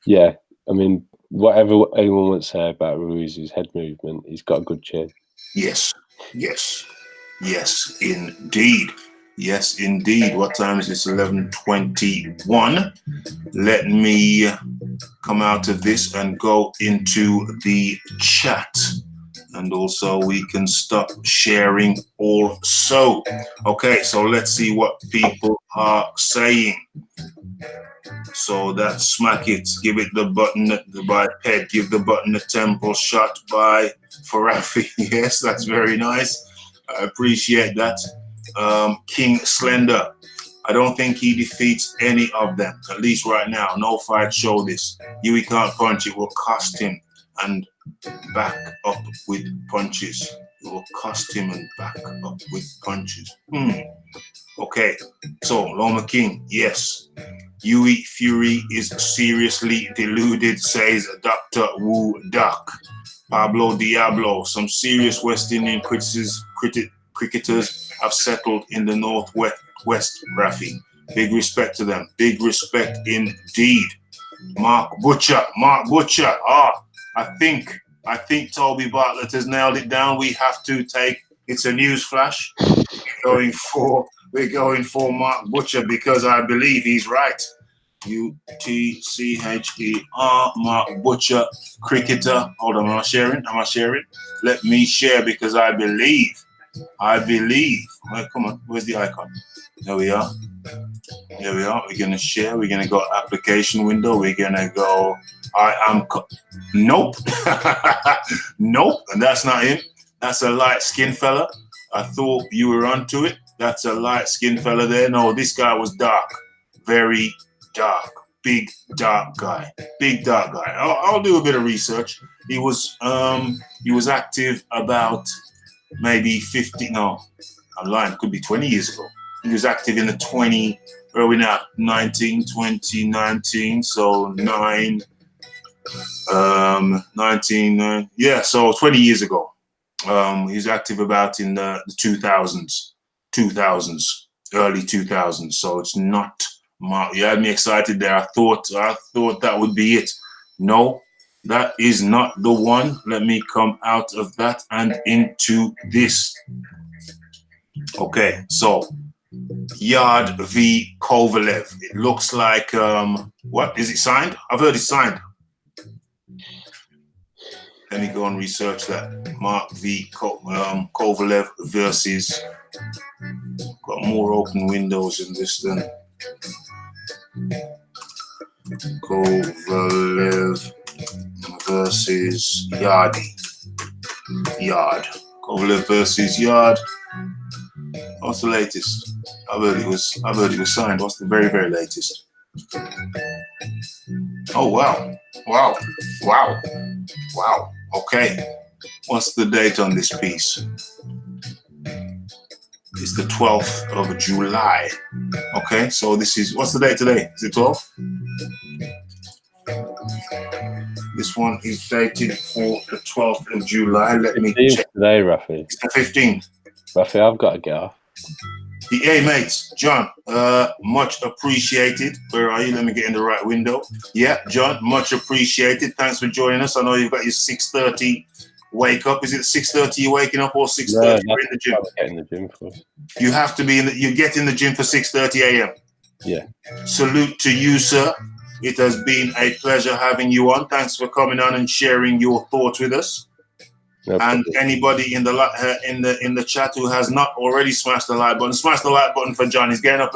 Yeah, I mean, whatever anyone would say about Ruiz's head movement, he's got a good chin. Yes, indeed. Yes, indeed. What time is this? 11:21. Let me come out of this and go into the chat. And also we can stop sharing also. Okay, so let's see what people are saying. So that's Smack It. Give it the button by Ped. Give the button a temple shot by Raphie. Yes, that's very nice. I appreciate that. King Slender. I don't think he defeats any of them, at least right now. No fight show this. Hughie can't punch. It will cost him and back up with punches. It will cost him and back up with punches. Okay, so Loma King, yes. Hughie Fury is seriously deluded, says Dr. Wu Duck. Pablo Diablo, some serious West Indian cricketers have settled in the Northwest, Raphie. Big respect to them. Big respect indeed. Mark Butcher. I think Toby Bartlett has nailed it down. We have to take, it's a news flash. We're going for Mark Butcher because I believe he's right. UTCHER, Mark Butcher, cricketer. Hold on, am I sharing? Let me share because I believe. Well, come on, where's the icon? There we are. We're going to share. We're going to go application window. We're going to go, nope. Nope, and that's not him. That's a light-skinned fella. I thought you were onto it. That's a light-skinned fella there. No, this guy was dark. Very dark. Big, dark guy. I'll do a bit of research. He was active about maybe 50, no, I'm lying, it could be 20 years ago. He was active in the 2019, so 19, so 20 years ago. He was active about in the 2000s, early 2000s, so it's not, you had me excited there. I thought that would be it. No, that is not the one. Let me come out of that and into this. Okay, so Yard v Kovalev. It looks like, what, is it signed? I've heard it's signed. Let me go and research that. Mark v Kovalev versus, got more open windows in this than Kovalev versus Yardy. Yard. Kovalev versus Yard. What's the latest? I've heard it was signed. What's the very, very latest? Oh wow. Wow. Wow. Wow. Okay. What's the date on this piece? It's the 12th of July. Okay, so this is, what's the date today? Is it 12th? This one is dated for the 12th of July. Let me check. Today, Raphie. It's the 15th. Raphie, I've got to get off. Hey, mates. John, much appreciated. Where are you? Let me get in the right window. Yeah, John, much appreciated. Thanks for joining us. I know you've got your 6:30 wake up. Is it 6:30 you're waking up or 6:30 you're in the gym? Get in the gym for. You have to be you get in the gym for 6:30 a.m. Yeah. Salute to you, sir. It has been a pleasure having you on. Thanks for coming on and sharing your thoughts with us. No and anybody in the chat who has not already smashed the like button, smash the like button for John. He's getting up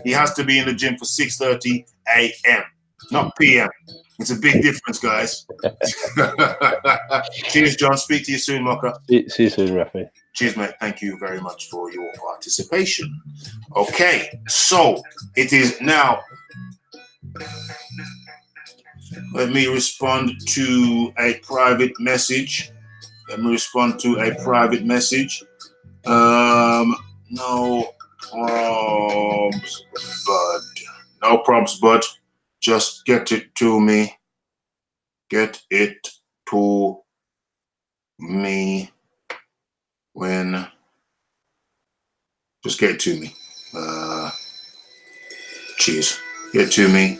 he has to be in the gym for 6:30 a.m. not p.m. It's a big difference, guys. Cheers, John. Speak to you soon, Mocha. See you soon, Raphie. Cheers, mate. Thank you very much for your participation. Okay, so it is now. Let me respond to a private message. No probs, bud. No probs, bud. Just get it to me. Get it to me when. Just get it to me. Cheers. Get to me.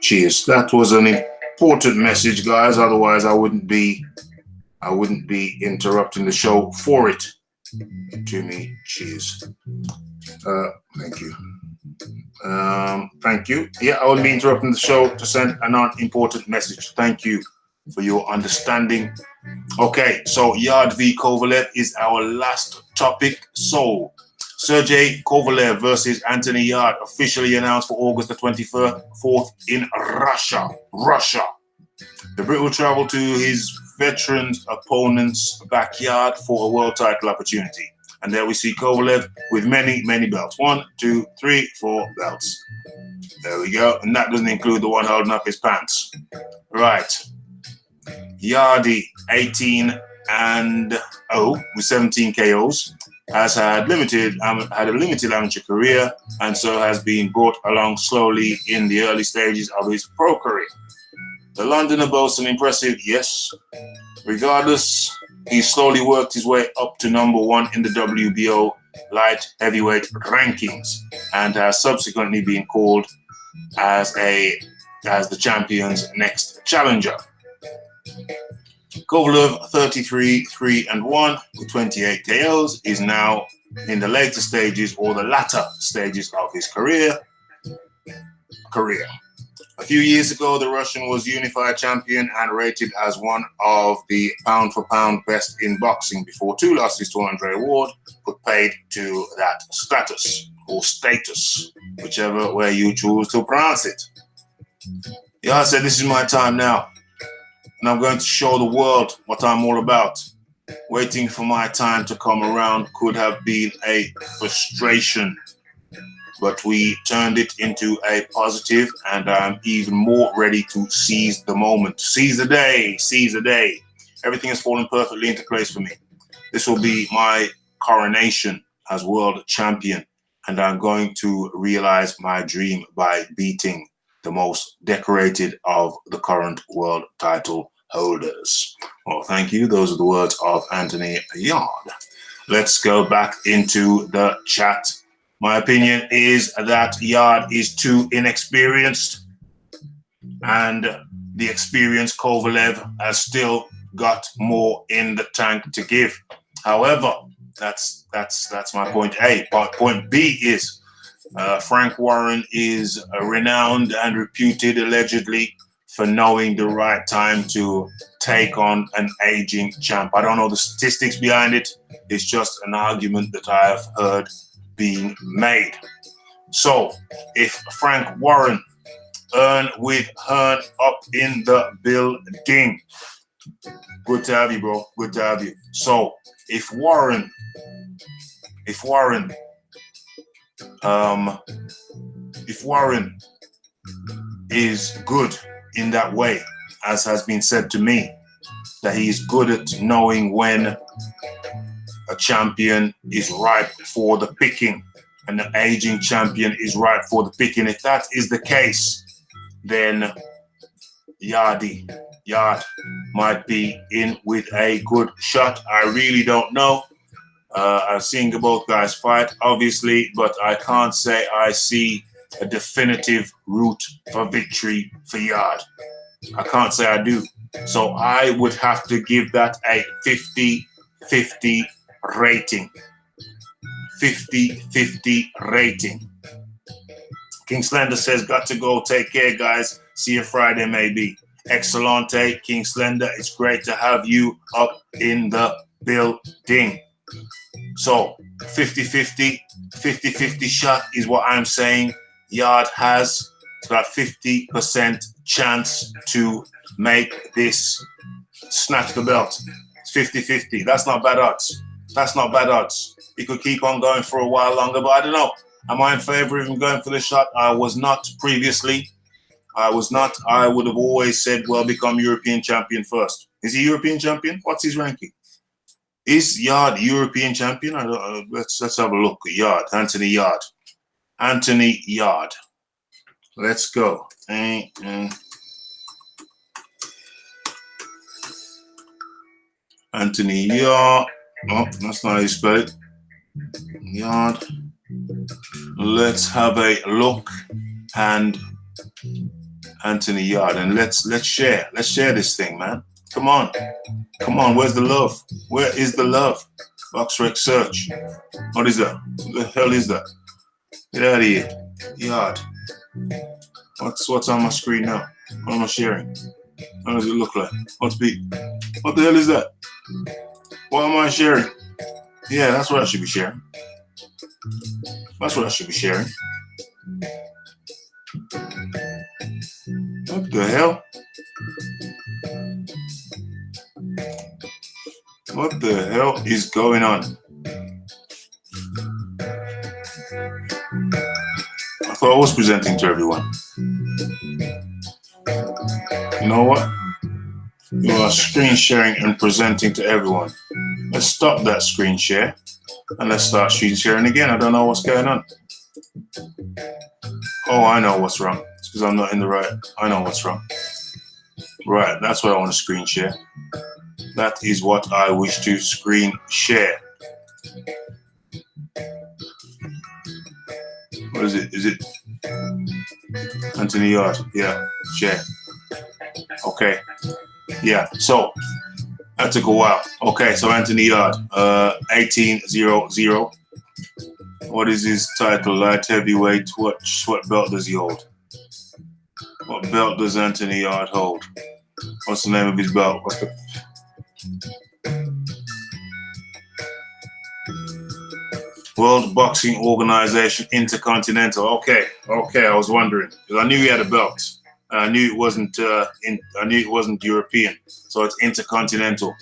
Cheers. That was an important message, guys. Otherwise, I wouldn't be interrupting the show for it. To me, cheers. Thank you. Thank you. Yeah, I wouldn't be interrupting the show to send an unimportant message. Thank you for your understanding. Okay, so Yard v Kovalev is our last topic. So, Sergey Kovalev versus Anthony Yard officially announced for August the 24th in Russia. The Brit will travel to his veteran opponent's backyard for a world title opportunity. And there we see Kovalev with many, many belts. 1, 2, 3, 4 belts. There we go. And that doesn't include the one holding up his pants. Right. Yardy, 18-0 with 17 KOs, has had a limited amateur career, and so has been brought along slowly in the early stages of his pro career. The Londoner boasts an impressive yes. Regardless, he slowly worked his way up to number 1 in the WBO light heavyweight rankings and has subsequently been called as the champion's next challenger. Kovalev, 33-3-1 with 28 KOs, is now in the later stages or the latter stages of his career. A few years ago, the Russian was unified champion and rated as one of the pound-for-pound best in boxing before 2 losses to Andre Ward put paid to that status, or status, whichever way you choose to pronounce it. Yeah, I said, this is my time now, and I'm going to show the world what I'm all about. Waiting for my time to come around could have been a frustration, but we turned it into a positive, and I'm even more ready to seize the moment. Seize the day. Everything has fallen perfectly into place for me. This will be my coronation as world champion, and I'm going to realize my dream by beating the most decorated of the current world title holders. Well, thank you. Those are the words of Anthony Yard. Let's go back into the chat. My opinion is that Yard is too inexperienced, and the experienced Kovalev has still got more in the tank to give. However, that's my point A. Point B is Frank Warren is renowned and reputed allegedly for knowing the right time to take on an aging champ. I don't know the statistics behind it. It's just an argument that I have heard being made. So if Frank Warren Earn with Hearn up in the building. Good to have you, bro. Good to have you. So if Warren is good in that way, as has been said to me, that he is good at knowing when a champion is ripe for the picking and the aging champion is ripe for the picking. If that is the case, then Yard might be in with a good shot. I really don't know. I've seen both guys fight, obviously, but I can't say I see a definitive route for victory for Yard. I can't say I do. So I would have to give that a 50-50 rating. 50-50 rating. King Slender says, got to go. Take care, guys. See you Friday, maybe. Excellente, King Slender. It's great to have you up in the building. So 50-50 shot is what I'm saying. Yard has about 50% chance to make this snatch the belt. It's 50-50. That's not bad odds. That's not bad odds. He could keep on going for a while longer, but I don't know. Am I in favor of him going for the shot? I was not previously. I was not. I would have always said, well, become European champion first. Is he European champion? What's his ranking? Is Yard European champion? Let's have a look. Yard. Anthony Yard. Anthony Yard. Let's go. Anthony Yard. Oh, that's not how you spell it. Yard. Let's have a look. And Anthony Yard. And let's share. Let's share this thing, man. Come on. Come on. Where's the love? Where is the love? Boxrec search. What is that? What the hell is that? Get out of here. Yard. What's on my screen now? What am I sharing? How does it look like? What the hell is that? What am I sharing? Yeah, that's what I should be sharing. That's what I should be sharing. What the hell? What the hell is going on? I thought I was presenting to everyone. You know what? You are screen sharing and presenting to everyone. Let's stop that screen share and let's start screen sharing again. I don't know what's going on. Oh, I know what's wrong. It's because I'm not in the right. I know what's wrong. Right, that's what I want to screen share. That is what I wish to screen share. What is it? Is it Anthony Yard? Yeah, share. Okay. Yeah, so that took a while. Okay, so Anthony Yard, 18-0-0. What is his title? Light heavyweight. What belt does he hold? What belt does Anthony Yard hold? What's the name of his belt? What's the World Boxing Organization Intercontinental? Okay, I was wondering because I knew he had a belt. I knew it wasn't. I knew it wasn't European, so it's Intercontinental.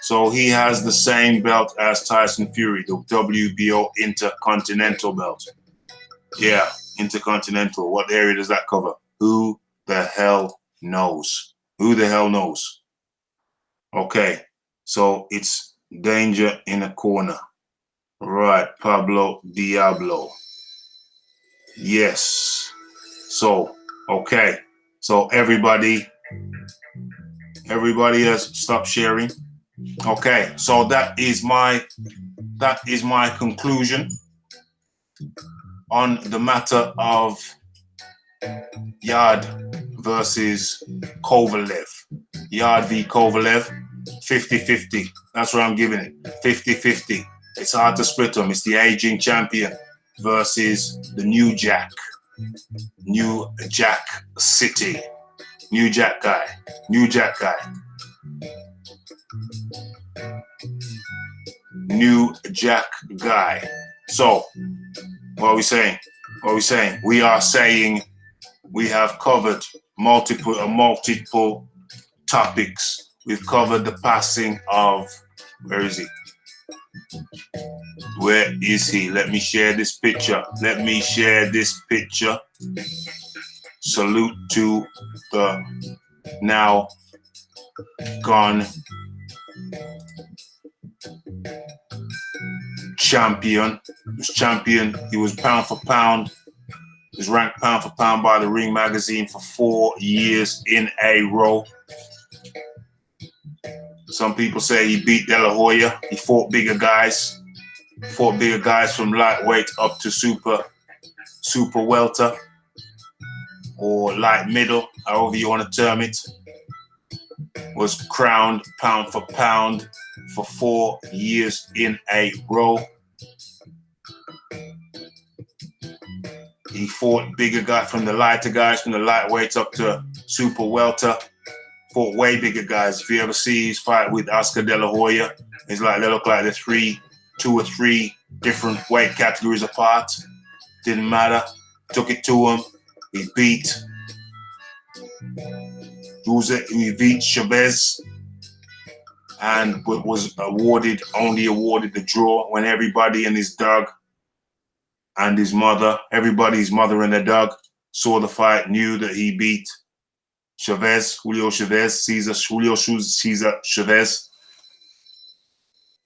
So he has the same belt as Tyson Fury, the WBO Intercontinental belt. Yeah, Intercontinental. What area does that cover? Who the hell knows? Who the hell knows? Okay, so it's danger in a corner. Right, Pablo Diablo. Yes. So, okay. So everybody has stopped sharing. Okay, so that is my conclusion on the matter of Yard versus Kovalev. Yard v Kovalev, 50-50. That's what I'm giving it. 50-50. It's hard to split them. It's the aging champion versus the new Jack. New Jack City. New Jack guy. New Jack guy. New Jack guy. So, what are we saying? What are we saying? We are saying we have covered multiple topics. We've covered the passing of, where is he? Where is he? Let me share this picture. Let me share this picture. Salute to the now gone champion. He was pound for pound. He was ranked pound for pound by the Ring magazine for 4 years in a row. Some people say he beat De La Hoya. He fought bigger guys. From lightweight up to super welter or light middle, however you want to term it. Was crowned pound for pound for 4 years in a row. He fought bigger guys, from the lighter guys, from the lightweights up to super welter. Fought way bigger guys. If you ever see his fight with Oscar De La Hoya, it's like they look like they're 2 or 3 different weight categories apart. Didn't matter. Took it to him. He beat Chavez and was only awarded the draw when everybody and his dog and his mother, his mother and their dog saw the fight, knew that he beat Julio Cesar Chavez.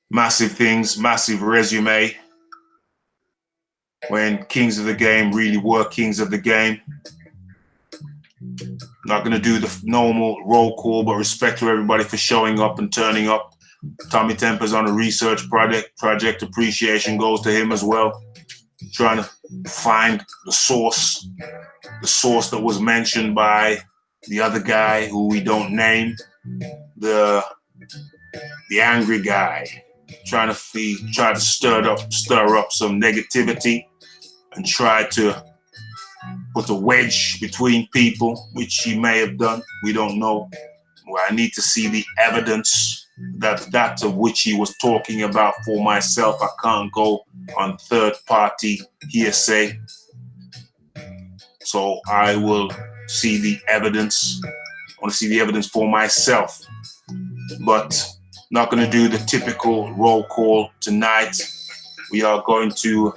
Massive things, massive resume. When kings of the game really were kings of the game. Not going to do the normal roll call, but respect to everybody for showing up and turning up. Tommy Temper's on a research project. Appreciation goes to him as well. Trying to find the source that was mentioned by the other guy who we don't name, the angry guy, trying to stir up some negativity and try to put a wedge between people, which he may have done. We don't know. Well, I need to see the evidence that of which he was talking about for myself. I can't go on third-party hearsay. So I will see the evidence. I want to see the evidence for myself. But not going to do the typical roll call tonight. We are going to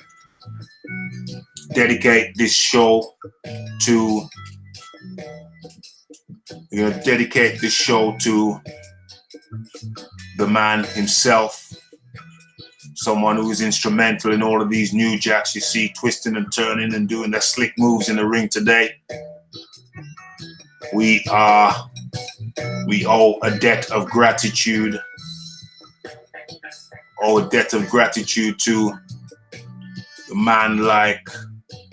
dedicate this show to the man himself, someone who is instrumental in all of these new jacks you see twisting and turning and doing their slick moves in the ring today. We owe a debt of gratitude. To a man like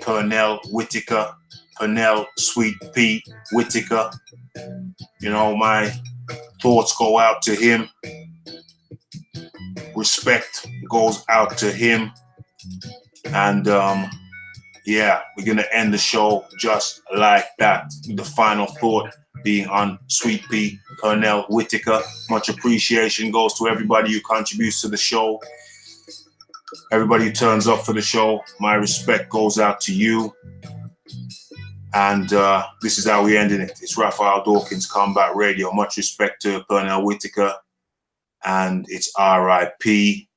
Pernell Whitaker, Pernell Sweet Pea Whitaker. You know, my thoughts go out to him. Respect goes out to him. And yeah, we're going to end the show just like that. With the final thought being on Sweet Pea Pernell Whitaker. Much appreciation goes to everybody who contributes to the show. Everybody who turns up for the show, my respect goes out to you. And this is how we ending it. It's Raphael Dawkins, Combat Radio. Much respect to Pernell Whitaker. And it's RIP.